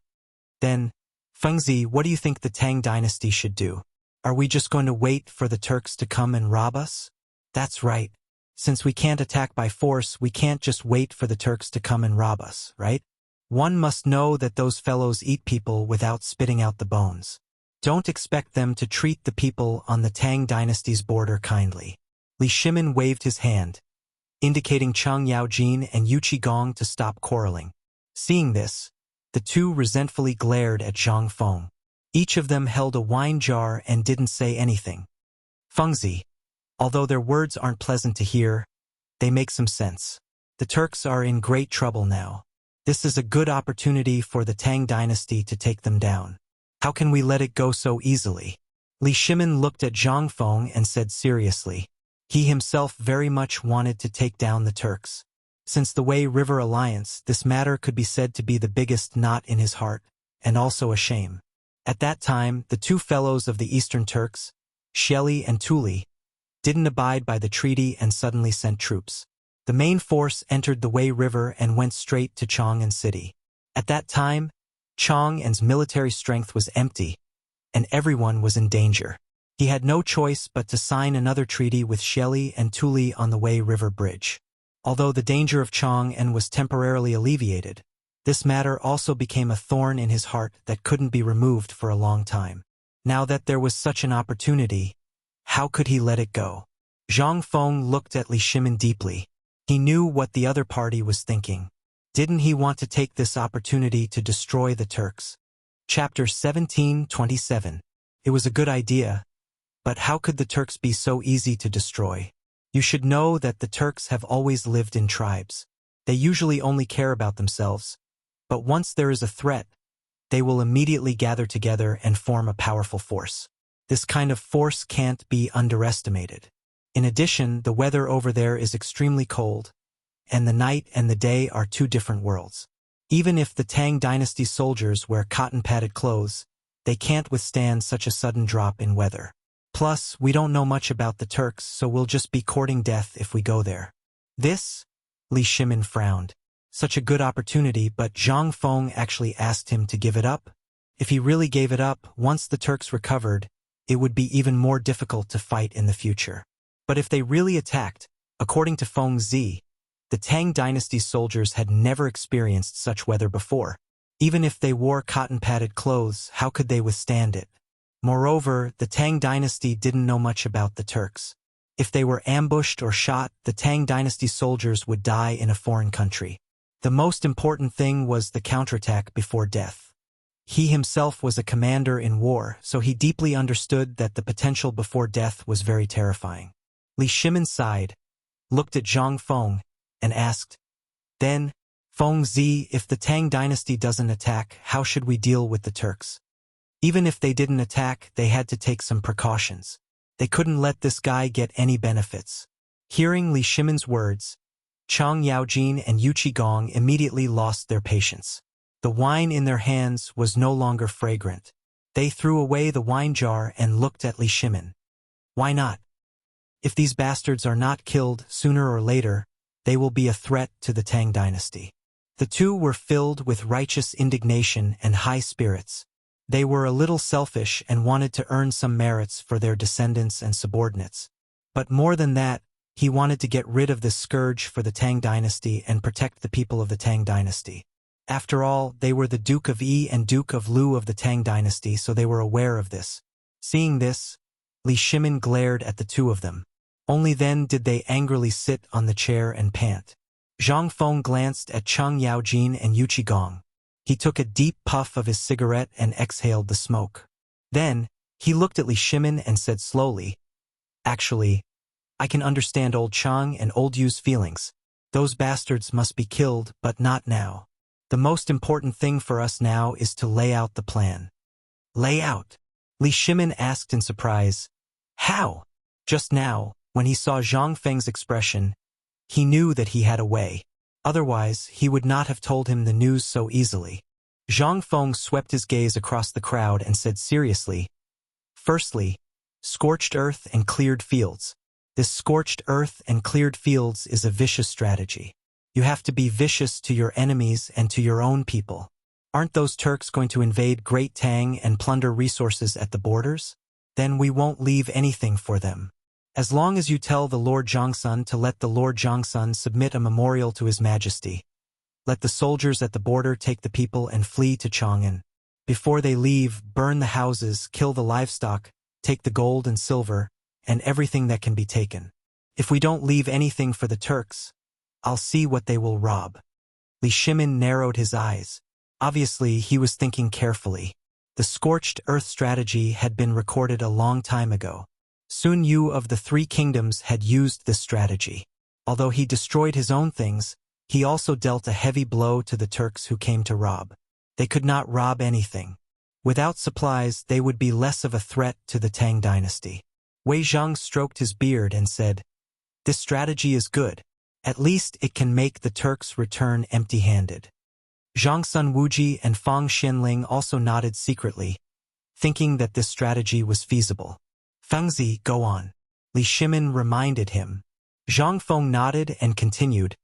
Then, "Fengzi, what do you think the Tang dynasty should do? Are we just going to wait for the Turks to come and rob us?" "That's right. Since we can't attack by force, we can't just wait for the Turks to come and rob us, right? One must know that those fellows eat people without spitting out the bones. Don't expect them to treat the people on the Tang dynasty's border kindly. Li Shimin waved his hand, indicating Chang Yaojin and Yu Qigong to stop quarreling. Seeing this, the two resentfully glared at Zhang Feng. Each of them held a wine jar and didn't say anything. Fengzi, although their words aren't pleasant to hear, they make some sense. The Turks are in great trouble now. This is a good opportunity for the Tang dynasty to take them down. How can we let it go so easily? Li Shimin looked at Zhang Feng and said seriously. He himself very much wanted to take down the Turks. Since the Wei River Alliance, this matter could be said to be the biggest knot in his heart, and also a shame. At that time, the two fellows of the Eastern Turks, Shelley and Tuli, didn't abide by the treaty and suddenly sent troops. The main force entered the Wei River and went straight to Chang'an City. At that time, Chang'an's military strength was empty, and everyone was in danger. He had no choice but to sign another treaty with Shelley and Tuli on the Wei River Bridge. Although the danger of Chang'an was temporarily alleviated, this matter also became a thorn in his heart that couldn't be removed for a long time. Now that there was such an opportunity, how could he let it go? Zhang Feng looked at Li Shimin deeply. He knew what the other party was thinking. Didn't he want to take this opportunity to destroy the Turks? Chapter 17:27. It was a good idea, but how could the Turks be so easy to destroy? You should know that the Turks have always lived in tribes. They usually only care about themselves, but once there is a threat, they will immediately gather together and form a powerful force. This kind of force can't be underestimated. In addition, the weather over there is extremely cold, and the night and the day are two different worlds. Even if the Tang dynasty soldiers wear cotton-padded clothes, they can't withstand such a sudden drop in weather. Plus, we don't know much about the Turks, so we'll just be courting death if we go there. This? Li Shimin frowned. Such a good opportunity, but Zhang Feng actually asked him to give it up? If he really gave it up, once the Turks recovered, it would be even more difficult to fight in the future. But if they really attacked, according to Feng Zi, the Tang dynasty's soldiers had never experienced such weather before. Even if they wore cotton-padded clothes, how could they withstand it? Moreover, the Tang dynasty didn't know much about the Turks. If they were ambushed or shot, the Tang dynasty soldiers would die in a foreign country. The most important thing was the counterattack before death. He himself was a commander in war, so he deeply understood that the potential before death was very terrifying. Li Shimin sighed, looked at Zhang Feng, and asked, "Then, Feng Zi, if the Tang dynasty doesn't attack, how should we deal with the Turks?" Even if they didn't attack, they had to take some precautions. They couldn't let this guy get any benefits. Hearing Li Shimin's words, Chang Yaojin and Yu Qigong immediately lost their patience. The wine in their hands was no longer fragrant. They threw away the wine jar and looked at Li Shimin. Why not? If these bastards are not killed sooner or later, they will be a threat to the Tang dynasty. The two were filled with righteous indignation and high spirits. They were a little selfish and wanted to earn some merits for their descendants and subordinates. But more than that, he wanted to get rid of this scourge for the Tang dynasty and protect the people of the Tang dynasty. After all, they were the Duke of Yi and Duke of Lu of the Tang dynasty, so they were aware of this. Seeing this, Li Shimin glared at the two of them. Only then did they angrily sit on the chair and pant. Zhang Feng glanced at Chang Yaojin and Yu Qigong. He took a deep puff of his cigarette and exhaled the smoke. Then, he looked at Li Shimin and said slowly, "Actually, I can understand old Chang and old Yu's feelings. Those bastards must be killed, but not now. The most important thing for us now is to lay out the plan." "Lay out?" Li Shimin asked in surprise. "How?" Just now, when he saw Zhang Feng's expression, he knew that he had a way. Otherwise, he would not have told him the news so easily. Zhang Feng swept his gaze across the crowd and said seriously, "Firstly, scorched earth and cleared fields. This scorched earth and cleared fields is a vicious strategy. You have to be vicious to your enemies and to your own people. Aren't those Turks going to invade Great Tang and plunder resources at the borders? Then we won't leave anything for them. As long as you tell the Lord Zhongsun to let the Lord Zhongsun submit a memorial to His Majesty, Let the soldiers at the border take the people and flee to Chang'an. Before they leave, burn the houses, kill the livestock, take the gold and silver, and everything that can be taken. If we don't leave anything for the Turks, I'll see what they will rob." Li Shimin narrowed his eyes. Obviously, he was thinking carefully. The scorched earth strategy had been recorded a long time ago. Sun Yu of the Three Kingdoms had used this strategy. Although he destroyed his own things, he also dealt a heavy blow to the Turks who came to rob. They could not rob anything. Without supplies, they would be less of a threat to the Tang dynasty. Wei Zhang stroked his beard and said, "This strategy is good. At least it can make the Turks return empty-handed." Zhang Sun Wuji and Fang Xianling also nodded secretly, thinking that this strategy was feasible. "Fengzi, go on," Li Shimin reminded him. Zhang Feng nodded and continued,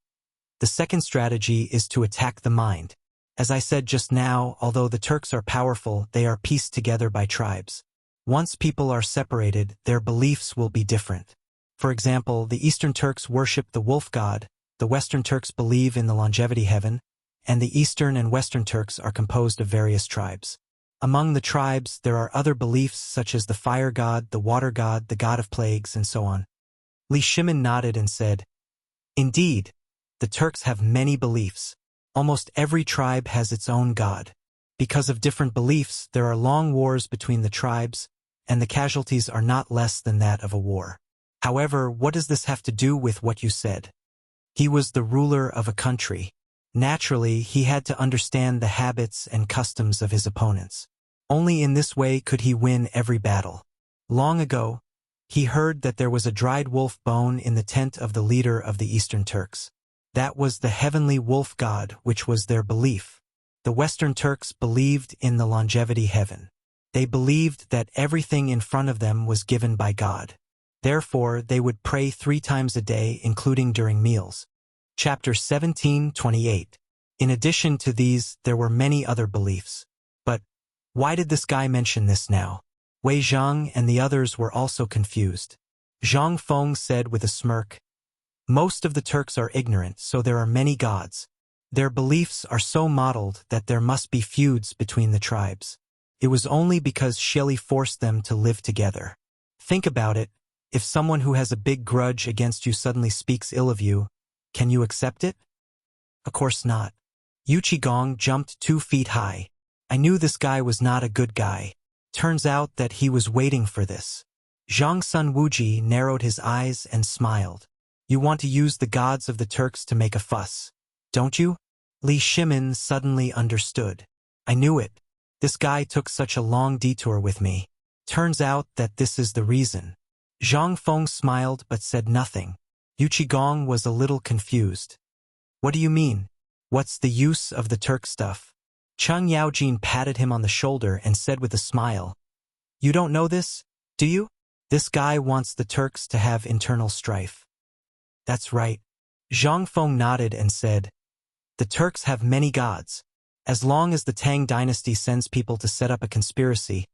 "The second strategy is to attack the mind. As I said just now, although the Turks are powerful, they are pieced together by tribes. Once people are separated, their beliefs will be different. For example, the Eastern Turks worship the wolf god, the Western Turks believe in the longevity heaven, and the Eastern and Western Turks are composed of various tribes. Among the tribes, there are other beliefs such as the fire god, the water god, the god of plagues, and so on." Li Shimin nodded and said, "Indeed, the Turks have many beliefs. Almost every tribe has its own god. Because of different beliefs, there are long wars between the tribes, and the casualties are not less than that of a war. However, what does this have to do with what you said? He was the ruler of a country. Naturally, he had to understand the habits and customs of his opponents. Only in this way could he win every battle. Long ago, he heard that there was a dried wolf bone in the tent of the leader of the Eastern Turks. That was the heavenly wolf god, which was their belief. The Western Turks believed in the longevity heaven. They believed that everything in front of them was given by God. Therefore, they would pray 3 times a day, including during meals. Chapter 17:28. In addition to these, there were many other beliefs. But why did this guy mention this now? Wei Zhang and the others were also confused. Zhang Feng said with a smirk, "Most of the Turks are ignorant, so there are many gods. Their beliefs are so modeled that there must be feuds between the tribes. It was only because Shelley forced them to live together. Think about it. If someone who has a big grudge against you suddenly speaks ill of you, can you accept it? Of course not." Yu Qigong jumped 2 feet high. "I knew this guy was not a good guy. Turns out that he was waiting for this." Zhang Sun Wuji narrowed his eyes and smiled. "You want to use the gods of the Turks to make a fuss, don't you?" Li Shimin suddenly understood. "I knew it. This guy took such a long detour with me. Turns out that this is the reason." Zhang Feng smiled but said nothing. Yu Qigong was a little confused. "What do you mean? What's the use of the Turk stuff?" Cheng Yaojin patted him on the shoulder and said with a smile, "You don't know this, do you? This guy wants the Turks to have internal strife." "That's right." Zhang Feng nodded and said, "The Turks have many gods. As long as the Tang dynasty sends people to set up a conspiracy,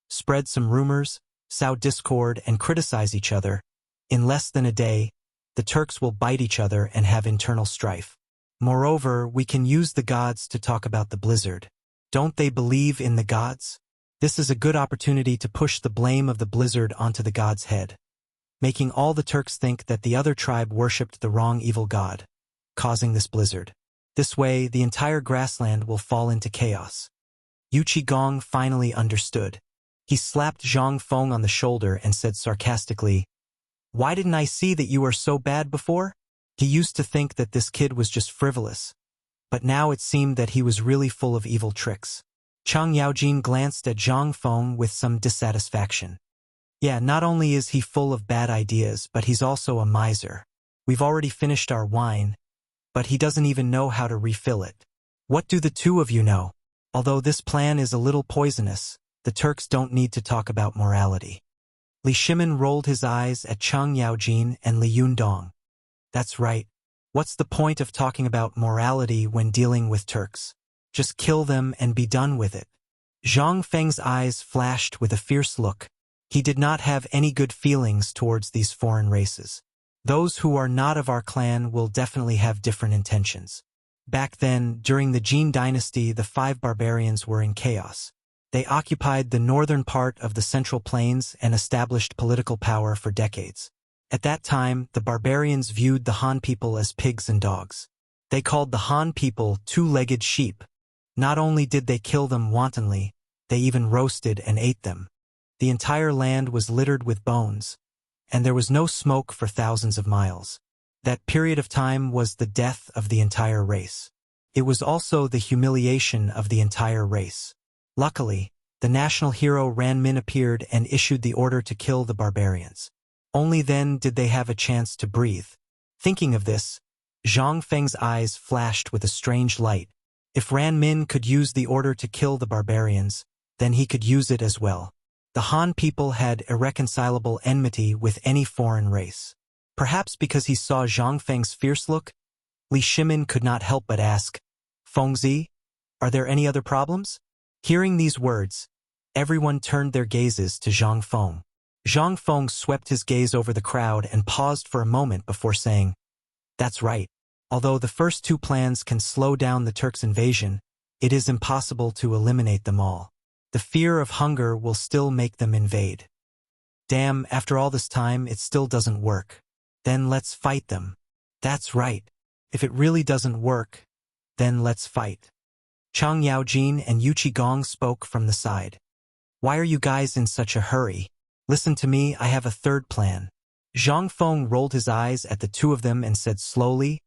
spread some rumors, sow discord, and criticize each other, in less than a day, the Turks will bite each other and have internal strife. Moreover, we can use the gods to talk about the blizzard. Don't they believe in the gods? This is a good opportunity to push the blame of the blizzard onto the god's head, making all the Turks think that the other tribe worshipped the wrong evil god, causing this blizzard. This way, the entire grassland will fall into chaos." Yu Qigong finally understood. He slapped Zhang Feng on the shoulder and said sarcastically, "Why didn't I see that you were so bad before?" He used to think that this kid was just frivolous, but now it seemed that he was really full of evil tricks. Cheng Yaojin glanced at Zhang Feng with some dissatisfaction. "Yeah, not only is he full of bad ideas, but he's also a miser. We've already finished our wine, but he doesn't even know how to refill it. What do the two of you know? Although this plan is a little poisonous, the Turks don't need to talk about morality." Li Shimin rolled his eyes at Cheng Yaojin and Li Yundong. "That's right. What's the point of talking about morality when dealing with Turks? Just kill them and be done with it." Zhang Feng's eyes flashed with a fierce look. He did not have any good feelings towards these foreign races. Those who are not of our clan will definitely have different intentions. Back then, during the Jin dynasty, the 5 barbarians were in chaos. They occupied the northern part of the Central Plains and established political power for decades. At that time, the barbarians viewed the Han people as pigs and dogs. They called the Han people two-legged sheep. Not only did they kill them wantonly, they even roasted and ate them. The entire land was littered with bones, and there was no smoke for thousands of miles. That period of time was the death of the entire race. It was also the humiliation of the entire race. Luckily, the national hero Ran Min appeared and issued the order to kill the barbarians. Only then did they have a chance to breathe. Thinking of this, Zhang Feng's eyes flashed with a strange light. If Ran Min could use the order to kill the barbarians, then he could use it as well. The Han people had irreconcilable enmity with any foreign race. Perhaps because he saw Zhang Feng's fierce look, Li Shimin could not help but ask, "Fengzi, are there any other problems?" Hearing these words, everyone turned their gazes to Zhang Feng. Zhang Feng swept his gaze over the crowd and paused for a moment before saying, "That's right. Although the first 2 plans can slow down the Turks' invasion, it is impossible to eliminate them all. The fear of hunger will still make them invade. Damn, after all this time, it still doesn't work. Then let's fight them." "That's right. If it really doesn't work, then let's fight." Chang Yaojin and Yu Qigong spoke from the side. "Why are you guys in such a hurry? Listen to me, I have a third plan." Zhang Feng rolled his eyes at the 2 of them and said slowly,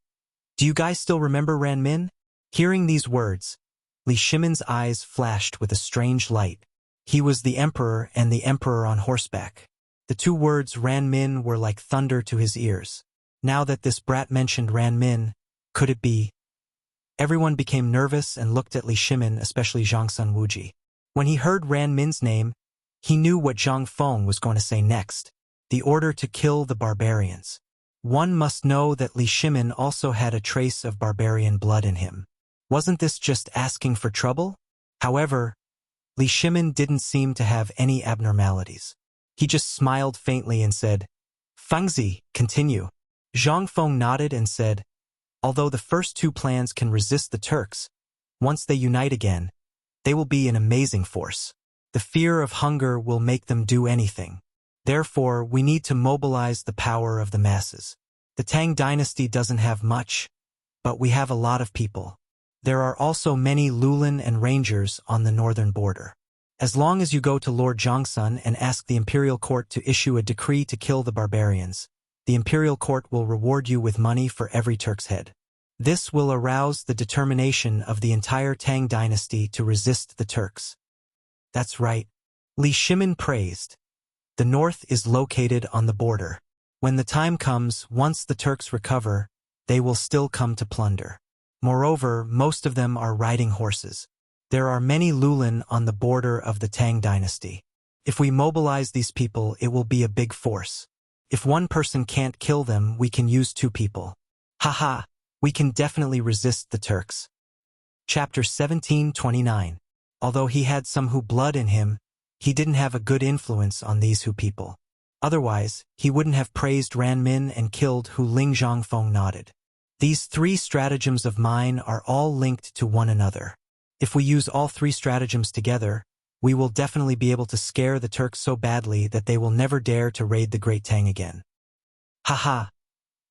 "Do you guys still remember Ran Min?" Hearing these words, Li Shimin's eyes flashed with a strange light. He was the emperor and the emperor on horseback. The 2 words Ran Min were like thunder to his ears. Now that this brat mentioned Ran Min, could it be? Everyone became nervous and looked at Li Shimin, especially Zhang Sun Wuji. When he heard Ran Min's name, he knew what Zhang Feng was going to say next. The order to kill the barbarians. One must know that Li Shimin also had a trace of barbarian blood in him. Wasn't this just asking for trouble? However, Li Shimin didn't seem to have any abnormalities. He just smiled faintly and said, "Fengzi, continue." Zhang Feng nodded and said, "Although the first 2 plans can resist the Turks, once they unite again, they will be an amazing force. The fear of hunger will make them do anything. Therefore, we need to mobilize the power of the masses. The Tang dynasty doesn't have much, but we have a lot of people. There are also many Lulin and Rangers on the northern border. As long as you go to Lord Zhongsun and ask the imperial court to issue a decree to kill the barbarians, the imperial court will reward you with money for every Turk's head. This will arouse the determination of the entire Tang dynasty to resist the Turks." "That's right," Li Shimin praised. "The north is located on the border. When the time comes, once the Turks recover, they will still come to plunder. Moreover, most of them are riding horses. There are many Lulin on the border of the Tang dynasty. If we mobilize these people, it will be a big force. If one person can't kill them, we can use 2 people. Haha, we can definitely resist the Turks." Chapter 17:29. Although he had some Hu blood in him, he didn't have a good influence on these Hu people. Otherwise, he wouldn't have praised Ran Min and killed Hu Ling. Zhang Feng nodded. "These 3 stratagems of mine are all linked to one another. If we use all 3 stratagems together, we will definitely be able to scare the Turks so badly that they will never dare to raid the Great Tang again." "Haha.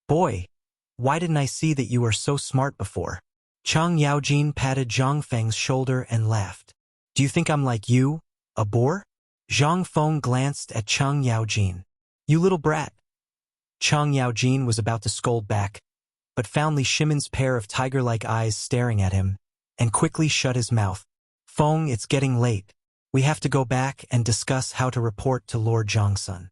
Boy, why didn't I see that you were so smart before?" Chang Yaojin patted Zhang Feng's shoulder and laughed. "Do you think I'm like you, a boor?" Zhang Feng glanced at Chang Yaojin. "You little brat." Chang Yaojin was about to scold back, but found Li Shimin's pair of tiger-like eyes staring at him, and quickly shut his mouth. "Feng, it's getting late. We have to go back and discuss how to report to Lord Zhongsun."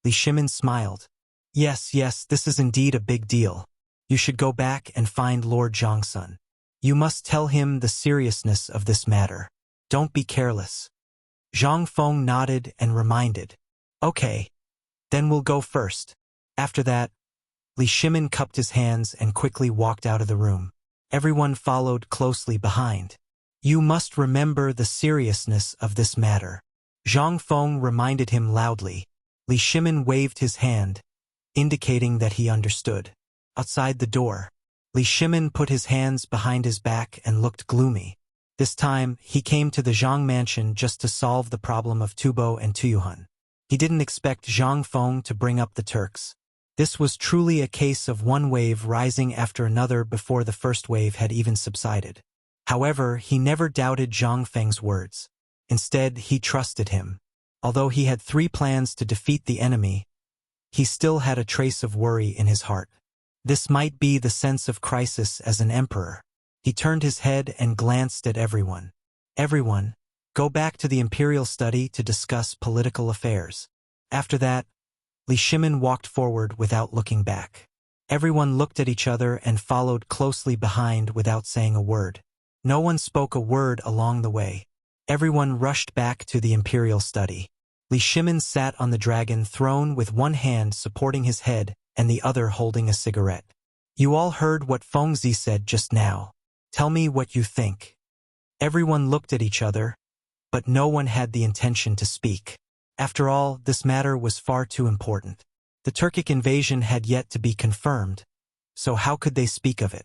Li Shimin smiled. Yes, this is indeed a big deal. You should go back and find Lord Zhongsun. You must tell him the seriousness of this matter. Don't be careless." Zhang Feng nodded and reminded, "Okay, then we'll go first." After that, Li Shimin cupped his hands and quickly walked out of the room. Everyone followed closely behind. "You must remember the seriousness of this matter." Zhang Feng reminded him loudly. Li Shimin waved his hand, indicating that he understood. Outside the door, Li Shimin put his hands behind his back and looked gloomy. This time, he came to the Zhang mansion just to solve the problem of Tubo and Tuyuhun. He didn't expect Zhang Feng to bring up the Turks. This was truly a case of one wave rising after another before the first wave had even subsided. However, he never doubted Zhang Feng's words. Instead, he trusted him. Although he had 3 plans to defeat the enemy, he still had a trace of worry in his heart. This might be the sense of crisis as an emperor. He turned his head and glanced at everyone. Everyone, go back to the imperial study to discuss political affairs. After that, Li Shimin walked forward without looking back. Everyone looked at each other and followed closely behind without saying a word. No one spoke a word along the way. Everyone rushed back to the imperial study. Li Shimin sat on the dragon throne with one hand supporting his head and the other holding a cigarette. You all heard what Fengzi said just now. Tell me what you think. Everyone looked at each other, but no one had the intention to speak. After all, this matter was far too important. The Turkic invasion had yet to be confirmed, so how could they speak of it?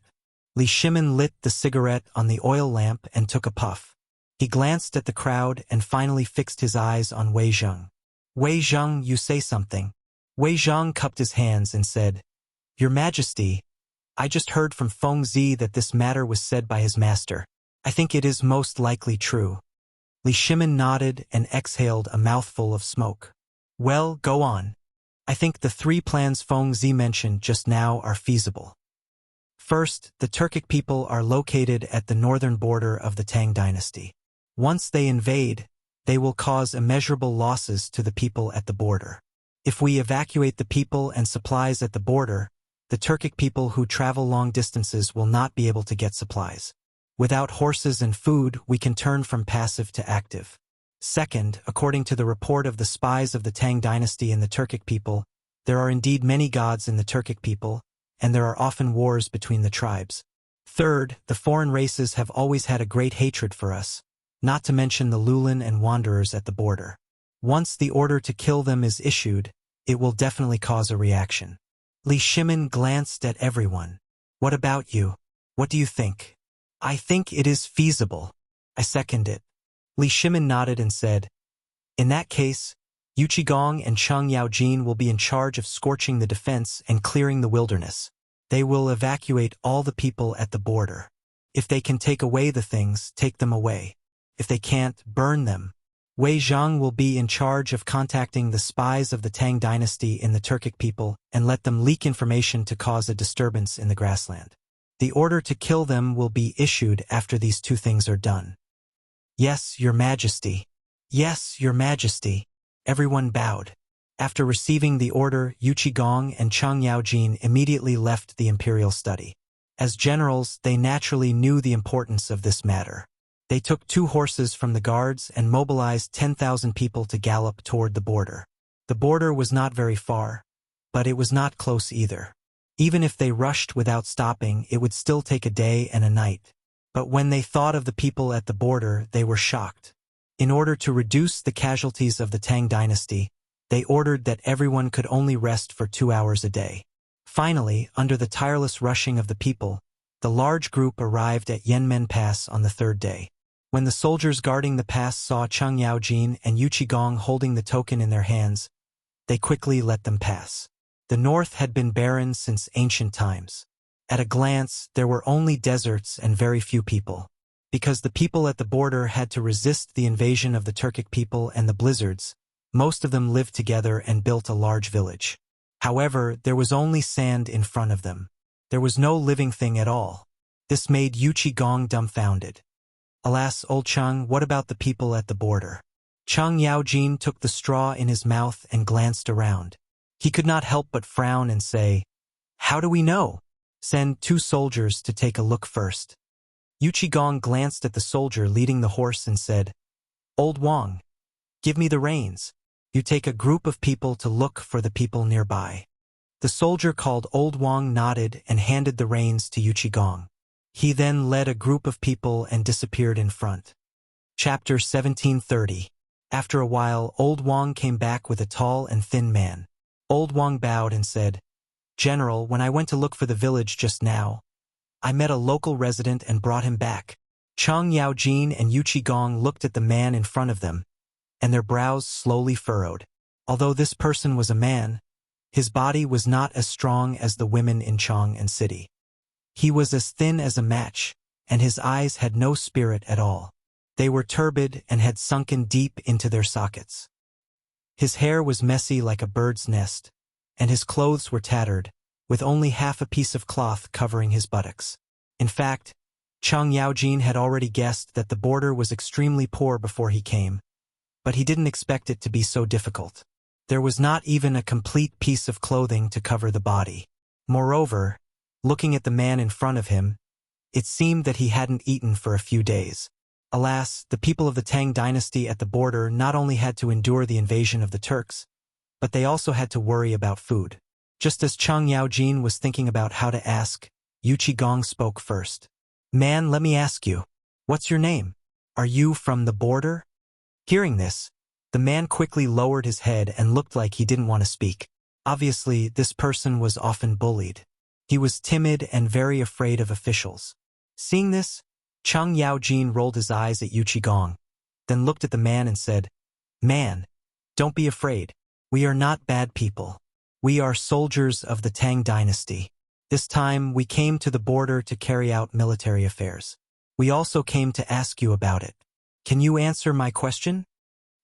Li Shimin lit the cigarette on the oil lamp and took a puff. He glanced at the crowd and finally fixed his eyes on Wei Zheng. Wei Zheng, you say something. Wei Zheng cupped his hands and said, Your Majesty, I just heard from Fengzi that this matter was said by his master. I think it is most likely true. Li Shimin nodded and exhaled a mouthful of smoke. Well, go on. I think the 3 plans Fengzi mentioned just now are feasible. First, the Turkic people are located at the northern border of the Tang dynasty. Once they invade, they will cause immeasurable losses to the people at the border. If we evacuate the people and supplies at the border, the Turkic people who travel long distances will not be able to get supplies. Without horses and food, we can turn from passive to active. Second, according to the report of the spies of the Tang dynasty and the Turkic people, there are indeed many gods in the Turkic people, and there are often wars between the tribes. Third, the foreign races have always had a great hatred for us, not to mention the Lulin and wanderers at the border. Once the order to kill them is issued, it will definitely cause a reaction. Li Shimin glanced at everyone. What about you? What do you think? I think it is feasible. I second it. Li Shimin nodded and said, In that case, Yuqigong and Cheng Yaojin will be in charge of scorching the defense and clearing the wilderness. They will evacuate all the people at the border. If they can take away the things, take them away. If they can't, burn them. Wei Zhang will be in charge of contacting the spies of the Tang dynasty in the Turkic people and let them leak information to cause a disturbance in the grassland. The order to kill them will be issued after these 2 things are done. Yes, Your Majesty. Yes, Your Majesty. Everyone bowed. After receiving the order, Yuqigong and Cheng Yaojin immediately left the imperial study. As generals, they naturally knew the importance of this matter. They took 2 horses from the guards and mobilized 10,000 people to gallop toward the border. The border was not very far, but it was not close either. Even if they rushed without stopping, it would still take a day and a night. But when they thought of the people at the border, they were shocked. In order to reduce the casualties of the Tang dynasty, they ordered that everyone could only rest for 2 hours a day. Finally, under the tireless rushing of the people, the large group arrived at Yanmen Pass on the 3rd day. When the soldiers guarding the pass saw Cheng Yaojin and Yuqigong holding the token in their hands, they quickly let them pass. The north had been barren since ancient times. At a glance, there were only deserts and very few people. Because the people at the border had to resist the invasion of the Turkic people and the blizzards, most of them lived together and built a large village. However, there was only sand in front of them. There was no living thing at all. This made Yuqigong dumbfounded. Alas, old Cheng, what about the people at the border? Cheng Yaojin took the straw in his mouth and glanced around. He could not help but frown and say, How do we know? Send 2 soldiers to take a look first. Yuqigong glanced at the soldier leading the horse and said, Old Wang, give me the reins. You take a group of people to look for the people nearby. The soldier called Old Wang nodded and handed the reins to Yuqigong. He then led a group of people and disappeared in front. Chapter 1730. After a while, Old Wang came back with a tall and thin man. Old Wang bowed and said, General, when I went to look for the village just now, I met a local resident and brought him back. Chang Yaojin and Yu Qigong looked at the man in front of them, and their brows slowly furrowed. Although this person was a man, his body was not as strong as the women in Chang and City. He was as thin as a match, and his eyes had no spirit at all. They were turbid and had sunken deep into their sockets. His hair was messy like a bird's nest, and his clothes were tattered, with only half a piece of cloth covering his buttocks. In fact, Chang Yaojin had already guessed that the border was extremely poor before he came, but he didn't expect it to be so difficult. There was not even a complete piece of clothing to cover the body. Moreover, looking at the man in front of him, it seemed that he hadn't eaten for a few days. Alas, the people of the Tang dynasty at the border not only had to endure the invasion of the Turks, but they also had to worry about food. Just as Chang Yaojin was thinking about how to ask, Yu Qigong spoke first. "Man, let me ask you, what's your name? Are you from the border?" Hearing this, the man quickly lowered his head and looked like he didn't want to speak. Obviously, this person was often bullied. He was timid and very afraid of officials. Seeing this, Chang Yaojin rolled his eyes at Yu Qigong, then looked at the man and said, "Man, don't be afraid. We are not bad people. We are soldiers of the Tang dynasty. This time we came to the border to carry out military affairs. We also came to ask you about it. Can you answer my question?"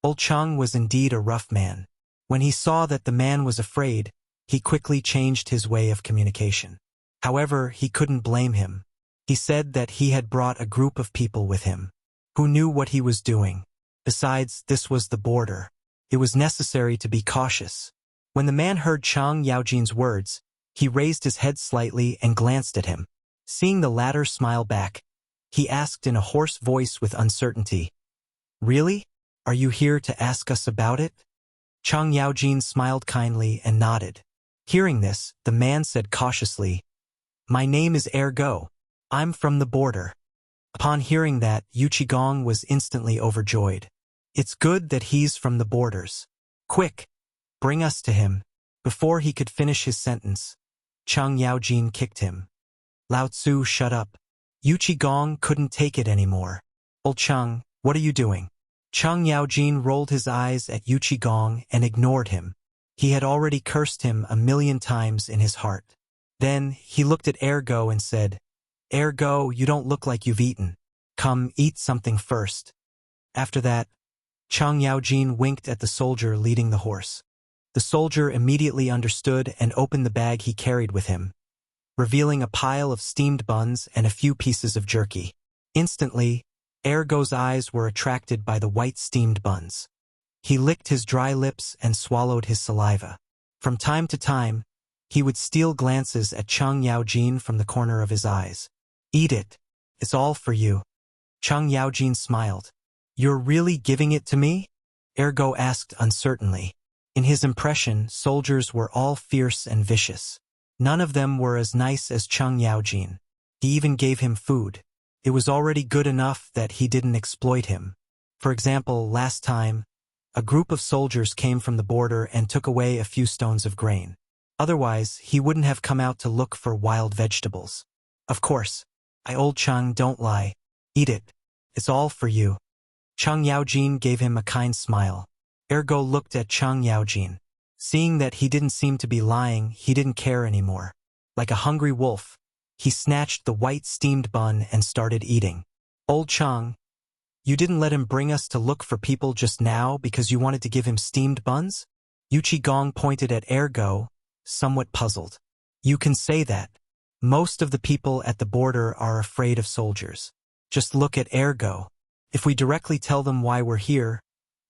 Old Chang was indeed a rough man. When he saw that the man was afraid, he quickly changed his way of communication. However, he couldn't blame him. He said that he had brought a group of people with him, who knew what he was doing. Besides, this was the border. It was necessary to be cautious. When the man heard Chang Yaojin's words, he raised his head slightly and glanced at him. Seeing the latter smile back, he asked in a hoarse voice with uncertainty, "Really? Are you here to ask us about it?" Chang Yaojin smiled kindly and nodded. Hearing this, the man said cautiously, "My name is Ergo. I'm from the border." Upon hearing that, Yu Qigong was instantly overjoyed. "It's good that he's from the borders. Quick, bring us to him." Before he could finish his sentence, Chang Yaojin kicked him. "Lao Tzu, shut up." Yu Qigong couldn't take it anymore. "Old Chang, what are you doing?" Chang Yaojin rolled his eyes at Yu Qigong and ignored him. He had already cursed him 1,000,000 times in his heart. Then he looked at Ergo and said, "Ergo, you don't look like you've eaten. Come, eat something first." After that, Chang Yaojin winked at the soldier leading the horse. The soldier immediately understood and opened the bag he carried with him, revealing a pile of steamed buns and a few pieces of jerky. Instantly, Ergo's eyes were attracted by the white steamed buns. He licked his dry lips and swallowed his saliva. From time to time, he would steal glances at Chang Yaojin from the corner of his eyes. "Eat it. It's all for you." Chang Yaojin smiled. "You're really giving it to me?" Ergo asked uncertainly. In his impression, soldiers were all fierce and vicious. None of them were as nice as Chang Yaojin. He even gave him food. It was already good enough that he didn't exploit him. For example, last time, a group of soldiers came from the border and took away a few stones of grain. Otherwise, he wouldn't have come out to look for wild vegetables. "Of course, Old Chang, don't lie. Eat it. It's all for you." Chang Yaojin gave him a kind smile. Ergo looked at Chang Yaojin. Seeing that he didn't seem to be lying, he didn't care anymore. Like a hungry wolf, he snatched the white steamed bun and started eating. "Old Chang, you didn't let him bring us to look for people just now because you wanted to give him steamed buns?" Yu Qigong pointed at Ergo, somewhat puzzled. "You can say that. Most of the people at the border are afraid of soldiers. Just look at Ergo. If we directly tell them why we're here,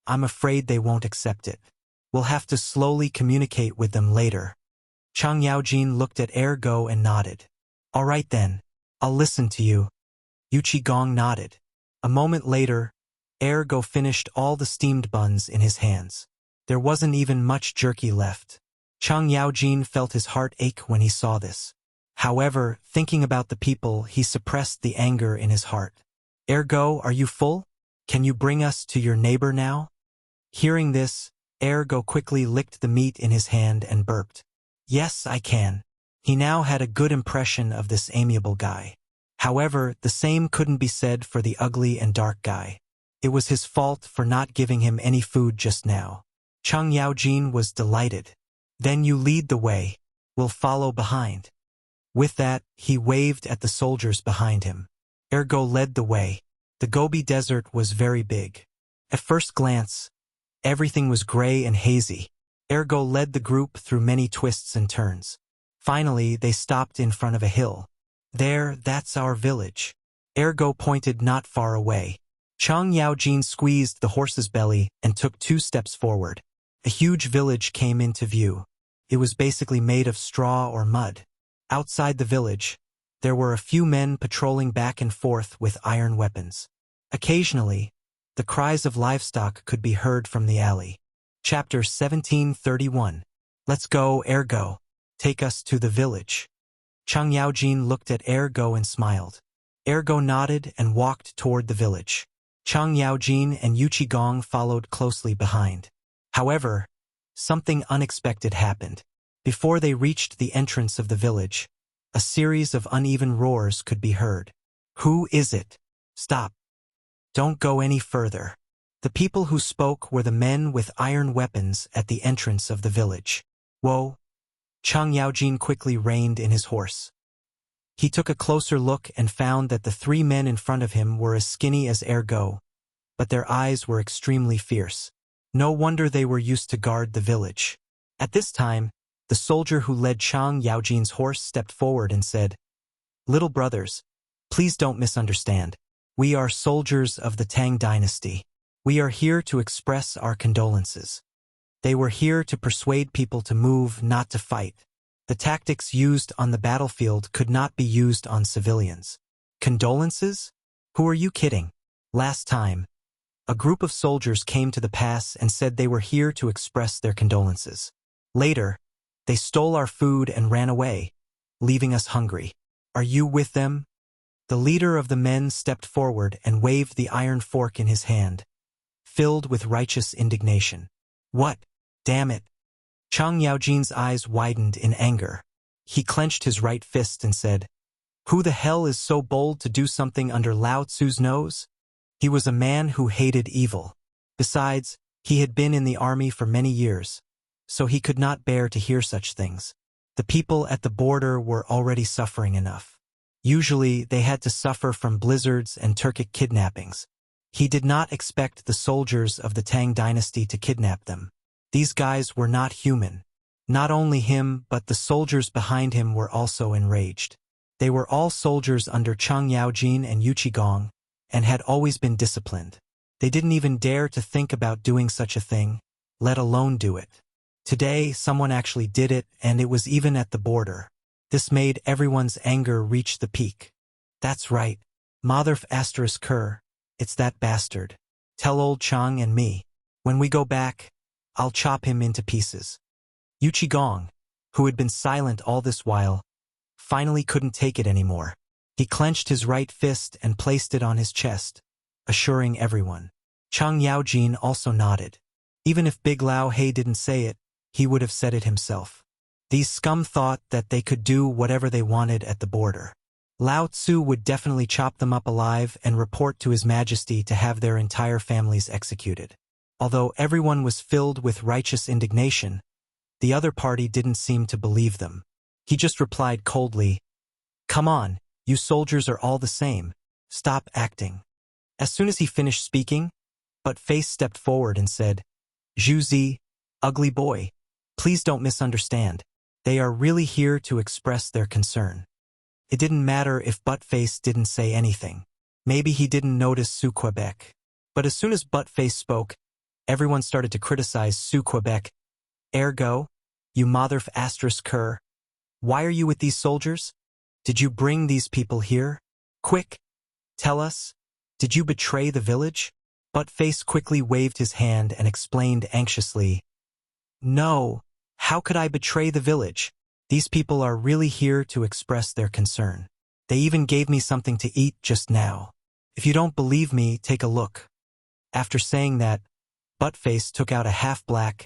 I'm afraid they won't accept it. We'll have to slowly communicate with them later." Chang Yaojin looked at Ergo and nodded. "All right then, I'll listen to you." Yu Qigong nodded. A moment later, Ergo finished all the steamed buns in his hands. There wasn't even much jerky left. Chang Yaojin felt his heart ache when he saw this. However, thinking about the people, he suppressed the anger in his heart. "Ergo, are you full? Can you bring us to your neighbor now?" Hearing this, Ergo quickly licked the meat in his hand and burped. "Yes, I can." He now had a good impression of this amiable guy. However, the same couldn't be said for the ugly and dark guy. It was his fault for not giving him any food just now. Chang Yaojin was delighted. Then you lead the way. We'll follow behind. With that, he waved at the soldiers behind him. Ergo led the way. The Gobi Desert was very big. At first glance, everything was gray and hazy. Ergo led the group through many twists and turns. Finally, they stopped in front of a hill. There, that's our village. Ergo pointed not far away. Chang Yaojin squeezed the horse's belly and took 2 steps forward. A huge village came into view. It was basically made of straw or mud. Outside the village, there were a few men patrolling back and forth with iron weapons. Occasionally, the cries of livestock could be heard from the alley. Chapter 1731. Let's go, Ergo. Take us to the village. Chang Yaojin looked at Ergo and smiled. Ergo nodded and walked toward the village. Chang Yaojin and Yu Qigong followed closely behind. However, something unexpected happened. Before they reached the entrance of the village, a series of uneven roars could be heard. Who is it? Stop. Don't go any further. The people who spoke were the men with iron weapons at the entrance of the village. Whoa! Chang Yaojin quickly reined in his horse. He took a closer look and found that the 3 men in front of him were as skinny as Ergo, but their eyes were extremely fierce. No wonder they were used to guard the village. At this time, the soldier who led Chang Yaojin's horse stepped forward and said, "Little brothers, please don't misunderstand. We are soldiers of the Tang dynasty. We are here to express our condolences." They were here to persuade people to move, not to fight. The tactics used on the battlefield could not be used on civilians. Condolences? Who are you kidding? Last time, a group of soldiers came to the pass and said they were here to express their condolences. Later, they stole our food and ran away, leaving us hungry. Are you with them? The leader of the men stepped forward and waved the iron fork in his hand, filled with righteous indignation. What? Damn it! Chang Yaojin's eyes widened in anger. He clenched his right fist and said, "Who the hell is so bold to do something under Lao Tzu's nose?" He was a man who hated evil. Besides, he had been in the army for many years, so he could not bear to hear such things. The people at the border were already suffering enough. Usually, they had to suffer from blizzards and Turkic kidnappings. He did not expect the soldiers of the Tang dynasty to kidnap them. These guys were not human. Not only him, but the soldiers behind him were also enraged. They were all soldiers under Chang Yaojin and Yu Qigong, and had always been disciplined. They didn't even dare to think about doing such a thing, let alone do it. Today, someone actually did it, and it was even at the border. This made everyone's anger reach the peak. That's right. Mother asterisk her. It's that bastard. Tell old Chang and me. When we go back, I'll chop him into pieces. Yu Qigong, who had been silent all this while, finally couldn't take it anymore. He clenched his right fist and placed it on his chest, assuring everyone. Chang Yaojin also nodded. Even if Big Lao He didn't say it, he would have said it himself. These scum thought that they could do whatever they wanted at the border. Lao Tzu would definitely chop them up alive and report to His Majesty to have their entire families executed. Although everyone was filled with righteous indignation, the other party didn't seem to believe them. He just replied coldly, "Come on, you soldiers are all the same. Stop acting." As soon as he finished speaking, Butt-Face stepped forward and said, "Zhu Zi, ugly boy, please don't misunderstand. They are really here to express their concern." It didn't matter if Butt-Face didn't say anything. Maybe he didn't notice Su Quebec. But as soon as Butt-Face spoke, everyone started to criticize Su Quebec. "Ergo, you mother asterisk cur. Why are you with these soldiers? Did you bring these people here? Quick, tell us. Did you betray the village?" Butt-Face quickly waved his hand and explained anxiously, "No, how could I betray the village? These people are really here to express their concern. They even gave me something to eat just now. If you don't believe me, take a look." After saying that, Butt-Face took out a half-black,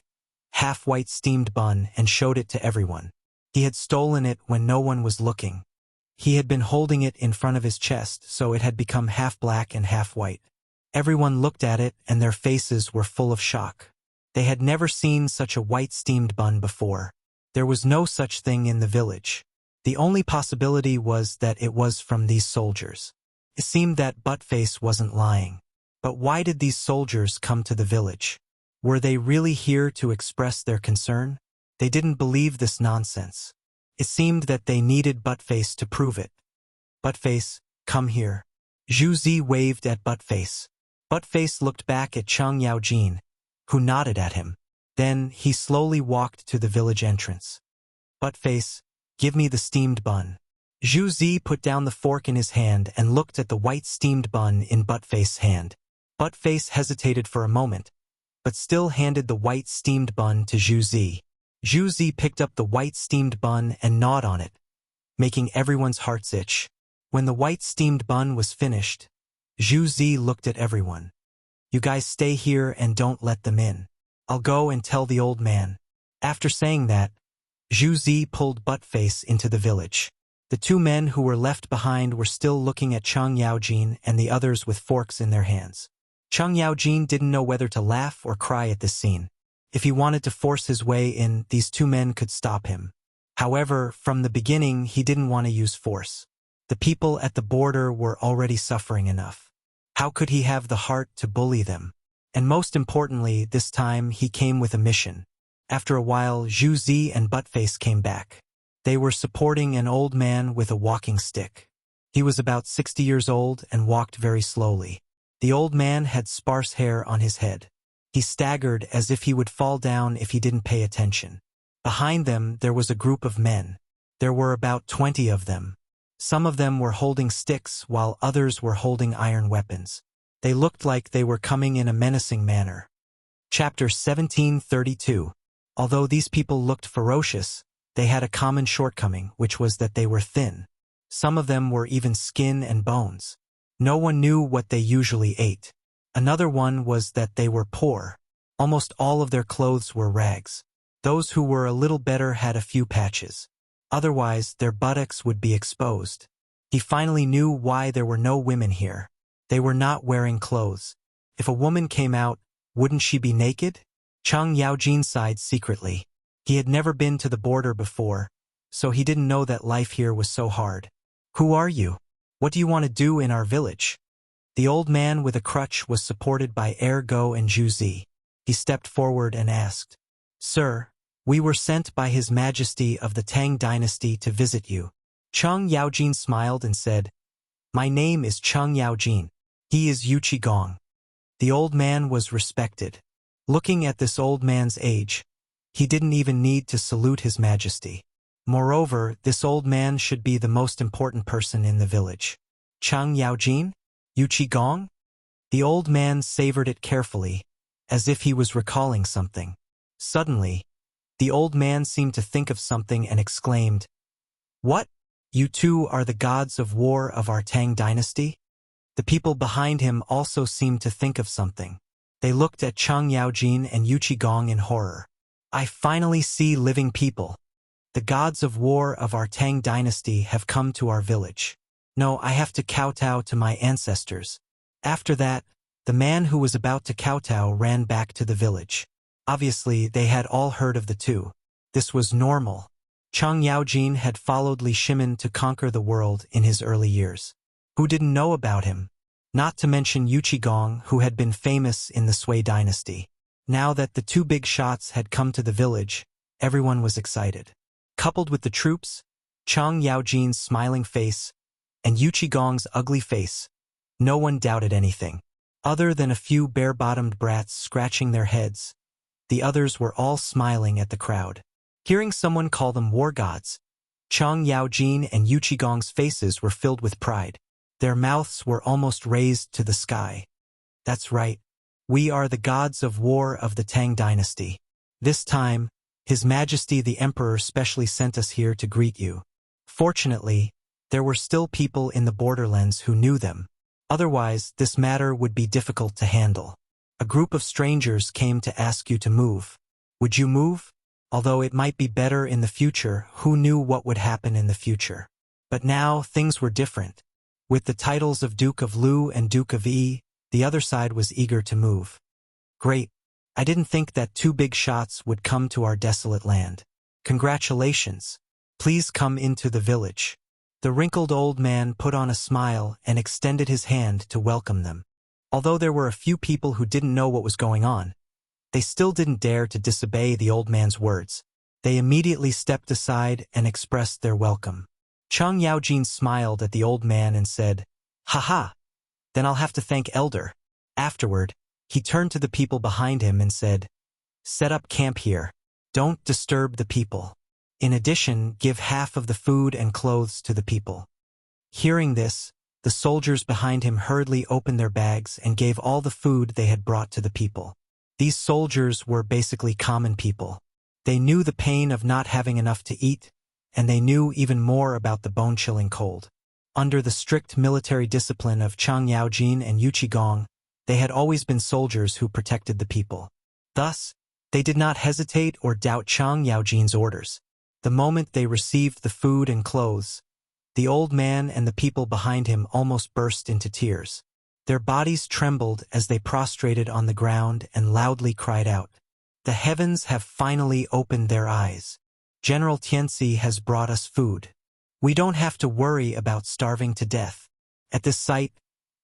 half-white steamed bun and showed it to everyone. He had stolen it when no one was looking. He had been holding it in front of his chest, so it had become half black and half white. Everyone looked at it, and their faces were full of shock. They had never seen such a white steamed bun before. There was no such thing in the village. The only possibility was that it was from these soldiers. It seemed that Buttface wasn't lying. But why did these soldiers come to the village? Were they really here to express their concern? They didn't believe this nonsense. It seemed that they needed Buttface to prove it. Buttface, come here. Zhu Zi waved at Buttface. Buttface looked back at Chang Yaojin, who nodded at him. Then he slowly walked to the village entrance. Buttface, give me the steamed bun. Zhu Zi put down the fork in his hand and looked at the white steamed bun in Buttface's hand. Buttface hesitated for a moment, but still handed the white steamed bun to Zhu Zi. Zhu Zi picked up the white steamed bun and gnawed on it, making everyone's hearts itch. When the white steamed bun was finished, Zhu Zi looked at everyone. You guys stay here and don't let them in. I'll go and tell the old man. After saying that, Zhu Zi pulled Buttface into the village. The two men who were left behind were still looking at Chang Yaojin and the others with forks in their hands. Chang Yaojin didn't know whether to laugh or cry at this scene. If he wanted to force his way in, these two men could stop him. However, from the beginning, he didn't want to use force. The people at the border were already suffering enough. How could he have the heart to bully them? And most importantly, this time he came with a mission. After a while, Zhu Zi and Buttface came back. They were supporting an old man with a walking stick. He was about 60 years old and walked very slowly. The old man had sparse hair on his head. He staggered as if he would fall down if he didn't pay attention. Behind them, there was a group of men. There were about 20 of them. Some of them were holding sticks, while others were holding iron weapons. They looked like they were coming in a menacing manner. Chapter 1732. Although these people looked ferocious, they had a common shortcoming, which was that they were thin. Some of them were even skin and bones. No one knew what they usually ate. Another one was that they were poor. Almost all of their clothes were rags. Those who were a little better had a few patches. Otherwise, their buttocks would be exposed. He finally knew why there were no women here. They were not wearing clothes. If a woman came out, wouldn't she be naked? Chang Yaojin sighed secretly. He had never been to the border before, so he didn't know that life here was so hard. Who are you? What do you want to do in our village? The old man with a crutch was supported by Ergo and Zhu Zi. He stepped forward and asked, Sir, we were sent by His Majesty of the Tang dynasty to visit you. Chang Yaojin smiled and said, My name is Chang Yaojin. He is Yuchi Gong. The old man was respected. Looking at this old man's age, he didn't even need to salute His Majesty. Moreover, this old man should be the most important person in the village. Chang Yaojin? Yuchi Gong? The old man savored it carefully, as if he was recalling something. Suddenly, the old man seemed to think of something and exclaimed, What? You two are the gods of war of our Tang dynasty? The people behind him also seemed to think of something. They looked at Chang Yaojin and Yuchi Gong in horror. I finally see living people. The gods of war of our Tang dynasty have come to our village. No, I have to kowtow to my ancestors. After that, the man who was about to kowtow ran back to the village. Obviously, they had all heard of the two. This was normal. Chang Yaojin had followed Li Shimin to conquer the world in his early years. Who didn't know about him? Not to mention Yuchi Gong, who had been famous in the Sui dynasty. Now that the two big shots had come to the village, everyone was excited. Coupled with the troops, Chang Yaojin's smiling face, and Yuchi Gong's ugly face, no one doubted anything. Other than a few bare-bottomed brats scratching their heads, the others were all smiling at the crowd. Hearing someone call them war gods, Chang Yaojin and Yuchi Gong's faces were filled with pride. Their mouths were almost raised to the sky. That's right. We are the gods of war of the Tang dynasty. This time, His Majesty the Emperor specially sent us here to greet you. Fortunately, there were still people in the borderlands who knew them. Otherwise, this matter would be difficult to handle. A group of strangers came to ask you to move. Would you move? Although it might be better in the future, who knew what would happen in the future? But now, things were different. With the titles of Duke of Lu and Duke of Yi, the other side was eager to move. Great. I didn't think that two big shots would come to our desolate land. Congratulations. Please come into the village. The wrinkled old man put on a smile and extended his hand to welcome them. Although there were a few people who didn't know what was going on, they still didn't dare to disobey the old man's words. They immediately stepped aside and expressed their welcome. Chang Yaojin smiled at the old man and said, "Ha, then I'll have to thank Elder." Afterward, he turned to the people behind him and said, "Set up camp here. Don't disturb the people. In addition, give half of the food and clothes to the people." Hearing this, the soldiers behind him hurriedly opened their bags and gave all the food they had brought to the people. These soldiers were basically common people. They knew the pain of not having enough to eat, and they knew even more about the bone-chilling cold. Under the strict military discipline of Chang Yaojin and Yu Qigong, they had always been soldiers who protected the people. Thus, they did not hesitate or doubt Chang Yaojin's orders. The moment they received the food and clothes, the old man and the people behind him almost burst into tears. Their bodies trembled as they prostrated on the ground and loudly cried out, "The heavens have finally opened their eyes. General Tianzi has brought us food. We don't have to worry about starving to death." At this sight,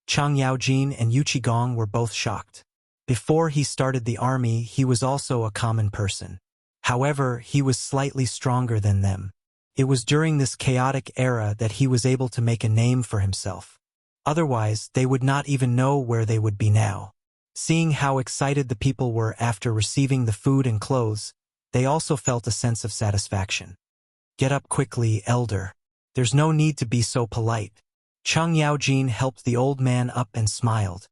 Chang Yaojin and Yu Qigong were both shocked. Before he started the army, he was also a common person. However, he was slightly stronger than them. It was during this chaotic era that he was able to make a name for himself. Otherwise, they would not even know where they would be now. Seeing how excited the people were after receiving the food and clothes, they also felt a sense of satisfaction. "Get up quickly, Elder. There's no need to be so polite." Chang Yaojin helped the old man up and smiled.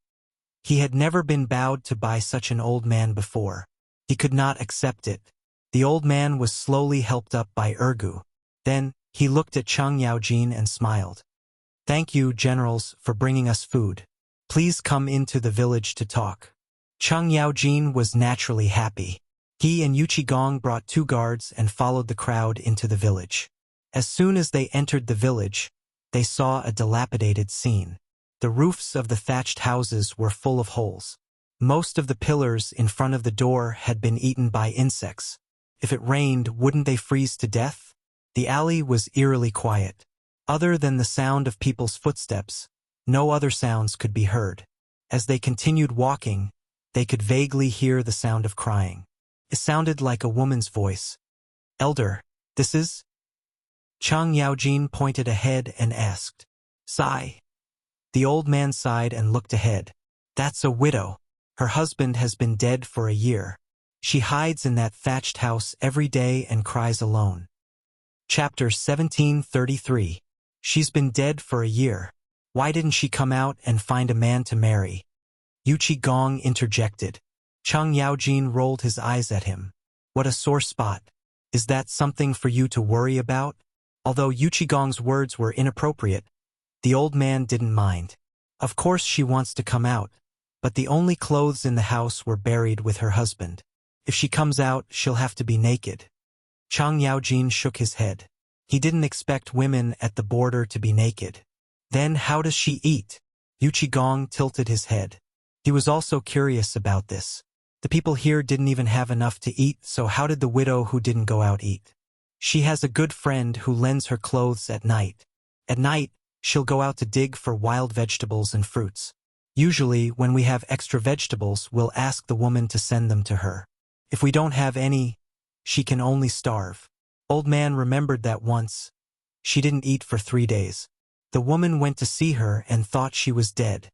He had never been bowed to by such an old man before. He could not accept it. The old man was slowly helped up by Ergu. Then, he looked at Chang Yaojin and smiled. "Thank you, generals, for bringing us food. Please come into the village to talk." Chang Yaojin was naturally happy. He and Yu Qigong brought 2 guards and followed the crowd into the village. As soon as they entered the village, they saw a dilapidated scene. The roofs of the thatched houses were full of holes. Most of the pillars in front of the door had been eaten by insects. If it rained, wouldn't they freeze to death? The alley was eerily quiet. Other than the sound of people's footsteps, no other sounds could be heard. As they continued walking, they could vaguely hear the sound of crying. It sounded like a woman's voice. "Elder, this is?" Chang Yaojin pointed ahead and asked, "Sigh." The old man sighed and looked ahead. "That's a widow. Her husband has been dead for a year. She hides in that thatched house every day and cries alone." Chapter 1733. She's been dead for a year. Why didn't she come out and find a man to marry? Yu Qigong interjected. Chang Yaojin rolled his eyes at him. "What a sore spot. Is that something for you to worry about?" Although Yu Qigong's words were inappropriate, the old man didn't mind. Of course she wants to come out, but the only clothes in the house were buried with her husband. If she comes out, she'll have to be naked. Chang Yaojin shook his head. He didn't expect women at the border to be naked. Then how does she eat? Yu Qigong tilted his head. He was also curious about this. The people here didn't even have enough to eat, so how did the widow who didn't go out eat? She has a good friend who lends her clothes at night. At night, she'll go out to dig for wild vegetables and fruits. Usually, when we have extra vegetables, we'll ask the woman to send them to her. If we don't have any, she can only starve. Old man remembered that once. She didn't eat for 3 days. The woman went to see her and thought she was dead.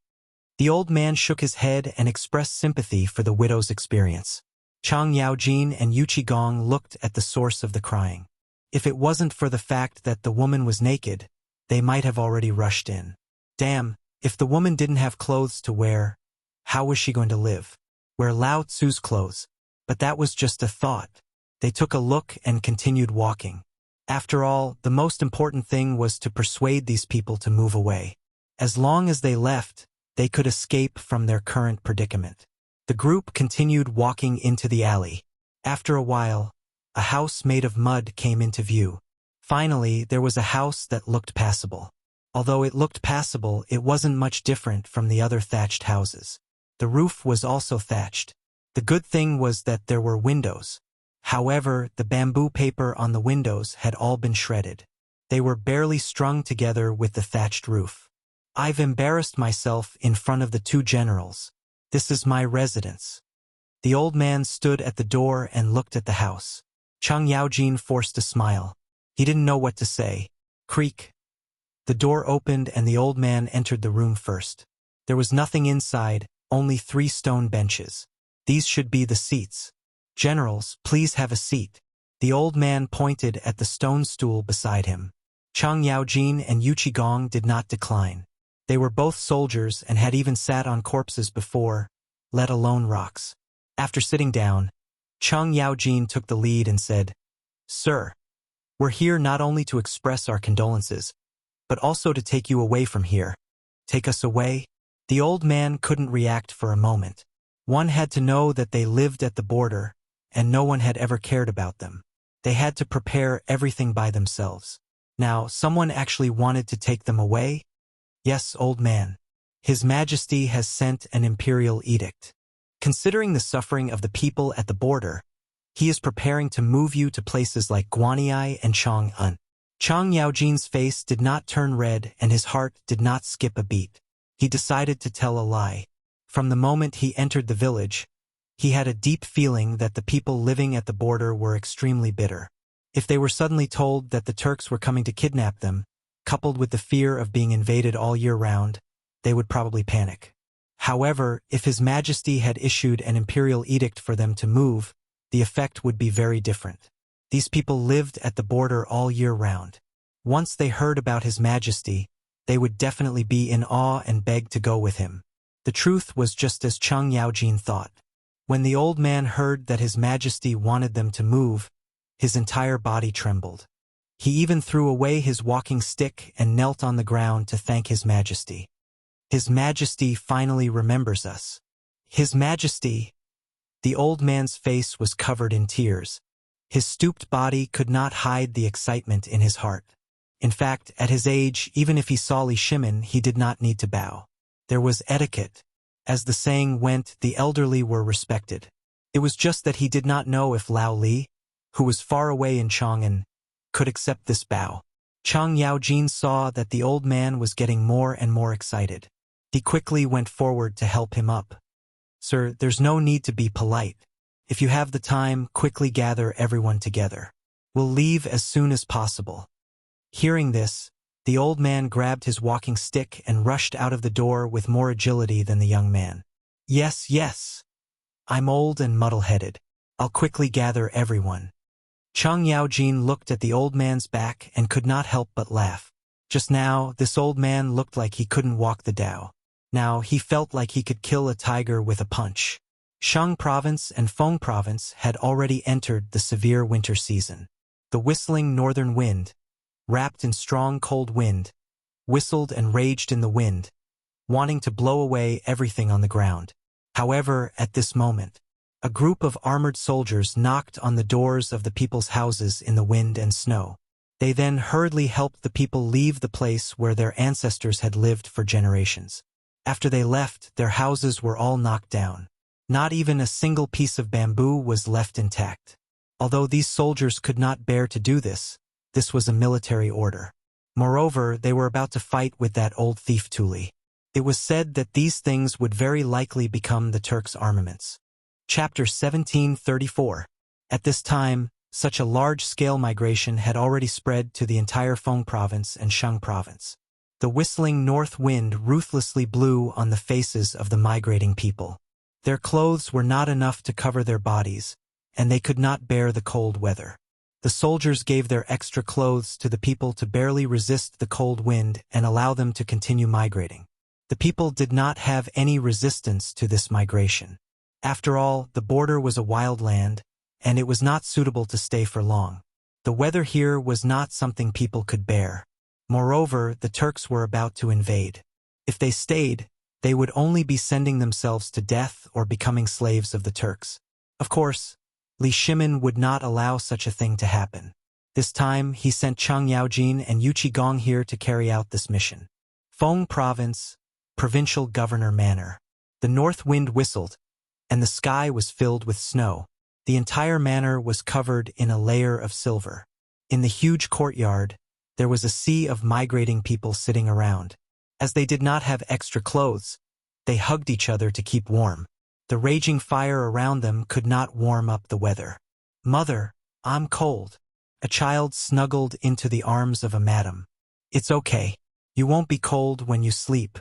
The old man shook his head and expressed sympathy for the widow's experience. Chang Yaojin and Yu Qigong looked at the source of the crying. If it wasn't for the fact that the woman was naked, they might have already rushed in. Damn, if the woman didn't have clothes to wear, how was she going to live? Wear Lao Tzu's clothes. But that was just a thought. They took a look and continued walking. After all, the most important thing was to persuade these people to move away. As long as they left, they could escape from their current predicament. The group continued walking into the alley. After a while, A house made of mud came into view. Finally, there was a house that looked passable. Although it looked passable, it wasn't much different from the other thatched houses. The roof was also thatched. The good thing was that there were windows. However, the bamboo paper on the windows had all been shredded. They were barely strung together with the thatched roof. I've embarrassed myself in front of the two generals. This is my residence. The old man stood at the door and looked at the house. Chang Yaojin forced a smile. He didn't know what to say. Creak. The door opened and the old man entered the room first. There was nothing inside, only 3 stone benches. These should be the seats. Generals, please have a seat. The old man pointed at the stone stool beside him. Chang Yaojin and Yu Qigong did not decline. They were both soldiers and had even sat on corpses before, let alone rocks. After sitting down, Chang Yaojin took the lead and said, "Sir, we're here not only to express our condolences, but also to take you away from here." "Take us away?" The old man couldn't react for a moment. One had to know that they lived at the border, and no one had ever cared about them. They had to prepare everything by themselves. Now, someone actually wanted to take them away? "Yes, old man. His Majesty has sent an imperial edict. Considering the suffering of the people at the border, he is preparing to move you to places like Guanyi and Chang'an." Chang Yaojin's face did not turn red and his heart did not skip a beat. He decided to tell a lie. From the moment he entered the village, he had a deep feeling that the people living at the border were extremely bitter. If they were suddenly told that the Turks were coming to kidnap them, coupled with the fear of being invaded all year round, they would probably panic. However, if His Majesty had issued an imperial edict for them to move, the effect would be very different. These people lived at the border all year round. Once they heard about His Majesty, they would definitely be in awe and beg to go with him. The truth was just as Chang Yaojin thought. When the old man heard that His Majesty wanted them to move, his entire body trembled. He even threw away his walking stick and knelt on the ground to thank His Majesty. "His Majesty finally remembers us." "His Majesty." The old man's face was covered in tears. His stooped body could not hide the excitement in his heart. In fact, at his age, even if he saw Li Shimin, he did not need to bow. There was etiquette. As the saying went, the elderly were respected. It was just that he did not know if Lao Li, who was far away in Chang'an, could accept this bow. Chang Yaojin saw that the old man was getting more and more excited. He quickly went forward to help him up. "Sir, there's no need to be polite. If you have the time, quickly gather everyone together. We'll leave as soon as possible." Hearing this, the old man grabbed his walking stick and rushed out of the door with more agility than the young man. "Yes, yes. I'm old and muddle-headed. I'll quickly gather everyone." Chang Yaojin looked at the old man's back and could not help but laugh. Just now, this old man looked like he couldn't walk the Dao. Now, he felt like he could kill a tiger with a punch. Shang Province and Feng Province had already entered the severe winter season. The whistling northern wind, wrapped in strong cold wind, whistled and raged in the wind, wanting to blow away everything on the ground. However, at this moment, a group of armored soldiers knocked on the doors of the people's houses in the wind and snow. They then hurriedly helped the people leave the place where their ancestors had lived for generations. After they left, their houses were all knocked down. Not even a single piece of bamboo was left intact. Although these soldiers could not bear to do this, this was a military order. Moreover, they were about to fight with that old thief Tuli. It was said that these things would very likely become the Turks' armaments. Chapter 1734. At this time, such a large-scale migration had already spread to the entire Feng Province and Shang Province. The whistling north wind ruthlessly blew on the faces of the migrating people. Their clothes were not enough to cover their bodies, and they could not bear the cold weather. The soldiers gave their extra clothes to the people to barely resist the cold wind and allow them to continue migrating. The people did not have any resistance to this migration. After all, the border was a wild land, and it was not suitable to stay for long. The weather here was not something people could bear. Moreover, the Turks were about to invade. If they stayed, they would only be sending themselves to death or becoming slaves of the Turks. Of course, Li Shimin would not allow such a thing to happen. This time, he sent Chang Yaojin and Yu Qigong here to carry out this mission. Feng Province, Provincial Governor Manor. The north wind whistled, and the sky was filled with snow. The entire manor was covered in a layer of silver. In the huge courtyard, there was a sea of migrating people sitting around. As they did not have extra clothes, they hugged each other to keep warm. The raging fire around them could not warm up the weather. "Mother, I'm cold." A child snuggled into the arms of a madam. "It's okay. You won't be cold when you sleep."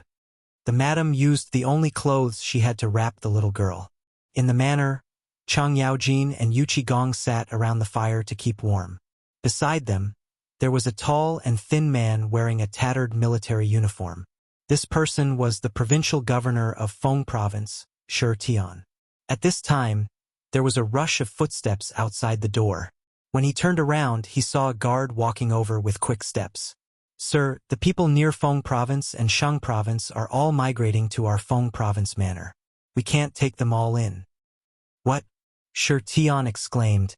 The madam used the only clothes she had to wrap the little girl. In the manor, Chang Yaojin and Yu Qigong sat around the fire to keep warm. Beside them, there was a tall and thin man wearing a tattered military uniform. This person was the provincial governor of Feng Province, Shi Tian. At this time, there was a rush of footsteps outside the door. When he turned around, he saw a guard walking over with quick steps. "Sir, the people near Feng Province and Shang Province are all migrating to our Feng Province manor. We can't take them all in." "What?" Shi Tian exclaimed.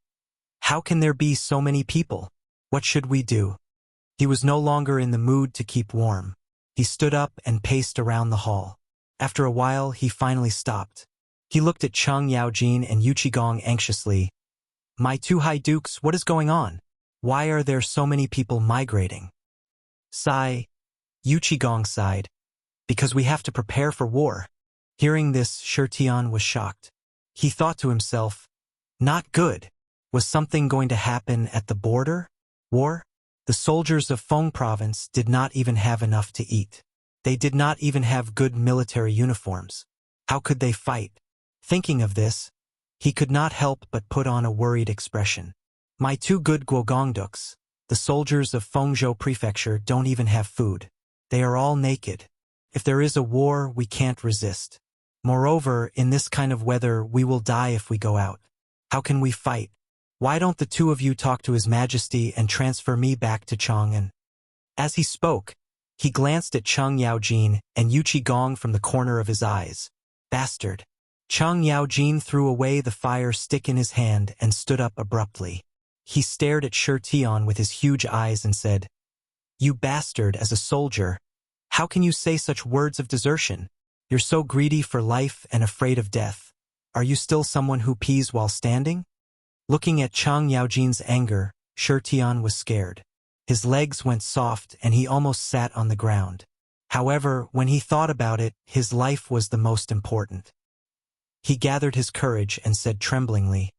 "How can there be so many people? What should we do?" He was no longer in the mood to keep warm. He stood up and paced around the hall. After a while, he finally stopped. He looked at Chang Yaojin and Yu Qigong anxiously. "My two high dukes, what is going on? Why are there so many people migrating?" "Sigh," Yu Qigong sighed. "Because we have to prepare for war." Hearing this, Shi Tian was shocked. He thought to himself, "Not good. Was something going to happen at the border? War?" The soldiers of Feng Province did not even have enough to eat. They did not even have good military uniforms. How could they fight? Thinking of this, he could not help but put on a worried expression. "My two good Guogongduks, the soldiers of Fengzhou Prefecture, don't even have food. They are all naked. If there is a war, we can't resist. Moreover, in this kind of weather, we will die if we go out. How can we fight? Why don't the two of you talk to His Majesty and transfer me back to Chang'an?" As he spoke, he glanced at Chang Yaojin and Yu Qigong from the corner of his eyes. "Bastard." Chang Yaojin threw away the fire stick in his hand and stood up abruptly. He stared at Shi Tian with his huge eyes and said, "You bastard, as a soldier, how can you say such words of desertion? You're so greedy for life and afraid of death. Are you still someone who pees while standing?" Looking at Chang Yaojin's anger, Shi Tian was scared. His legs went soft and he almost sat on the ground. However, when he thought about it, his life was the most important. He gathered his courage and said tremblingly,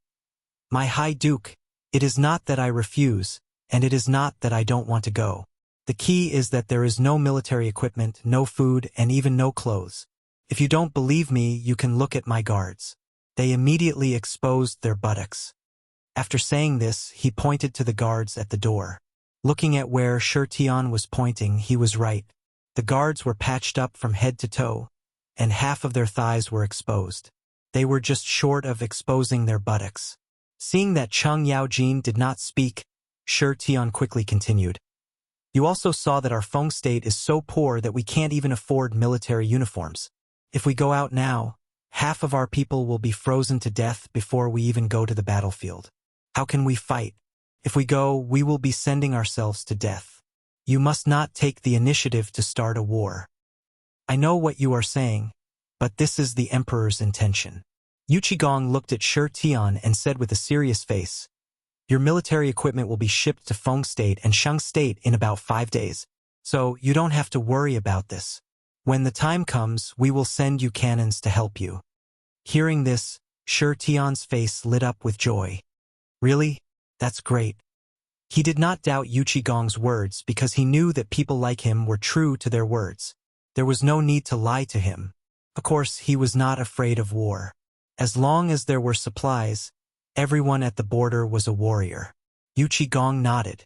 "My High Duke, it is not that I refuse, and it is not that I don't want to go. The key is that there is no military equipment, no food, and even no clothes. If you don't believe me, you can look at my guards." They immediately exposed their buttocks. After saying this, he pointed to the guards at the door. Looking at where Shi Tian was pointing, he was right. The guards were patched up from head to toe, and half of their thighs were exposed. They were just short of exposing their buttocks. Seeing that Chang Yaojin did not speak, Shi Tian quickly continued. "You also saw that our Feng state is so poor that we can't even afford military uniforms. If we go out now, half of our people will be frozen to death before we even go to the battlefield. How can we fight? If we go, we will be sending ourselves to death. You must not take the initiative to start a war. I know what you are saying, but this is the Emperor's intention." Yu Qigong looked at Shi Tian and said with a serious face, "Your military equipment will be shipped to Feng State and Shang State in about 5 days, so you don't have to worry about this. When the time comes, we will send you cannons to help you." Hearing this, Shi Tian's face lit up with joy. "Really? That's great." He did not doubt Yu Qigong's words because he knew that people like him were true to their words. There was no need to lie to him. Of course, he was not afraid of war. As long as there were supplies, everyone at the border was a warrior. Yu Qigong nodded.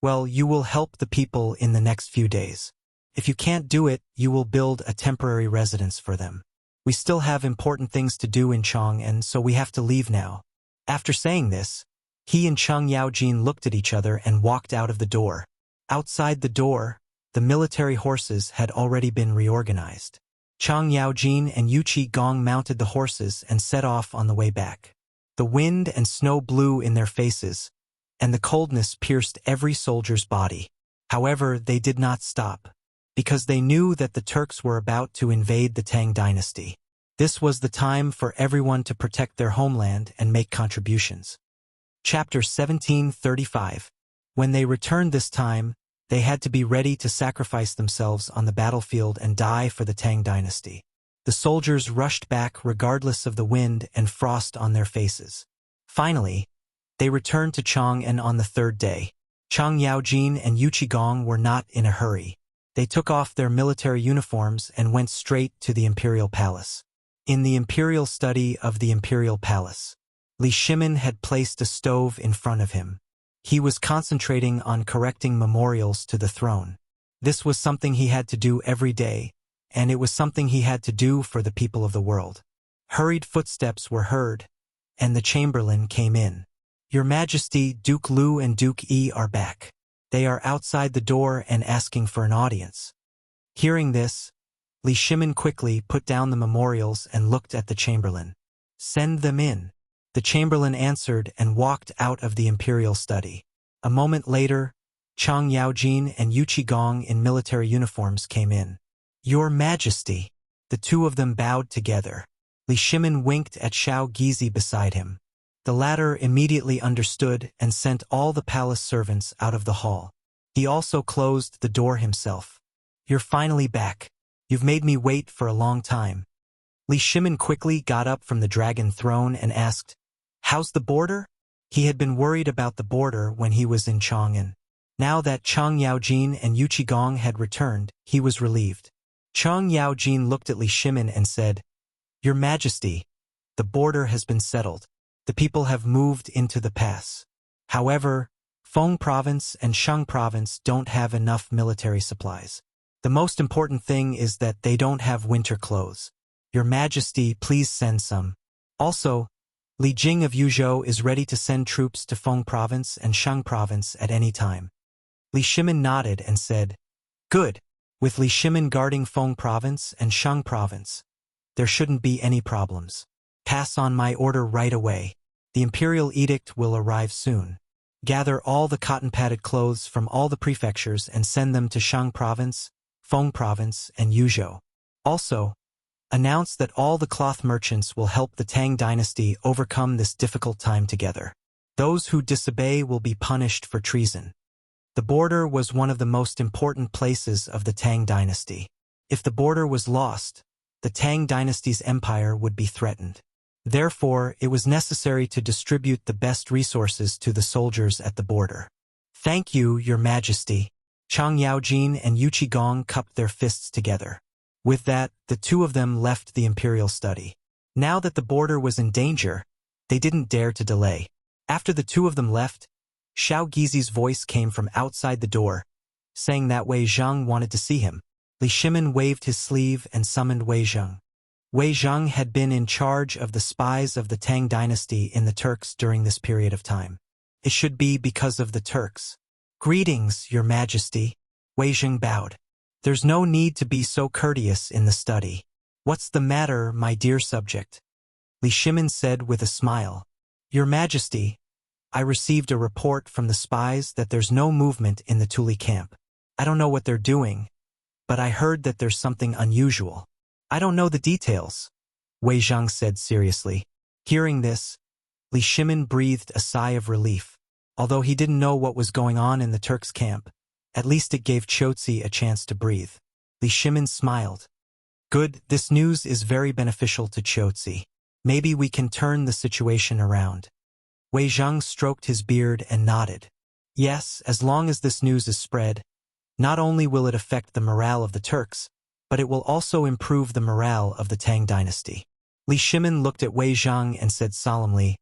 "Well, you will help the people in the next few days. If you can't do it, you will build a temporary residence for them. We still have important things to do in Chang'an, so we have to leave now." After saying this, he and Chang Yaojin looked at each other and walked out of the door. Outside the door, the military horses had already been reorganized. Chang Yaojin and Yu Qigong mounted the horses and set off on the way back. The wind and snow blew in their faces, and the coldness pierced every soldier's body. However, they did not stop, because they knew that the Turks were about to invade the Tang dynasty. This was the time for everyone to protect their homeland and make contributions. Chapter 1735. When they returned this time, they had to be ready to sacrifice themselves on the battlefield and die for the Tang dynasty. The soldiers rushed back regardless of the wind and frost on their faces. Finally, they returned to Chang'an on the third day. Chang Yaojin and Yu Qigong were not in a hurry. They took off their military uniforms and went straight to the imperial palace. In the imperial study of the imperial palace, Li Shimin had placed a stove in front of him. He was concentrating on correcting memorials to the throne. This was something he had to do every day, and it was something he had to do for the people of the world. Hurried footsteps were heard, and the chamberlain came in. "Your Majesty, Duke Lu and Duke Yi are back. They are outside the door and asking for an audience." Hearing this, Li Shimin quickly put down the memorials and looked at the chamberlain. "Send them in." The chamberlain answered and walked out of the imperial study. A moment later, Chang Yaojin and Yu Qigong in military uniforms came in. "Your Majesty." The two of them bowed together. Li Shimin winked at Shao Gizi beside him. The latter immediately understood and sent all the palace servants out of the hall. He also closed the door himself. "You're finally back. You've made me wait for a long time." Li Shimin quickly got up from the dragon throne and asked, "How's the border?" He had been worried about the border when he was in Chang'an. Now that Chang Yaojin and Yu Qigong had returned, he was relieved. Chang Yaojin looked at Li Shimin and said, "Your Majesty, the border has been settled. The people have moved into the pass. However, Feng Province and Shang Province don't have enough military supplies. The most important thing is that they don't have winter clothes. Your Majesty, please send some. Also, Li Jing of Yuzhou is ready to send troops to Feng Province and Shang Province at any time." Li Shimin nodded and said, "Good. With Li Shimin guarding Feng Province and Shang Province, there shouldn't be any problems. Pass on my order right away. The imperial edict will arrive soon. Gather all the cotton-padded clothes from all the prefectures and send them to Shang Province, Feng Province, and Yuzhou. Also, announce that all the cloth merchants will help the Tang dynasty overcome this difficult time together. Those who disobey will be punished for treason." The border was one of the most important places of the Tang dynasty. If the border was lost, the Tang dynasty's empire would be threatened. Therefore, it was necessary to distribute the best resources to the soldiers at the border. "Thank you, Your Majesty." Chang Yaojin and Yu Qigong cupped their fists together. With that, the two of them left the imperial study. Now that the border was in danger, they didn't dare to delay. After the two of them left, Shao Gizi's voice came from outside the door, saying that Wei Zhang wanted to see him. Li Shimin waved his sleeve and summoned Wei Zhang. Wei Zhang had been in charge of the spies of the Tang dynasty in the Turks during this period of time. It should be because of the Turks. "Greetings, Your Majesty." Wei Zhang bowed. "There's no need to be so courteous in the study. What's the matter, my dear subject?" Li Shimin said with a smile. "Your Majesty, I received a report from the spies that there's no movement in the Tuli camp. I don't know what they're doing, but I heard that there's something unusual. I don't know the details," Wei Zhang said seriously. Hearing this, Li Shimin breathed a sigh of relief. Although he didn't know what was going on in the Turks' camp, at least it gave Chotzi a chance to breathe. Li Shimin smiled. "Good, this news is very beneficial to Chotzi. Maybe we can turn the situation around." Wei Zhang stroked his beard and nodded. "Yes, as long as this news is spread, not only will it affect the morale of the Turks, but it will also improve the morale of the Tang dynasty." Li Shimin looked at Wei Zhang and said solemnly,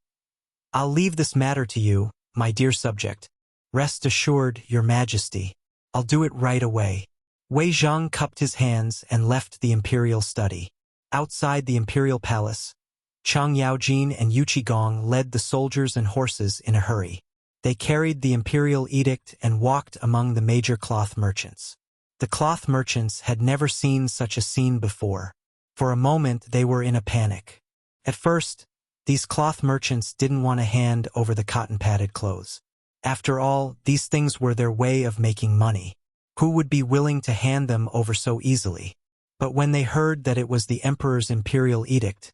"I'll leave this matter to you, my dear subject. Rest assured, Your Majesty. I'll do it right away." Wei Zhang cupped his hands and left the imperial study. Outside the imperial palace, Chang Yaojin and Yu Qigong led the soldiers and horses in a hurry. They carried the imperial edict and walked among the major cloth merchants. The cloth merchants had never seen such a scene before. For a moment they were in a panic. At first, These cloth merchants didn't want to hand over the cotton-padded clothes. After all, these things were their way of making money. Who would be willing to hand them over so easily? But when they heard that it was the emperor's imperial edict,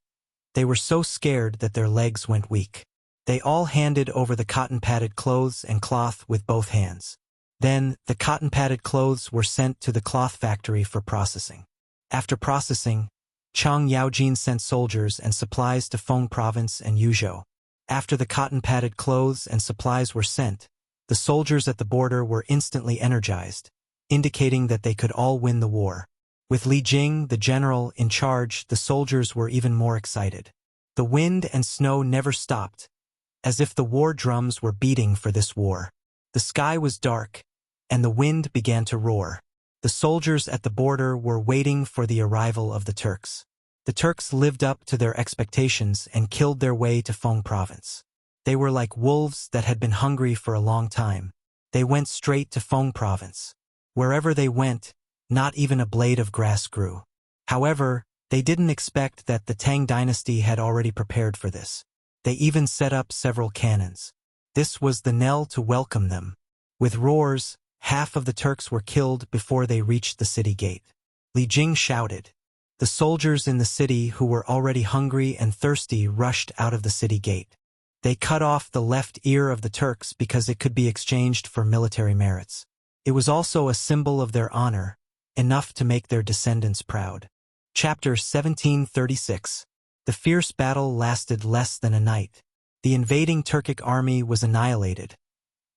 they were so scared that their legs went weak. They all handed over the cotton-padded clothes and cloth with both hands. Then, the cotton-padded clothes were sent to the cloth factory for processing. After processing, Chang Yaojin sent soldiers and supplies to Feng Province and Yuzhou. After the cotton-padded clothes and supplies were sent, the soldiers at the border were instantly energized, indicating that they could all win the war. With Li Jing, the general, in charge, the soldiers were even more excited. The wind and snow never stopped, as if the war drums were beating for this war. The sky was dark, and the wind began to roar. The soldiers at the border were waiting for the arrival of the Turks. The Turks lived up to their expectations and killed their way to Feng Province. They were like wolves that had been hungry for a long time. They went straight to Feng Province. Wherever they went, not even a blade of grass grew. However, they didn't expect that the Tang dynasty had already prepared for this. They even set up several cannons. This was the knell to welcome them. With roars, half of the Turks were killed before they reached the city gate. Li Jing shouted. The soldiers in the city who were already hungry and thirsty rushed out of the city gate. They cut off the left ear of the Turks because it could be exchanged for military merits. It was also a symbol of their honor, enough to make their descendants proud. Chapter 1736. The fierce battle lasted less than a night. The invading Turkic army was annihilated,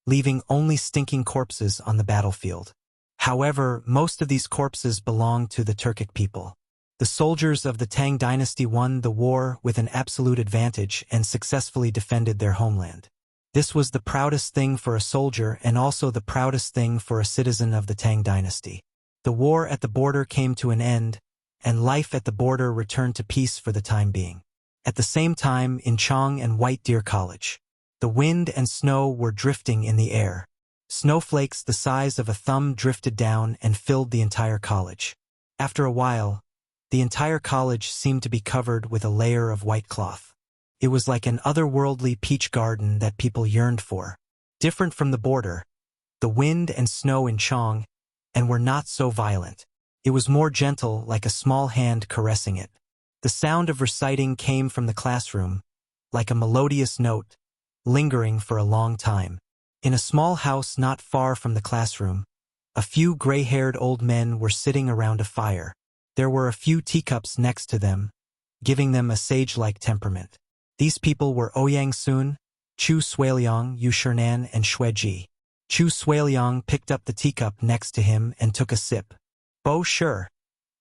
leaving only stinking corpses on the battlefield. However, most of these corpses belonged to the Turkic people. The soldiers of the Tang dynasty won the war with an absolute advantage and successfully defended their homeland. This was the proudest thing for a soldier and also the proudest thing for a citizen of the Tang dynasty. The war at the border came to an end, and life at the border returned to peace for the time being. At the same time, in Chang and White Deer College, the wind and snow were drifting in the air. Snowflakes the size of a thumb drifted down and filled the entire college. After a while, the entire college seemed to be covered with a layer of white cloth. It was like an otherworldly peach garden that people yearned for. Different from the border, the wind and snow in Chang, and were not so violent. It was more gentle, like a small hand caressing it. The sound of reciting came from the classroom, like a melodious note, lingering for a long time. In a small house not far from the classroom, a few gray-haired old men were sitting around a fire. There were a few teacups next to them, giving them a sage-like temperament. These people were Ouyang Sun, Chu Suiliang, Yu Shernan, and Xue Ji. Chu Suiliang picked up the teacup next to him and took a sip. "Bo Shi,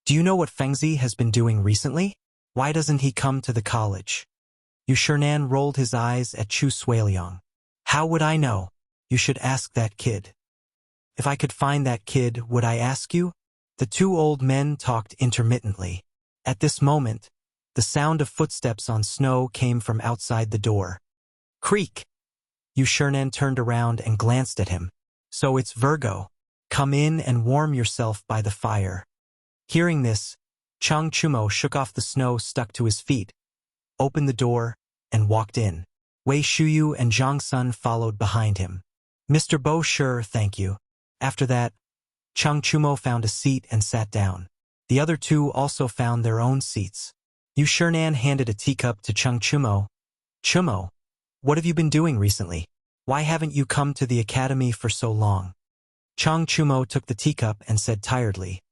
do you know what Fengzi has been doing recently? Why doesn't he come to the college?" Yu Shernan rolled his eyes at Chu Suiliang. "How would I know? You should ask that kid." "If I could find that kid, would I ask you?" The two old men talked intermittently. At this moment, the sound of footsteps on snow came from outside the door. Creak! Yu Shernan turned around and glanced at him. "So it's Virgo. Come in and warm yourself by the fire." Hearing this, Chang Chumo shook off the snow stuck to his feet, opened the door, and walked in. Wei Shuyu and Zhang Sun followed behind him. "Mr. Bo Shi, thank you." After that, Chang Chumo found a seat and sat down. The other two also found their own seats. Yu Shernan handed a teacup to Chang Chumo. "Chumo, what have you been doing recently? Why haven't you come to the academy for so long?" Chang Chumo took the teacup and said tiredly,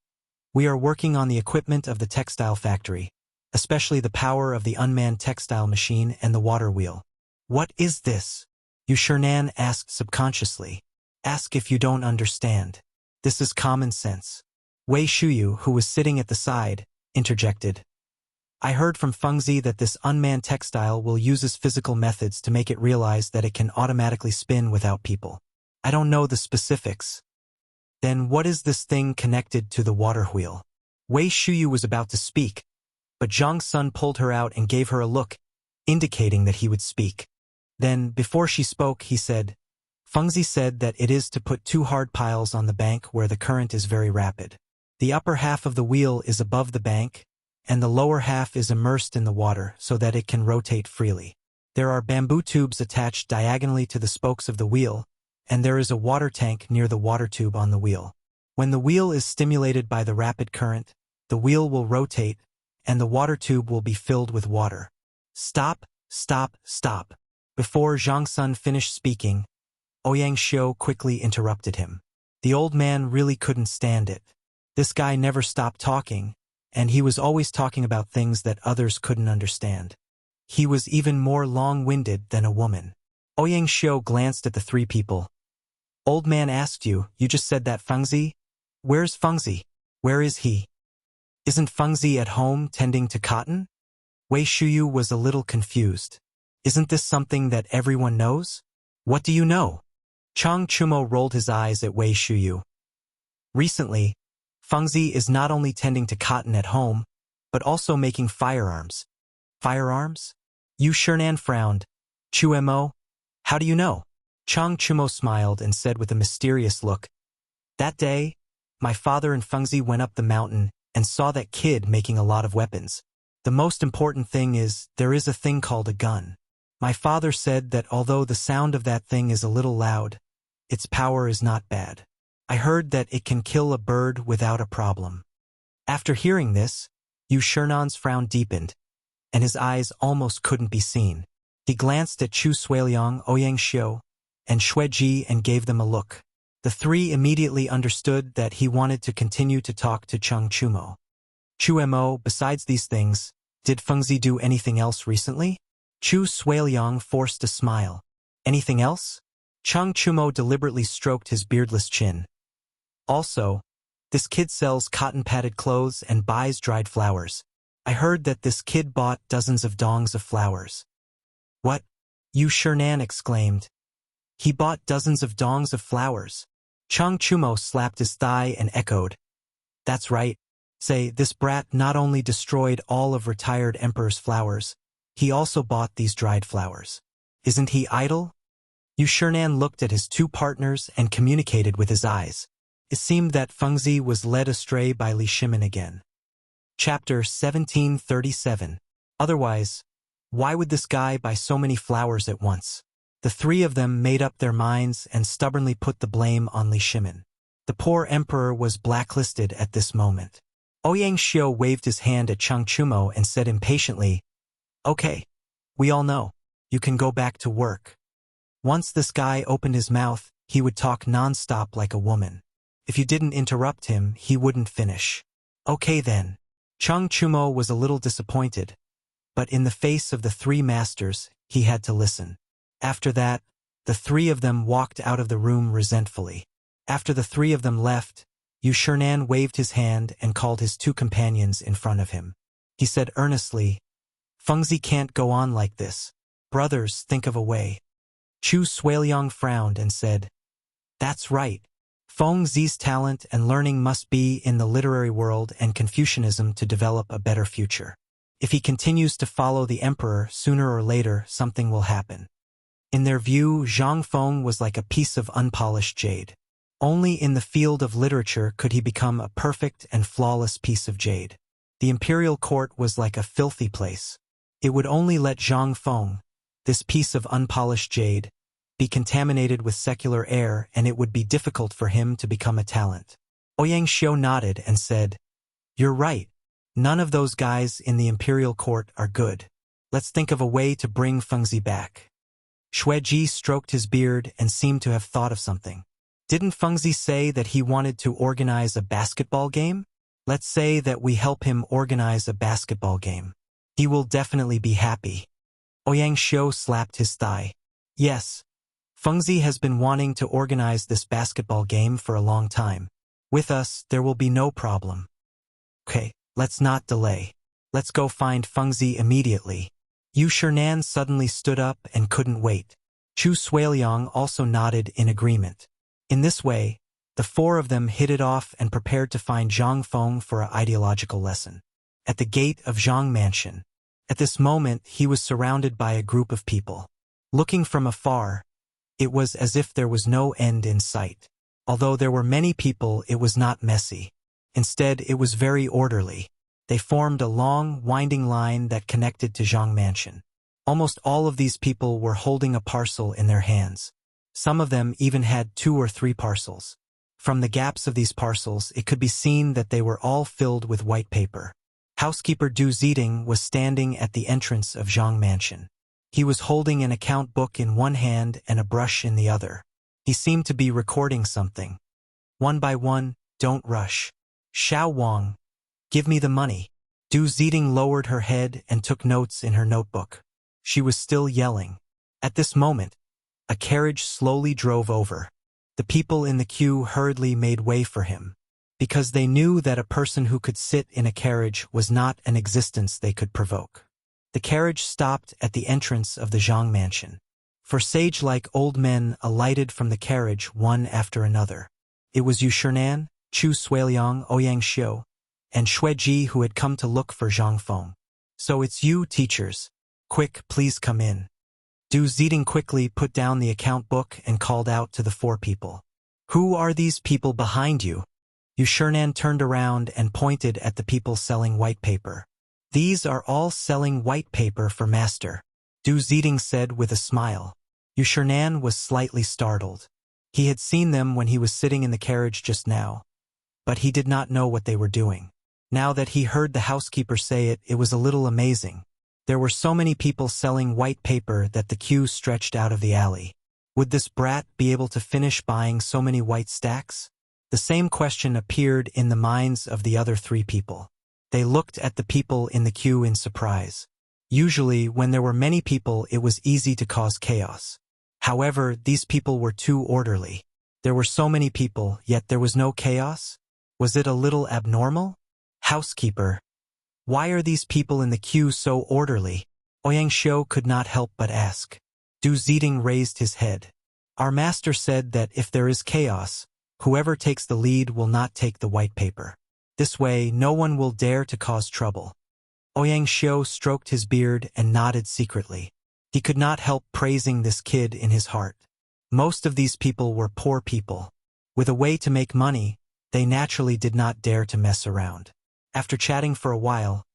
"We are working on the equipment of the textile factory, especially the power of the unmanned textile machine and the water wheel." "What is this?" Yu Shernan asked subconsciously. "Ask if you don't understand. This is common sense." Wei Shuyu, who was sitting at the side, interjected. "I heard from Fengzi that this unmanned textile will use his physical methods to make it realize that it can automatically spin without people. I don't know the specifics." "Then what is this thing connected to the water wheel?" Wei Shuyu was about to speak, but Zhang Sun pulled her out and gave her a look, indicating that he would speak. Then, before she spoke, he said, "Fengzi said that it is to put two hard piles on the bank where the current is very rapid. The upper half of the wheel is above the bank, and the lower half is immersed in the water so that it can rotate freely. There are bamboo tubes attached diagonally to the spokes of the wheel, and there is a water tank near the water tube on the wheel. When the wheel is stimulated by the rapid current, the wheel will rotate, and the water tube will be filled with water. Stop, stop, stop. Before Zhang Sun finished speaking, Ouyang Xiu quickly interrupted him. The old man really couldn't stand it. This guy never stopped talking, and he was always talking about things that others couldn't understand. He was even more long-winded than a woman. Ouyang Xiu glanced at the three people. Old man asked you, you just said that Fengzi? Where's Fengzi? Where is he? Isn't Fengzi at home tending to cotton? Wei Shuyu was a little confused. Isn't this something that everyone knows? What do you know? Chang Chumo rolled his eyes at Wei Shuyu. Recently, Fengzi is not only tending to cotton at home, but also making firearms. Firearms? Yu Shernan frowned. Chu Mo? How do you know? Chang Chumo smiled and said with a mysterious look, that day, my father and Fengzi went up the mountain and saw that kid making a lot of weapons. The most important thing is, there is a thing called a gun. My father said that although the sound of that thing is a little loud, its power is not bad. I heard that it can kill a bird without a problem. After hearing this, Yu Shernan's frown deepened, and his eyes almost couldn't be seen. He glanced at Chu Suiliang, Ouyang Xiu, and Xue Ji and gave them a look. The three immediately understood that he wanted to continue to talk to Chang Chumo. Chu Mo, besides these things, did Fengzi do anything else recently? Chu Suiliang forced a smile. Anything else? Chang Chumo deliberately stroked his beardless chin. Also, this kid sells cotton-padded clothes and buys dried flowers. I heard that this kid bought dozens of dongs of flowers. What? Yu Shernan exclaimed. He bought dozens of dongs of flowers. Chang Chumo slapped his thigh and echoed. That's right. Say, this brat not only destroyed all of retired emperor's flowers, he also bought these dried flowers. Isn't he idle? Yu Shernan looked at his two partners and communicated with his eyes. It seemed that Fengzi was led astray by Li Shimin again. Chapter 1737. Otherwise, why would this guy buy so many flowers at once? The three of them made up their minds and stubbornly put the blame on Li Shimin. The poor emperor was blacklisted at this moment. Ouyang Xiu waved his hand at Chang Chumo and said impatiently, Okay, we all know. You can go back to work. Once this guy opened his mouth, he would talk non-stop like a woman. If you didn't interrupt him, he wouldn't finish. Okay then. Chang Chumo was a little disappointed, but in the face of the three masters, he had to listen. After that, the three of them walked out of the room resentfully. After the three of them left, Yu Shernan waved his hand and called his two companions in front of him. He said earnestly, Fengzi can't go on like this. Brothers, think of a way. Chu Suiliang frowned and said, That's right. Fengzi's talent and learning must be in the literary world and Confucianism to develop a better future. If he continues to follow the emperor, sooner or later something will happen. In their view, Zhang Feng was like a piece of unpolished jade. Only in the field of literature could he become a perfect and flawless piece of jade. The imperial court was like a filthy place. It would only let Zhang Feng, this piece of unpolished jade, be contaminated with secular air, and it would be difficult for him to become a talent. Ouyang Xiu nodded and said, You're right. None of those guys in the imperial court are good. Let's think of a way to bring Fengzi back. Xue Ji stroked his beard and seemed to have thought of something. Didn't Fengzi say that he wanted to organize a basketball game? Let's say that we help him organize a basketball game. He will definitely be happy. Ouyang Xiu slapped his thigh. Yes. Fengzi has been wanting to organize this basketball game for a long time. With us, there will be no problem. Okay, let's not delay. Let's go find Fengzi immediately. Yu Shernan suddenly stood up and couldn't wait. Chu Suiliang also nodded in agreement. In this way, the four of them hit it off and prepared to find Zhang Feng for an ideological lesson. At the gate of Zhang Mansion. At this moment, he was surrounded by a group of people. Looking from afar, it was as if there was no end in sight. Although there were many people, it was not messy. Instead, it was very orderly. They formed a long, winding line that connected to Zhang Mansion. Almost all of these people were holding a parcel in their hands. Some of them even had 2 or 3 parcels. From the gaps of these parcels, it could be seen that they were all filled with white paper. Housekeeper Du Ziding was standing at the entrance of Zhang Mansion. He was holding an account book in one hand and a brush in the other. He seemed to be recording something. One by one, "Don't rush. Xiao Wang, give me the money." Du Ziding lowered her head and took notes in her notebook. She was still yelling. At this moment, a carriage slowly drove over. The people in the queue hurriedly made way for him, because they knew that a person who could sit in a carriage was not an existence they could provoke. The carriage stopped at the entrance of the Zhang Mansion. For sage-like old men alighted from the carriage one after another. It was Yu Shernan, Chu Suiliang, Ouyang Xiu, and Xue Ji who had come to look for Zhang Feng. "So it's you, teachers. Quick, please come in." Du Ziding quickly put down the account book and called out to the 4 people. "Who are these people behind you?" Yu Shernan turned around and pointed at the people selling white paper. "These are all selling white paper for master," Du Ziding said with a smile. Yu Shernan was slightly startled. He had seen them when he was sitting in the carriage just now, but he did not know what they were doing. Now that he heard the housekeeper say it, it was a little amazing. There were so many people selling white paper that the queue stretched out of the alley. Would this brat be able to finish buying so many white stacks? The same question appeared in the minds of the other 3 people. They looked at the people in the queue in surprise. Usually, when there were many people, it was easy to cause chaos. However, these people were too orderly. There were so many people, yet there was no chaos? Was it a little abnormal? "Housekeeper, why are these people in the queue so orderly?" Ouyang Xiu could not help but ask. Du Ziding raised his head. "Our master said that if there is chaos, whoever takes the lead will not take the white paper. This way, no one will dare to cause trouble." Ouyang Xiu stroked his beard and nodded secretly. He could not help praising this kid in his heart. Most of these people were poor people. With a way to make money, they naturally did not dare to mess around. After chatting for a while,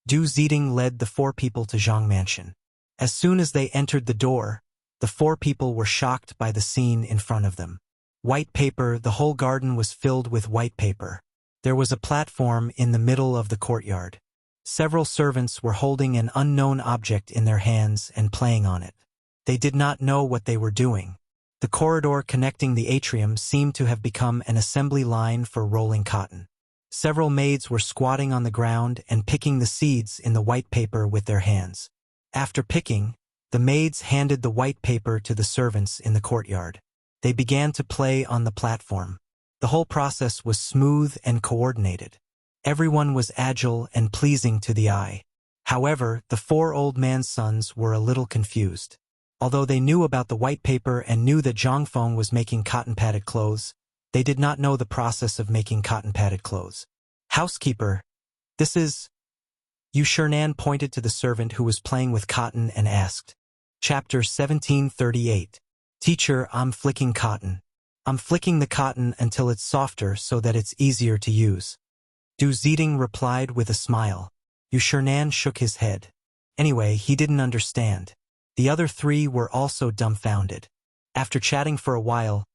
Du Ziding led the 4 people to Zhang Mansion. As soon as they entered the door, the 4 people were shocked by the scene in front of them. White paper, the whole garden was filled with white paper. There was a platform in the middle of the courtyard. Several servants were holding an unknown object in their hands and playing on it. They did not know what they were doing. The corridor connecting the atrium seemed to have become an assembly line for rolling cotton. Several maids were squatting on the ground and picking the seeds in the white paper with their hands. After picking, the maids handed the white paper to the servants in the courtyard. They began to play on the platform. The whole process was smooth and coordinated. Everyone was agile and pleasing to the eye. However, the 4 old man's sons were a little confused. Although they knew about the white paper and knew that Zhang Feng was making cotton-padded clothes, they did not know the process of making cotton-padded clothes. "Housekeeper, this is..." Yu Shernan pointed to the servant who was playing with cotton and asked. Chapter 1738. "Teacher, I'm flicking cotton. I'm flicking the cotton until it's softer so that it's easier to use." Du Ziding replied with a smile. Yu Shernan shook his head. Anyway, he didn't understand. The other 3 were also dumbfounded. After chatting for a while,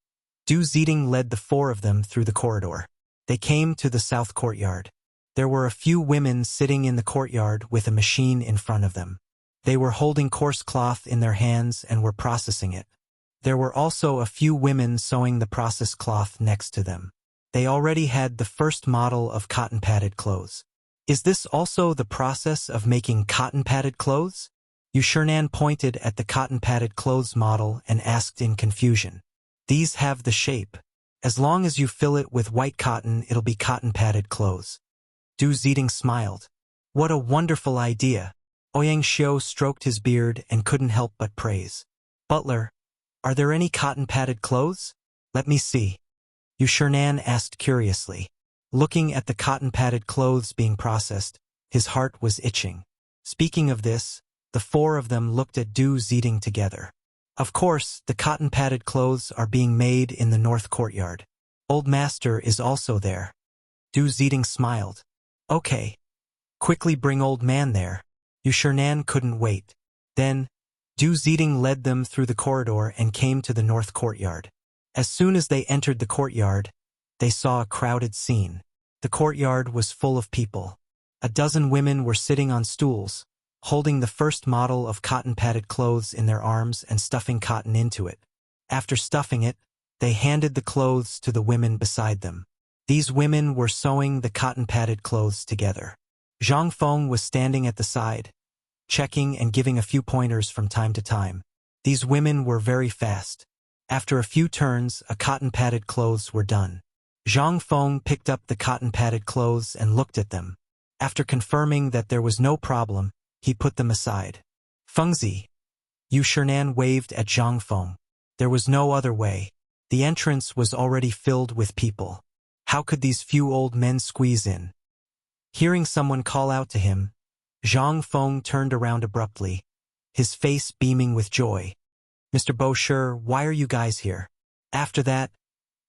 Du Ziding led the 4 of them through the corridor. They came to the south courtyard. There were a few women sitting in the courtyard with a machine in front of them. They were holding coarse cloth in their hands and were processing it. There were also a few women sewing the processed cloth next to them. They already had the first model of cotton-padded clothes. "Is this also the process of making cotton-padded clothes?" Yu Shernan pointed at the cotton-padded clothes model and asked in confusion. "These have the shape. As long as you fill it with white cotton, it'll be cotton-padded clothes." Du Ziding smiled. "What a wonderful idea." Ouyang Xiu stroked his beard and couldn't help but praise. "Butler, are there any cotton-padded clothes? Let me see." Yu Shernan asked curiously. Looking at the cotton-padded clothes being processed, his heart was itching. Speaking of this, the 4 of them looked at Du Ziding together. Of course, the cotton-padded clothes are being made in the north courtyard. Old Master is also there. Du Ziding smiled. "Okay. Quickly bring old man there. Yu Shernan couldn't wait. Then, Du Zeding led them through the corridor and came to the north courtyard. As soon as they entered the courtyard, they saw a crowded scene. The courtyard was full of people. A dozen women were sitting on stools, holding the first model of cotton-padded clothes in their arms and stuffing cotton into it. After stuffing it, they handed the clothes to the women beside them. These women were sewing the cotton-padded clothes together. Zhang Feng was standing at the side, checking and giving a few pointers from time to time. These women were very fast. After a few turns, a cotton-padded clothes were done. Zhang Feng picked up the cotton-padded clothes and looked at them. After confirming that there was no problem, he put them aside. Fengzi. Yu Shernan waved at Zhang Feng. There was no other way. The entrance was already filled with people. How could these few old men squeeze in? Hearing someone call out to him, Zhang Feng turned around abruptly, his face beaming with joy. Mr. Bosher, why are you guys here? After that,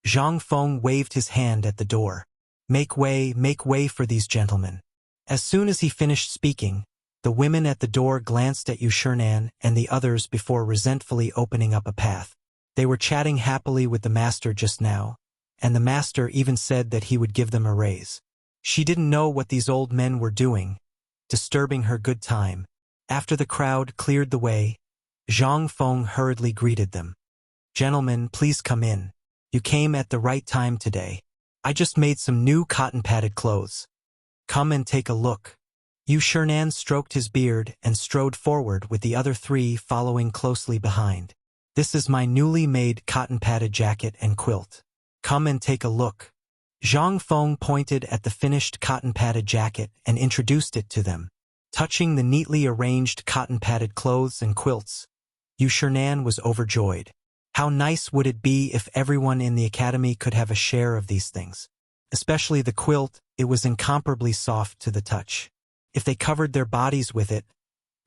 Zhang Feng waved his hand at the door. Make way for these gentlemen. As soon as he finished speaking, the women at the door glanced at Yu Shernan and the others before resentfully opening up a path. They were chatting happily with the master just now, and the master even said that he would give them a raise. She didn't know what these old men were doing, disturbing her good time. After the crowd cleared the way, Zhang Feng hurriedly greeted them. Gentlemen, please come in. You came at the right time today. I just made some new cotton-padded clothes. Come and take a look. Yu Shernan stroked his beard and strode forward with the other three following closely behind. This is my newly made cotton-padded jacket and quilt. Come and take a look. Zhang Feng pointed at the finished cotton-padded jacket and introduced it to them. Touching the neatly arranged cotton-padded clothes and quilts, Yu Shernan was overjoyed. How nice would it be if everyone in the academy could have a share of these things? Especially the quilt, it was incomparably soft to the touch. If they covered their bodies with it,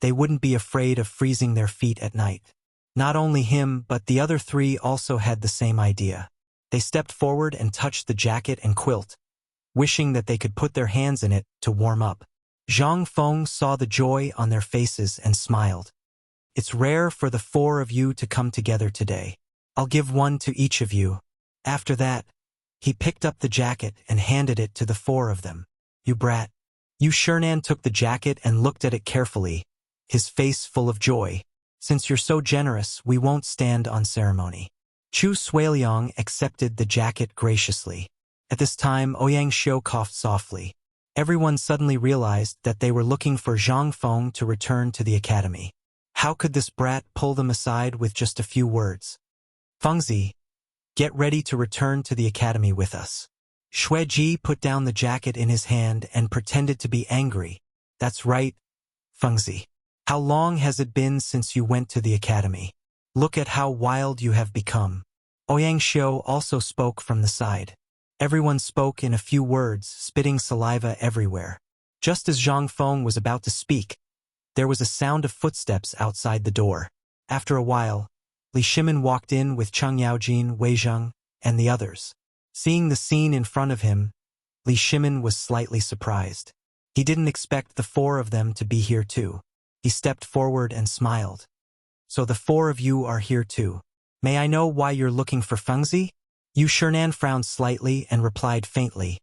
they wouldn't be afraid of freezing their feet at night. Not only him, but the other three also had the same idea. They stepped forward and touched the jacket and quilt, wishing that they could put their hands in it to warm up. Zhang Feng saw the joy on their faces and smiled. It's rare for the four of you to come together today. I'll give one to each of you. After that, he picked up the jacket and handed it to the four of them. You brat. Yu Shernan took the jacket and looked at it carefully, his face full of joy. Since you're so generous, we won't stand on ceremony. Chu Suiliang accepted the jacket graciously. At this time, Ouyang Xiu coughed softly. Everyone suddenly realized that they were looking for Zhang Feng to return to the academy. How could this brat pull them aside with just a few words? Fengzi, get ready to return to the academy with us. Xueji put down the jacket in his hand and pretended to be angry. That's right, Fengzi. How long has it been since you went to the academy? Look at how wild you have become. Ouyang Xiu also spoke from the side. Everyone spoke in a few words, spitting saliva everywhere. Just as Zhang Feng was about to speak, there was a sound of footsteps outside the door. After a while, Li Shimin walked in with Cheng Yaojin, Wei Zheng, and the others. Seeing the scene in front of him, Li Shimin was slightly surprised. He didn't expect the four of them to be here too. He stepped forward and smiled. So the four of you are here too. May I know why you're looking for Fengzi? Yu Shernan frowned slightly and replied faintly.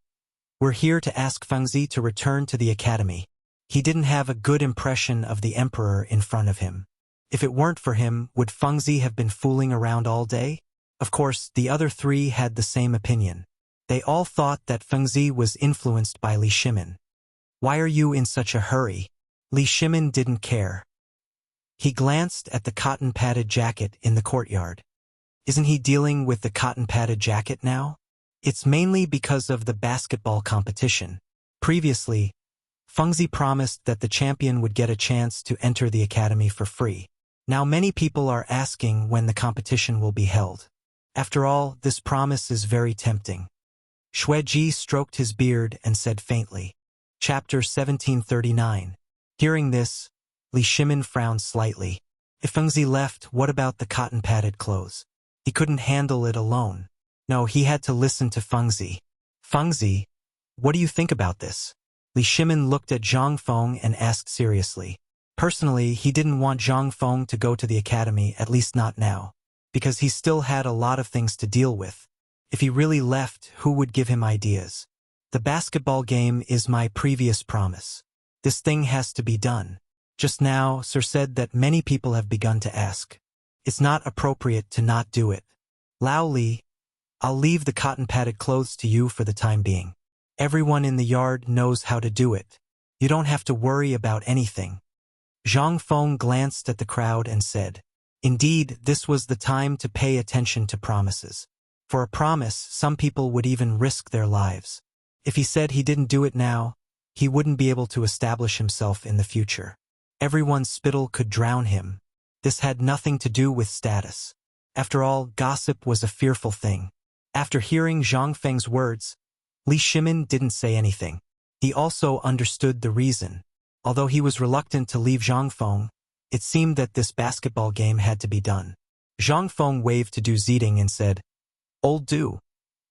We're here to ask Fengzi to return to the academy. He didn't have a good impression of the emperor in front of him. If it weren't for him, would Fengzi have been fooling around all day? Of course, the other three had the same opinion. They all thought that Fengzi was influenced by Li Shimin. Why are you in such a hurry? Li Shimin didn't care. He glanced at the cotton-padded jacket in the courtyard. Isn't he dealing with the cotton-padded jacket now? It's mainly because of the basketball competition. Previously, Fengzi promised that the champion would get a chance to enter the academy for free. Now many people are asking when the competition will be held. After all, this promise is very tempting. Xueji stroked his beard and said faintly. Chapter 1739. Hearing this, Li Shimin frowned slightly. If Fengzi left, what about the cotton-padded clothes? He couldn't handle it alone. No, he had to listen to Fengzi. Fengzi, what do you think about this? Li Shimin looked at Zhang Feng and asked seriously. Personally, he didn't want Zhang Feng to go to the academy, at least not now, because he still had a lot of things to deal with. If he really left, who would give him ideas? The basketball game is my previous promise. This thing has to be done. Just now, Sir said that many people have begun to ask. It's not appropriate to not do it. Lao Li, I'll leave the cotton-padded clothes to you for the time being. Everyone in the yard knows how to do it. You don't have to worry about anything. Zhang Feng glanced at the crowd and said, indeed, this was the time to pay attention to promises. For a promise, some people would even risk their lives. If he said he didn't do it now, he wouldn't be able to establish himself in the future. Everyone's spittle could drown him. This had nothing to do with status. After all, gossip was a fearful thing. After hearing Zhang Feng's words, Li Shimin didn't say anything. He also understood the reason. Although he was reluctant to leave Zhang Feng, it seemed that this basketball game had to be done. Zhang Feng waved to Du Ziding and said, Old Du,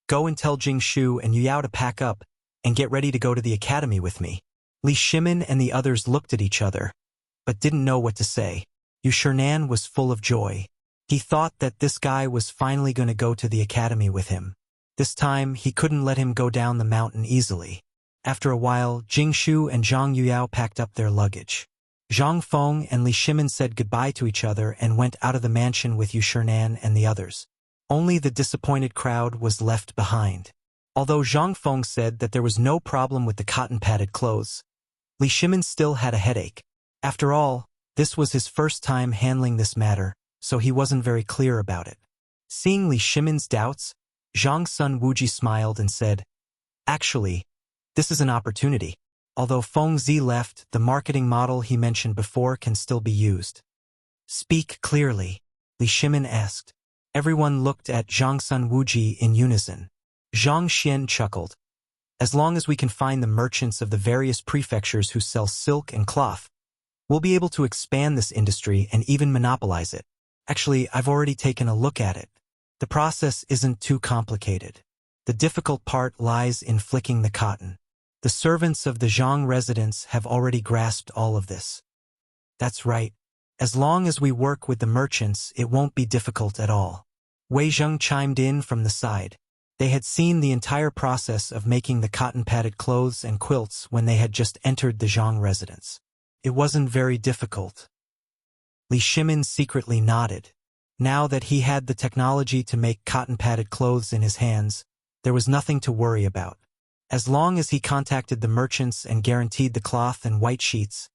go and tell Jing Shu and Yu Yao to pack up and get ready to go to the academy with me. Li Shimin and the others looked at each other, but didn't know what to say. Yu Shernan was full of joy. He thought that this guy was finally going to go to the academy with him. This time, he couldn't let him go down the mountain easily. After a while, Jing Shu and Zhang Yuyao packed up their luggage. Zhang Feng and Li Shimin said goodbye to each other and went out of the mansion with Yu Shernan and the others. Only the disappointed crowd was left behind. Although Zhang Feng said that there was no problem with the cotton-padded clothes, Li Shimin still had a headache. After all, this was his first time handling this matter, so he wasn't very clear about it. Seeing Li Shimin's doubts, Zhang Sun Wuji smiled and said, actually, this is an opportunity. Although Feng Zi left, the marketing model he mentioned before can still be used. Speak clearly, Li Shimin asked. Everyone looked at Zhang Sun Wuji in unison. Zhang Xian chuckled. As long as we can find the merchants of the various prefectures who sell silk and cloth, we'll be able to expand this industry and even monopolize it. Actually, I've already taken a look at it. The process isn't too complicated. The difficult part lies in flicking the cotton. The servants of the Zhang residence have already grasped all of this. That's right. As long as we work with the merchants, it won't be difficult at all. Wei Zheng chimed in from the side. They had seen the entire process of making the cotton-padded clothes and quilts when they had just entered the Zhang residence. It wasn't very difficult. Li Shimin secretly nodded. Now that he had the technology to make cotton-padded clothes in his hands, there was nothing to worry about. As long as he contacted the merchants and guaranteed the cloth and white sheets,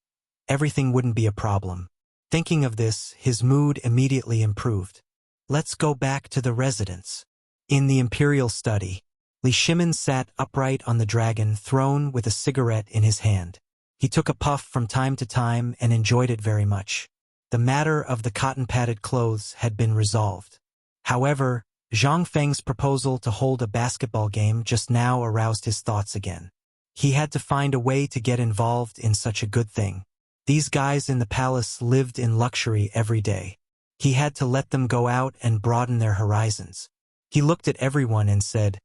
everything wouldn't be a problem. Thinking of this, his mood immediately improved. Let's go back to the residence. In the imperial study, Li Shimin sat upright on the dragon throne with a cigarette in his hand. He took a puff from time to time and enjoyed it very much. The matter of the cotton-padded clothes had been resolved. However, Zhang Feng's proposal to hold a basketball game just now aroused his thoughts again. He had to find a way to get involved in such a good thing. These guys in the palace lived in luxury every day. He had to let them go out and broaden their horizons. He looked at everyone and said,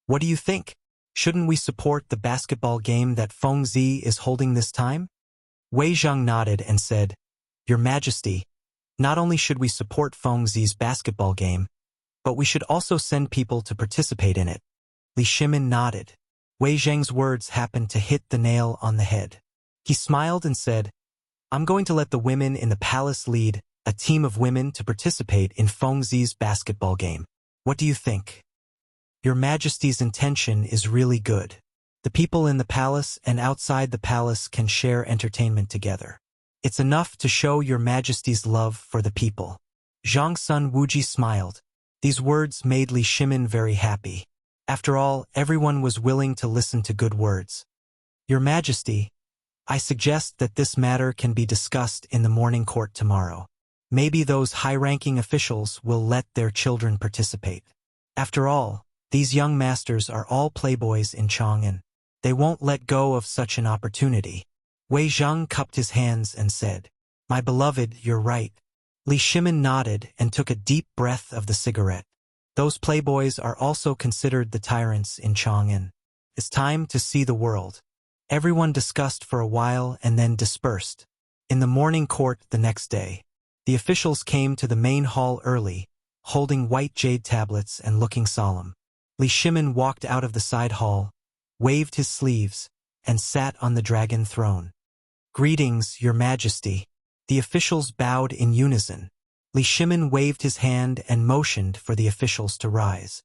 What do you think? Shouldn't we support the basketball game that Feng Zi is holding this time? Wei Zheng nodded and said, Your Majesty, not only should we support Feng Zi's basketball game, but we should also send people to participate in it. Li Shimin nodded. Wei Zheng's words happened to hit the nail on the head. He smiled and said, I'm going to let the women in the palace lead a team of women to participate in Feng Zi's basketball game. What do you think? Your Majesty's intention is really good. The people in the palace and outside the palace can share entertainment together. It's enough to show Your Majesty's love for the people. Zhang Sun Wuji smiled. These words made Li Shimin very happy. After all, everyone was willing to listen to good words. Your Majesty, I suggest that this matter can be discussed in the morning court tomorrow. Maybe those high-ranking officials will let their children participate. After all, these young masters are all playboys in Chang'an. They won't let go of such an opportunity. Wei Zheng cupped his hands and said, My beloved, you're right. Li Shimin nodded and took a deep breath of the cigarette. Those playboys are also considered the tyrants in Chang'an. It's time to see the world. Everyone discussed for a while and then dispersed. In the morning court the next day, the officials came to the main hall early, holding white jade tablets and looking solemn. Li Shimin walked out of the side hall, waved his sleeves, and sat on the dragon throne. "Greetings, Your Majesty." The officials bowed in unison. Li Shimin waved his hand and motioned for the officials to rise.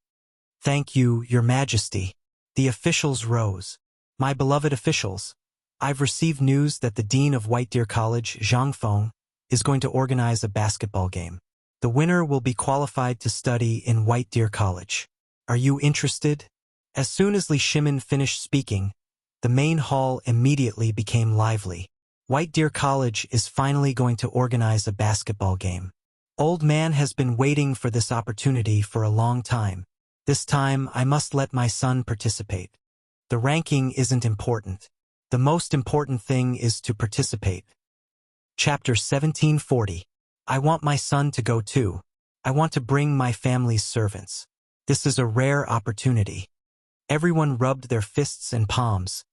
"Thank you, Your Majesty." The officials rose. "My beloved officials, I've received news that the Dean of White Deer College, Zhang Feng, is going to organize a basketball game. The winner will be qualified to study in White Deer College. Are you interested?" As soon as Li Shimin finished speaking, the main hall immediately became lively. White Deer College is finally going to organize a basketball game. Old man has been waiting for this opportunity for a long time. This time I must let my son participate. The ranking isn't important. The most important thing is to participate. Chapter 1740. I want my son to go too. I want to bring my family's servants. This is a rare opportunity. Everyone rubbed their fists and palms,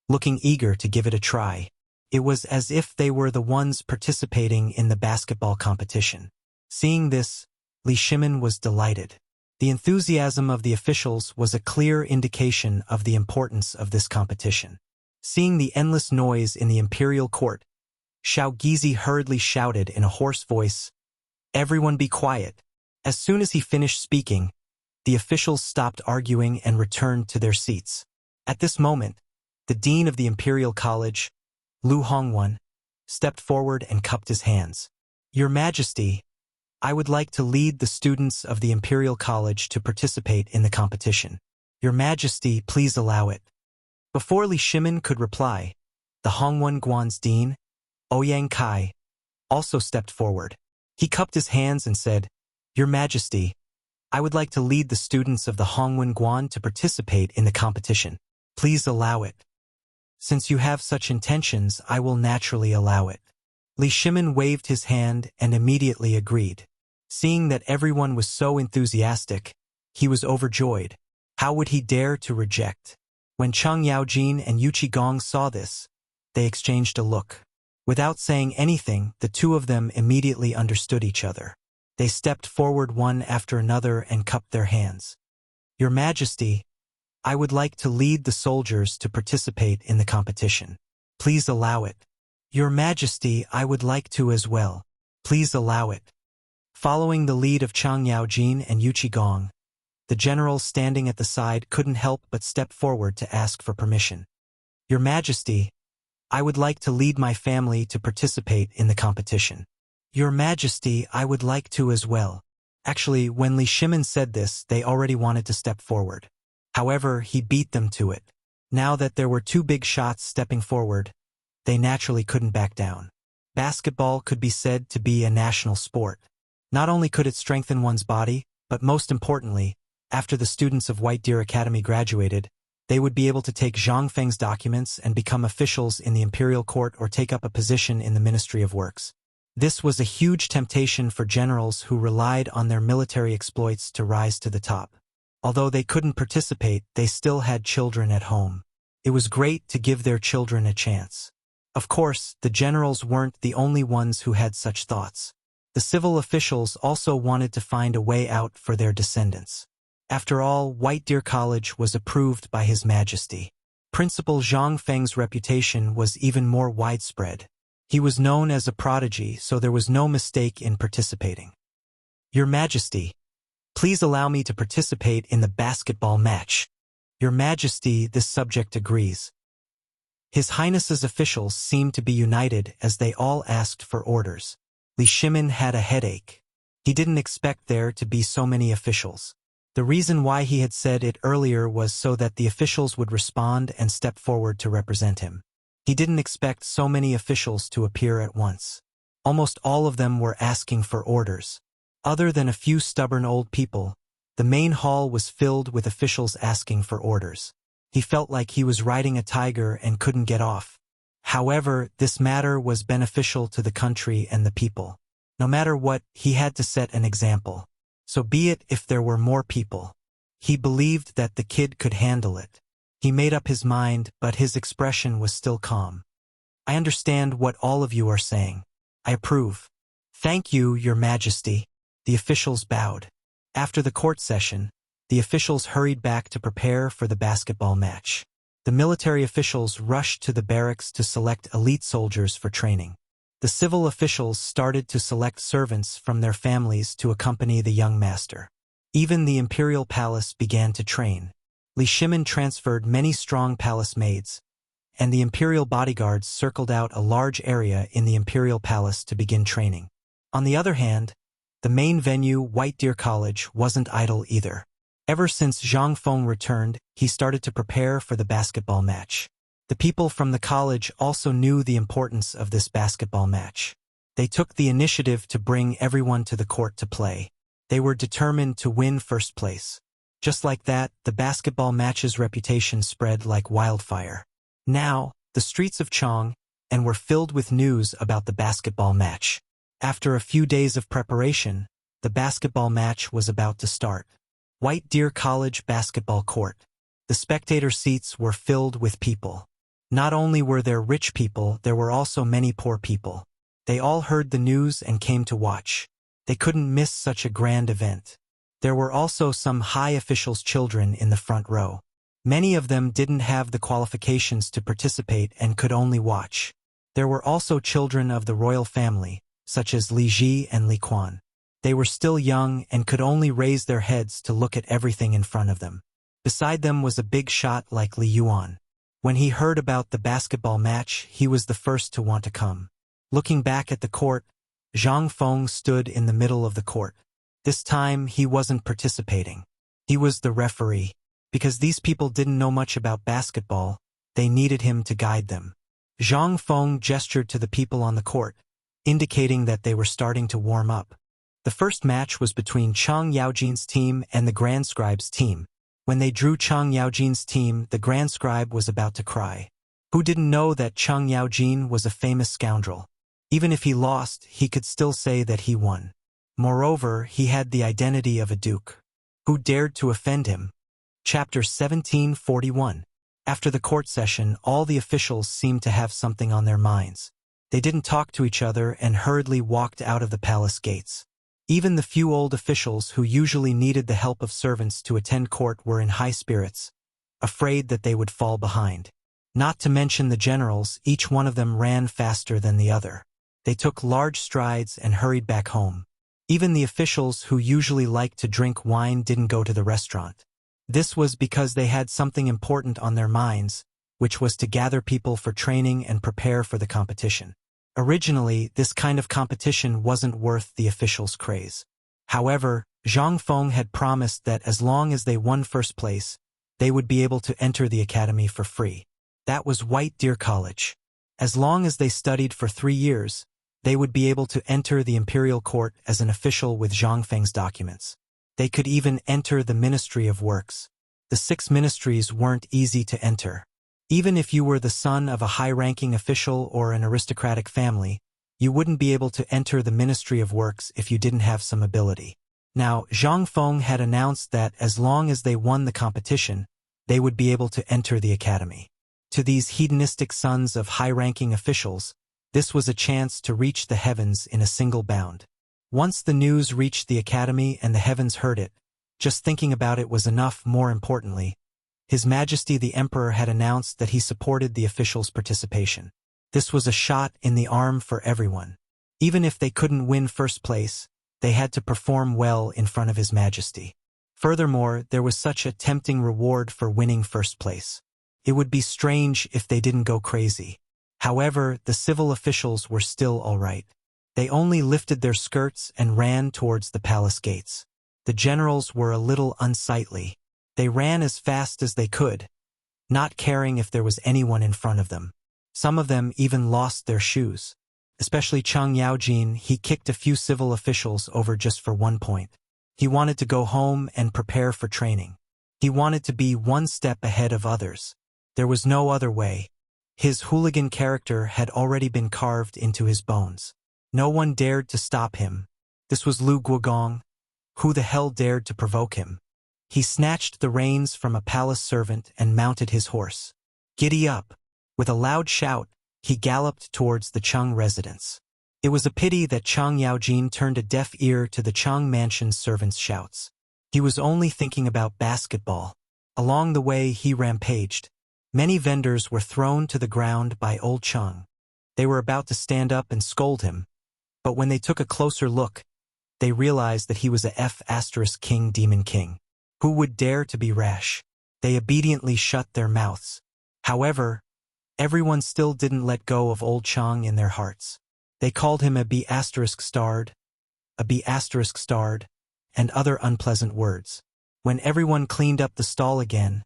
looking eager to give it a try. It was as if they were the ones participating in the basketball competition. Seeing this, Li Shimin was delighted. The enthusiasm of the officials was a clear indication of the importance of this competition. Seeing the endless noise in the imperial court, Xiao Gizi hurriedly shouted in a hoarse voice, "Everyone be quiet." As soon as he finished speaking, the officials stopped arguing and returned to their seats. At this moment, the dean of the Imperial College, Lu Hongwan, stepped forward and cupped his hands. "Your Majesty, I would like to lead the students of the Imperial College to participate in the competition. Your Majesty, please allow it." Before Li Shimin could reply, the Hongwan Guan's dean, Ouyang Kai, also stepped forward. He cupped his hands and said, "Your Majesty, I would like to lead the students of the Hongwan Guan to participate in the competition. Please allow it." "Since you have such intentions, I will naturally allow it." Li Shimin waved his hand and immediately agreed. Seeing that everyone was so enthusiastic, he was overjoyed. How would he dare to reject? When Cheng Yaojin and Yu Qigong saw this, they exchanged a look. Without saying anything, the two of them immediately understood each other. They stepped forward one after another and cupped their hands. "Your Majesty, I would like to lead the soldiers to participate in the competition. Please allow it." "Your Majesty, I would like to as well. Please allow it." Following the lead of Cheng Yaojin and Yu Qigong, the generals standing at the side couldn't help but step forward to ask for permission. "Your Majesty, I would like to lead my family to participate in the competition." "Your Majesty, I would like to as well." Actually, when Li Shimin said this, they already wanted to step forward. However, he beat them to it. Now that there were two big shots stepping forward, they naturally couldn't back down. Basketball could be said to be a national sport. Not only could it strengthen one's body, but most importantly, after the students of White Deer Academy graduated, they would be able to take Zhang Feng's documents and become officials in the imperial court or take up a position in the Ministry of Works. This was a huge temptation for generals who relied on their military exploits to rise to the top. Although they couldn't participate, they still had children at home. It was great to give their children a chance. Of course, the generals weren't the only ones who had such thoughts. The civil officials also wanted to find a way out for their descendants. After all, White Deer College was approved by His Majesty. Principal Zhang Feng's reputation was even more widespread. He was known as a prodigy, so there was no mistake in participating. "Your Majesty, please allow me to participate in the basketball match." "Your Majesty, this subject agrees." His Highness's officials seemed to be united as they all asked for orders. Li Shimin had a headache. He didn't expect there to be so many officials. The reason why he had said it earlier was so that the officials would respond and step forward to represent him. He didn't expect so many officials to appear at once. Almost all of them were asking for orders. Other than a few stubborn old people, the main hall was filled with officials asking for orders. He felt like he was riding a tiger and couldn't get off. However, this matter was beneficial to the country and the people. No matter what, he had to set an example. So be it if there were more people. He believed that the kid could handle it. He made up his mind, but his expression was still calm. I understand what all of you are saying. I approve. Thank you, Your Majesty. The officials bowed. After the court session, the officials hurried back to prepare for the basketball match. The military officials rushed to the barracks to select elite soldiers for training. The civil officials started to select servants from their families to accompany the young master. Even the imperial palace began to train. Li Shimin transferred many strong palace maids, and the imperial bodyguards circled out a large area in the imperial palace to begin training. On the other hand, the main venue, White Deer College, wasn't idle either. Ever since Zhang Feng returned, he started to prepare for the basketball match. The people from the college also knew the importance of this basketball match. They took the initiative to bring everyone to the court to play. They were determined to win first place. Just like that, the basketball match's reputation spread like wildfire. Now, the streets of Chang were filled with news about the basketball match. After a few days of preparation, the basketball match was about to start. White Deer College basketball court. The spectator seats were filled with people. Not only were there rich people, there were also many poor people. They all heard the news and came to watch. They couldn't miss such a grand event. There were also some high officials' children in the front row. Many of them didn't have the qualifications to participate and could only watch. There were also children of the royal family, such as Li Ji and Li Quan. They were still young and could only raise their heads to look at everything in front of them. Beside them was a big shot like Li Yuan. When he heard about the basketball match, he was the first to want to come. Looking back at the court, Zhang Feng stood in the middle of the court. This time, he wasn't participating. He was the referee. Because these people didn't know much about basketball, they needed him to guide them. Zhang Feng gestured to the people on the court, indicating that they were starting to warm up. The first match was between Chang Yaojin's team and the Grand Scribe's team. When they drew Chang Yaojin's team, the Grand Scribe was about to cry. Who didn't know that Chang Yaojin was a famous scoundrel? Even if he lost, he could still say that he won. Moreover, he had the identity of a duke. Who dared to offend him? Chapter 1741. After the court session, all the officials seemed to have something on their minds. They didn't talk to each other and hurriedly walked out of the palace gates. Even the few old officials who usually needed the help of servants to attend court were in high spirits, afraid that they would fall behind. Not to mention the generals, each one of them ran faster than the other. They took large strides and hurried back home. Even the officials who usually liked to drink wine didn't go to the restaurant. This was because they had something important on their minds, which was to gather people for training and prepare for the competition. Originally, this kind of competition wasn't worth the officials' craze. However, Zhang Feng had promised that as long as they won first place, they would be able to enter the academy for free. That was White Deer College. As long as they studied for 3 years, they would be able to enter the imperial court as an official with Zhang Feng's documents. They could even enter the Ministry of Works. The 6 ministries weren't easy to enter. Even if you were the son of a high-ranking official or an aristocratic family, you wouldn't be able to enter the Ministry of Works if you didn't have some ability. Now, Zhang Feng had announced that as long as they won the competition, they would be able to enter the academy. To these hedonistic sons of high-ranking officials, this was a chance to reach the heavens in a single bound. Once the news reached the academy and the heavens heard it, just thinking about it was enough. More importantly, His Majesty the Emperor had announced that he supported the officials' participation. This was a shot in the arm for everyone. Even if they couldn't win first place, they had to perform well in front of His Majesty. Furthermore, there was such a tempting reward for winning first place. It would be strange if they didn't go crazy. However, the civil officials were still all right. They only lifted their skirts and ran towards the palace gates. The generals were a little unsightly. They ran as fast as they could, not caring if there was anyone in front of them. Some of them even lost their shoes. Especially Chang Yaojin, he kicked a few civil officials over just for 1 point. He wanted to go home and prepare for training. He wanted to be 1 step ahead of others. There was no other way. His hooligan character had already been carved into his bones. No one dared to stop him. This was Lu Guogong. Who the hell dared to provoke him? He snatched the reins from a palace servant and mounted his horse. Giddy up! With a loud shout, he galloped towards the Chang residence. It was a pity that Chang Yaojin turned a deaf ear to the Chang mansion's servants' shouts. He was only thinking about basketball. Along the way he rampaged. Many vendors were thrown to the ground by old Chang. They were about to stand up and scold him, but when they took a closer look, they realized that he was a F*** demon king. Who would dare to be rash? They obediently shut their mouths. However, everyone still didn't let go of old Chang in their hearts. They called him a B*****, a B*****, and other unpleasant words. When everyone cleaned up the stall again,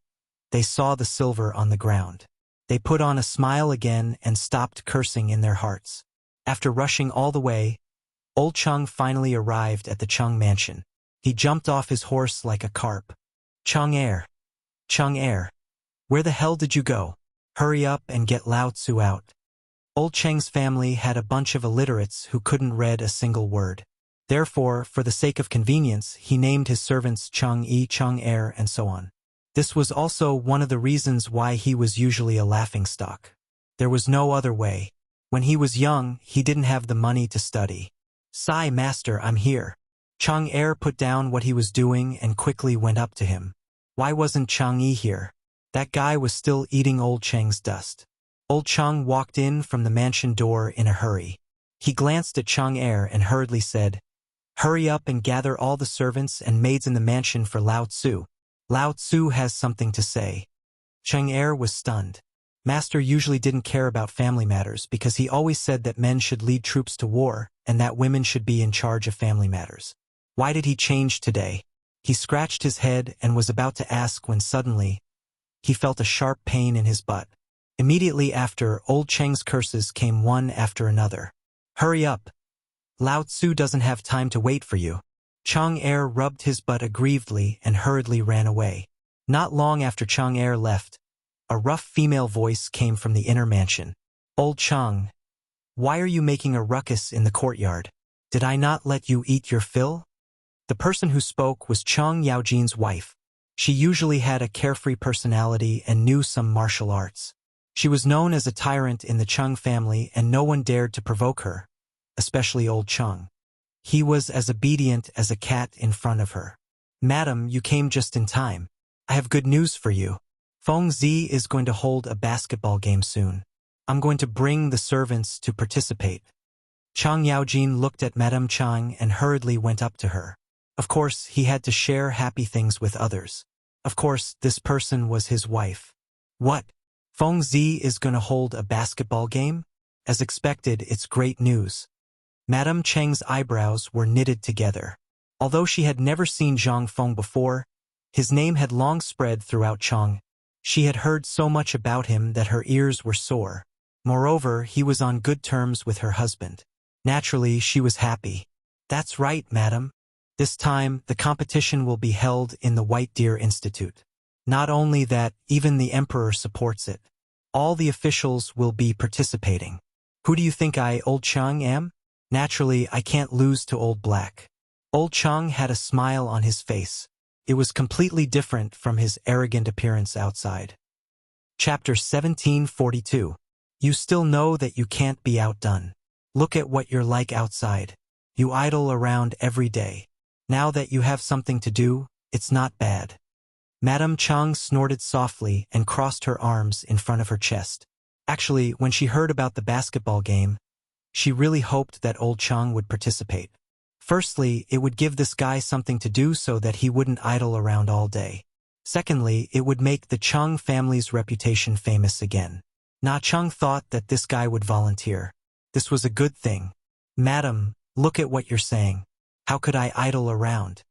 they saw the silver on the ground. They put on a smile again and stopped cursing in their hearts. After rushing all the way, old Chang finally arrived at the Chang mansion. He jumped off his horse like a carp. Chang heir, where the hell did you go? Hurry up and get Lao Tzu out. Old Chang's family had a bunch of illiterates who couldn't read a single word. Therefore, for the sake of convenience, he named his servants Chang-yi, Chang-heir, and so on. This was also one of the reasons why he was usually a laughingstock. There was no other way. When he was young, he didn't have the money to study. "Sai, master, I'm here." Chang-heir put down what he was doing and quickly went up to him. Why wasn't Chang-yi here? That guy was still eating old Chang's dust. Old Chang walked in from the mansion door in a hurry. He glanced at Chang-heir and hurriedly said, "Hurry up and gather all the servants and maids in the mansion for Lao Tzu. Lao Tzu has something to say." Chang-heir was stunned. Master usually didn't care about family matters because he always said that men should lead troops to war and that women should be in charge of family matters. Why did he change today? He scratched his head and was about to ask when suddenly, he felt a sharp pain in his butt. Immediately after, old Chang's curses came one after another. "Hurry up! Lao Tzu doesn't have time to wait for you." Chang-heir rubbed his butt aggrievedly and hurriedly ran away. Not long after Chang-heir left, a rough female voice came from the inner mansion. "Old Chang, why are you making a ruckus in the courtyard? Did I not let you eat your fill?" The person who spoke was Chang Yaojin's wife. She usually had a carefree personality and knew some martial arts. She was known as a tyrant in the Chang family and no one dared to provoke her, especially old Chang. He was as obedient as a cat in front of her. "Madam, you came just in time. I have good news for you. Feng Zi is going to hold a basketball game soon. I'm going to bring the servants to participate." Chang Yaojin looked at Madame Chang and hurriedly went up to her. Of course, he had to share happy things with others. Of course, this person was his wife. "What? Feng Zi is going to hold a basketball game?" As expected, it's great news. Madame Chang's eyebrows were knitted together. Although she had never seen Zhang Feng before, his name had long spread throughout Chang. She had heard so much about him that her ears were sore. Moreover, he was on good terms with her husband. Naturally, she was happy. "That's right, madam. This time, the competition will be held in the White Deer Institute. Not only that, even the emperor supports it. All the officials will be participating. Who do you think I, old Chang, am? Naturally, I can't lose to old Black." Old Chang had a smile on his face. It was completely different from his arrogant appearance outside. Chapter 1742. You still know that you can't be outdone. Look at what you're like outside. You idle around every day. Now that you have something to do, it's not bad. Madame Chang snorted softly and crossed her arms in front of her chest. Actually, when she heard about the basketball game, she really hoped that old Chang would participate. Firstly, it would give this guy something to do so that he wouldn't idle around all day. Secondly, it would make the Chang family's reputation famous again. Na Chang thought that this guy would volunteer. This was a good thing. "Madam, look at what you're saying. How could I idle around?"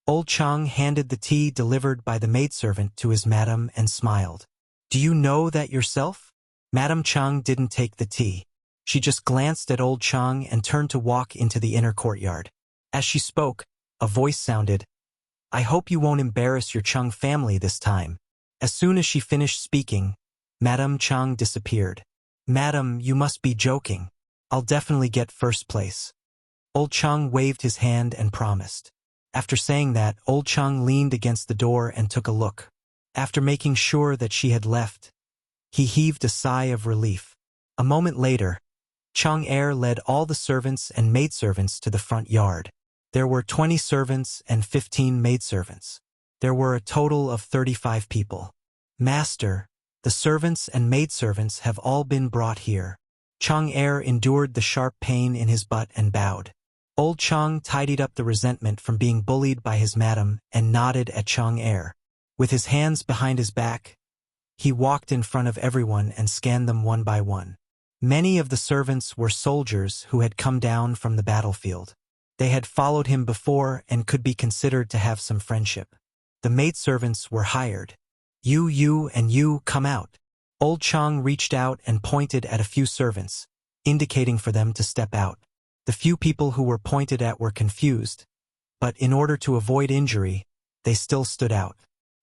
Old Chang handed the tea delivered by the maidservant to his madam and smiled. "Do you know that yourself?" Madame Chang didn't take the tea. She just glanced at old Chang and turned to walk into the inner courtyard. As she spoke, a voice sounded, "I hope you won't embarrass your Chang family this time." As soon as she finished speaking, Madame Chang disappeared. "Madam, you must be joking. I'll definitely get first place." Old Chang waved his hand and promised. After saying that, old Chang leaned against the door and took a look. After making sure that she had left, he heaved a sigh of relief. A moment later, Chang Er led all the servants and maidservants to the front yard. There were 20 servants and 15 maidservants. There were a total of 35 people. Master, the servants and maidservants have all been brought here. Chang Er endured the sharp pain in his butt and bowed. Old Chang tidied up the resentment from being bullied by his madam and nodded at Chang Er. With his hands behind his back, he walked in front of everyone and scanned them one by one. Many of the servants were soldiers who had come down from the battlefield. They had followed him before and could be considered to have some friendship. The maidservants were hired. You and you come out. Old Chang reached out and pointed at a few servants, indicating for them to step out. The few people who were pointed at were confused, but in order to avoid injury, they still stood out.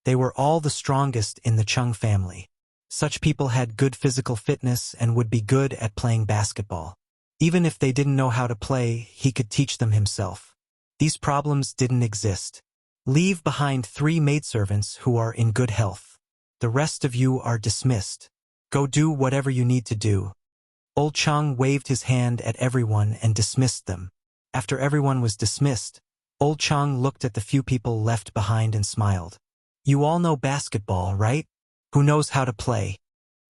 They were all the strongest in the Chung family. Such people had good physical fitness and would be good at playing basketball. Even if they didn't know how to play, he could teach them himself. These problems didn't exist. Leave behind 3 maidservants who are in good health. The rest of you are dismissed. Go do whatever you need to do. Old Chang waved his hand at everyone and dismissed them. After everyone was dismissed, Old Chang looked at the few people left behind and smiled. You all know basketball, right? Who knows how to play?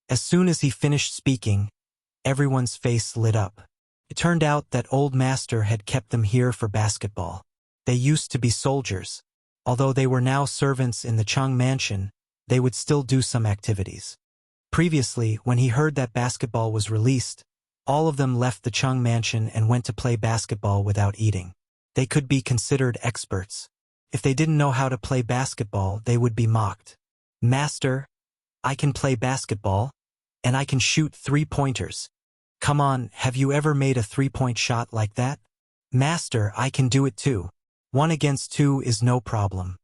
As soon as he finished speaking, everyone's face lit up. It turned out that Old Master had kept them here for basketball. They used to be soldiers. Although they were now servants in the Chang mansion, they would still do some activities. Previously, when he heard that basketball was released, all of them left the Chang mansion and went to play basketball without eating. They could be considered experts. If they didn't know how to play basketball, they would be mocked. Master, I can play basketball, and I can shoot 3-pointers. Come on, have you ever made a 3-point shot like that? Master, I can do it too. 1 against 2 is no problem.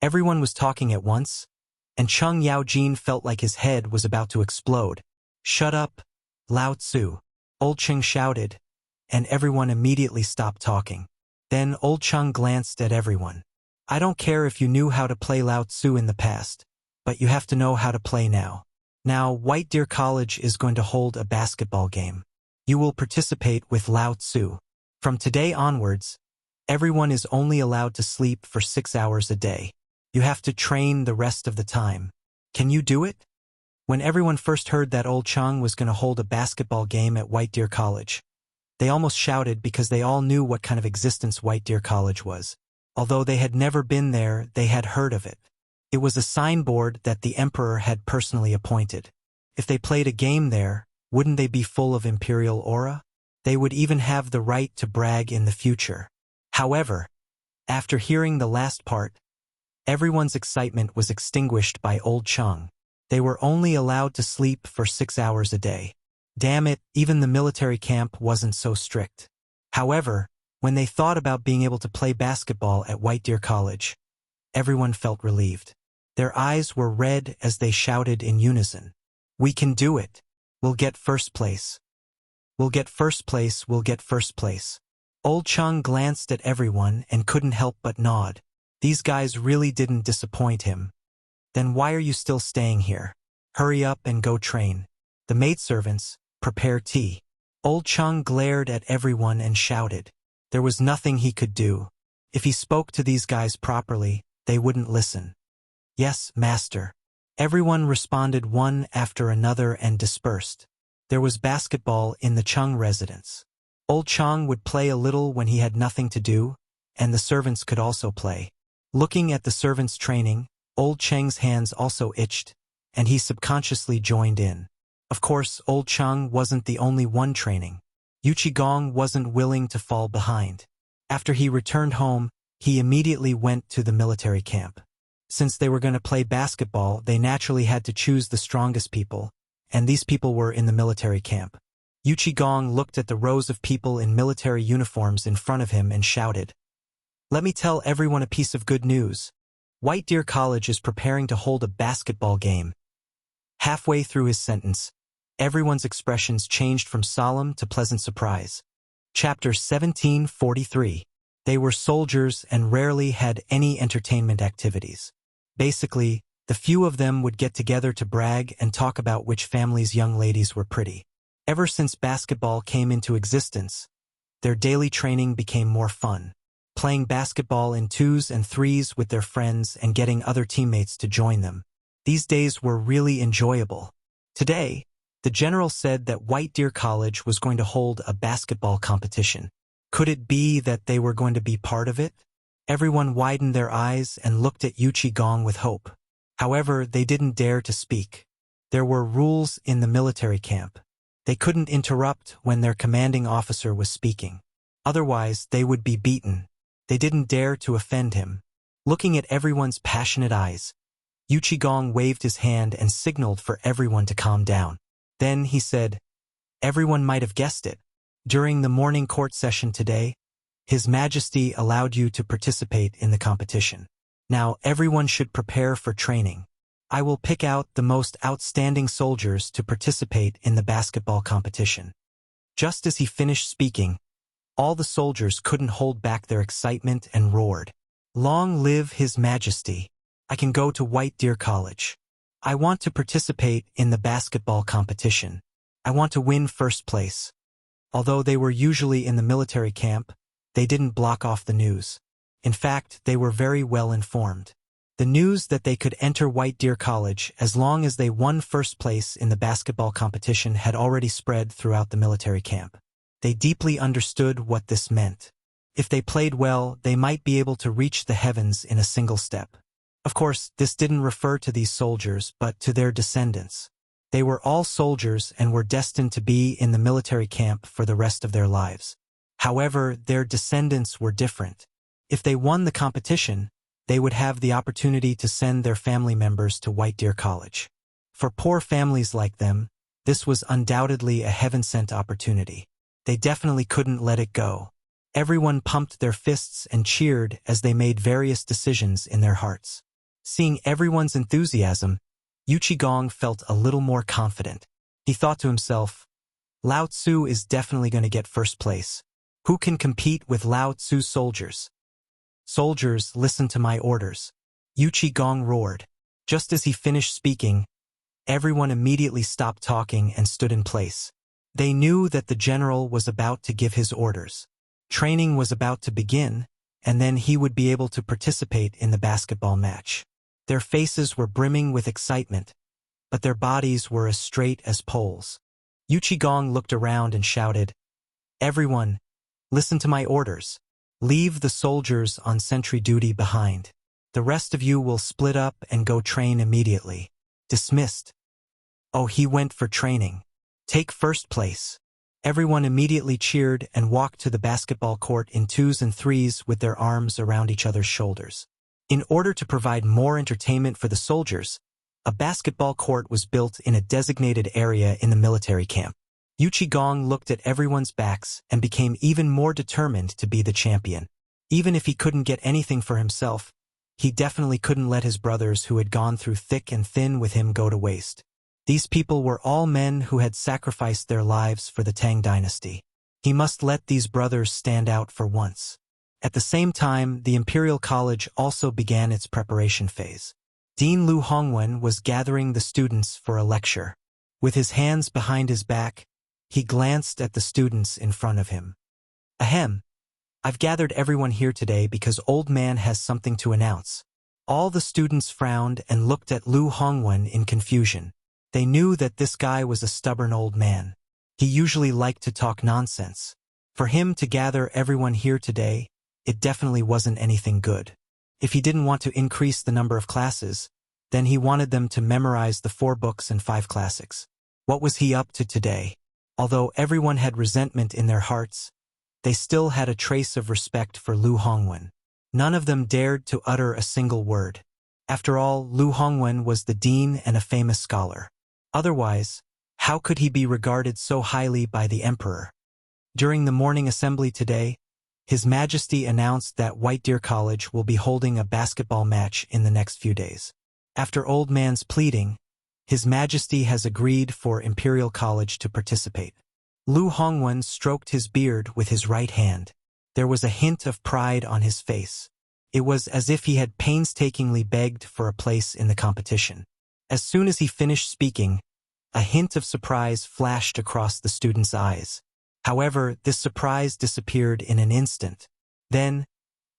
Everyone was talking at once, and Chung Yaojin felt like his head was about to explode. Shut up, Lao Tzu. Old Cheng shouted, and everyone immediately stopped talking. Then Old Cheng glanced at everyone. I don't care if you knew how to play Lao Tzu in the past, but you have to know how to play now. Now, White Deer College is going to hold a basketball game. You will participate with Lao Tzu. From today onwards, everyone is only allowed to sleep for 6 hours a day. You have to train the rest of the time. Can you do it? When everyone first heard that Old Chang was going to hold a basketball game at White Deer College, they almost shouted because they all knew what kind of existence White Deer College was. Although they had never been there, they had heard of it. It was a signboard that the emperor had personally appointed. If they played a game there, wouldn't they be full of imperial aura? They would even have the right to brag in the future. However, after hearing the last part, everyone's excitement was extinguished by Old Chang. They were only allowed to sleep for 6 hours a day. Damn it, even the military camp wasn't so strict. However, when they thought about being able to play basketball at White Deer College, everyone felt relieved. Their eyes were red as they shouted in unison. We can do it. We'll get first place. We'll get first place, we'll get first place. Old Chang glanced at everyone and couldn't help but nod. These guys really didn't disappoint him. Then why are you still staying here? Hurry up and go train. The maidservants, prepare tea. Old Chang glared at everyone and shouted. There was nothing he could do. If he spoke to these guys properly, they wouldn't listen. Yes, master. Everyone responded one after another and dispersed. There was basketball in the Chung residence. Old Chang would play a little when he had nothing to do, and the servants could also play. Looking at the servants training, Old Chang's hands also itched, and he subconsciously joined in. Of course, Old Chang wasn't the only one training. Gong wasn't willing to fall behind. After he returned home, he immediately went to the military camp. Since they were going to play basketball, they naturally had to choose the strongest people, and these people were in the military camp. Gong looked at the rows of people in military uniforms in front of him and shouted, "Let me tell everyone a piece of good news. White Deer College is preparing to hold a basketball game." Halfway through his sentence, everyone's expressions changed from solemn to pleasant surprise. Chapter 1743. They were soldiers and rarely had any entertainment activities. Basically, the few of them would get together to brag and talk about which family's young ladies were pretty. Ever since basketball came into existence, their daily training became more fun. Playing basketball in 2s and 3s with their friends and getting other teammates to join them. These days were really enjoyable. Today, the general said that White Deer College was going to hold a basketball competition. Could it be that they were going to be part of it? Everyone widened their eyes and looked at Gong with hope. However, they didn't dare to speak. There were rules in the military camp. They couldn't interrupt when their commanding officer was speaking. Otherwise, they would be beaten. They didn't dare to offend him. Looking at everyone's passionate eyes, Gong waved his hand and signaled for everyone to calm down. Then he said, "Everyone might have guessed it. During the morning court session today, His Majesty allowed you to participate in the competition. Now everyone should prepare for training. I will pick out the most outstanding soldiers to participate in the basketball competition." Just as he finished speaking, all the soldiers couldn't hold back their excitement and roared, "Long live His Majesty! I can go to White Deer College. I want to participate in the basketball competition. I want to win first place." Although they were usually in the military camp, they didn't block off the news. In fact, they were very well informed. The news that they could enter White Deer College as long as they won first place in the basketball competition had already spread throughout the military camp. They deeply understood what this meant. If they played well, they might be able to reach the heavens in a single step. Of course, this didn't refer to these soldiers, but to their descendants. They were all soldiers and were destined to be in the military camp for the rest of their lives. However, their descendants were different. If they won the competition, they would have the opportunity to send their family members to White Deer College. For poor families like them, this was undoubtedly a heaven-sent opportunity. They definitely couldn't let it go. Everyone pumped their fists and cheered as they made various decisions in their hearts. Seeing everyone's enthusiasm, Gong felt a little more confident. He thought to himself, "Lao Tzu is definitely going to get first place. Who can compete with Lao Tzu's soldiers? Soldiers, listen to my orders." Gong roared. Just as he finished speaking, everyone immediately stopped talking and stood in place. They knew that the general was about to give his orders. Training was about to begin, and then he would be able to participate in the basketball match. Their faces were brimming with excitement, but their bodies were as straight as poles. Gong looked around and shouted, "Everyone, listen to my orders. Leave the soldiers on sentry duty behind. The rest of you will split up and go train immediately. Dismissed." Oh, he went for training. Take first place. Everyone immediately cheered and walked to the basketball court in 2s and 3s with their arms around each other's shoulders. In order to provide more entertainment for the soldiers, a basketball court was built in a designated area in the military camp. Gong looked at everyone's backs and became even more determined to be the champion. Even if he couldn't get anything for himself, he definitely couldn't let his brothers who had gone through thick and thin with him go to waste. These people were all men who had sacrificed their lives for the Tang dynasty. He must let these brothers stand out for once. At the same time, the Imperial College also began its preparation phase. Dean Lu Hongwen was gathering the students for a lecture. With his hands behind his back, he glanced at the students in front of him. "Ahem. I've gathered everyone here today because Old Man has something to announce." All the students frowned and looked at Lu Hongwen in confusion. They knew that this guy was a stubborn old man. He usually liked to talk nonsense. For him to gather everyone here today, it definitely wasn't anything good. If he didn't want to increase the number of classes, then he wanted them to memorize the 4 books and 5 classics. What was he up to today? Although everyone had resentment in their hearts, they still had a trace of respect for Lu Hongwen. None of them dared to utter a single word. After all, Lu Hongwen was the dean and a famous scholar. Otherwise, how could he be regarded so highly by the emperor? During the morning assembly today, His Majesty announced that White Deer College will be holding a basketball match in the next few days. After Old Man's pleading, His Majesty has agreed for Imperial College to participate. Lu Hongwen stroked his beard with his right hand. There was a hint of pride on his face. It was as if he had painstakingly begged for a place in the competition. As soon as he finished speaking, a hint of surprise flashed across the student's eyes. However, this surprise disappeared in an instant. Then,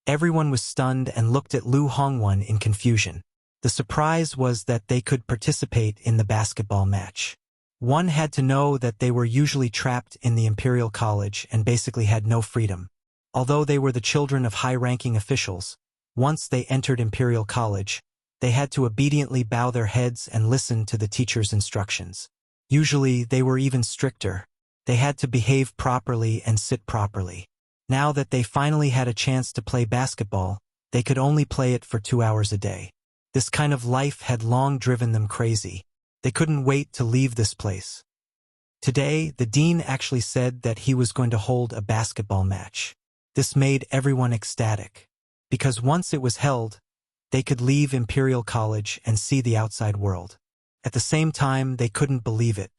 everyone was stunned and looked at Lu Hongwan in confusion. The surprise was that they could participate in the basketball match. One had to know that they were usually trapped in the Imperial College and basically had no freedom. Although they were the children of high-ranking officials, once they entered Imperial College, they had to obediently bow their heads and listen to the teacher's instructions. Usually, they were even stricter. They had to behave properly and sit properly. Now that they finally had a chance to play basketball, they could only play it for 2 hours a day. This kind of life had long driven them crazy. They couldn't wait to leave this place. Today, the dean actually said that he was going to hold a basketball match. This made everyone ecstatic, because once it was held, they could leave Imperial College and see the outside world. At the same time, they couldn't believe it.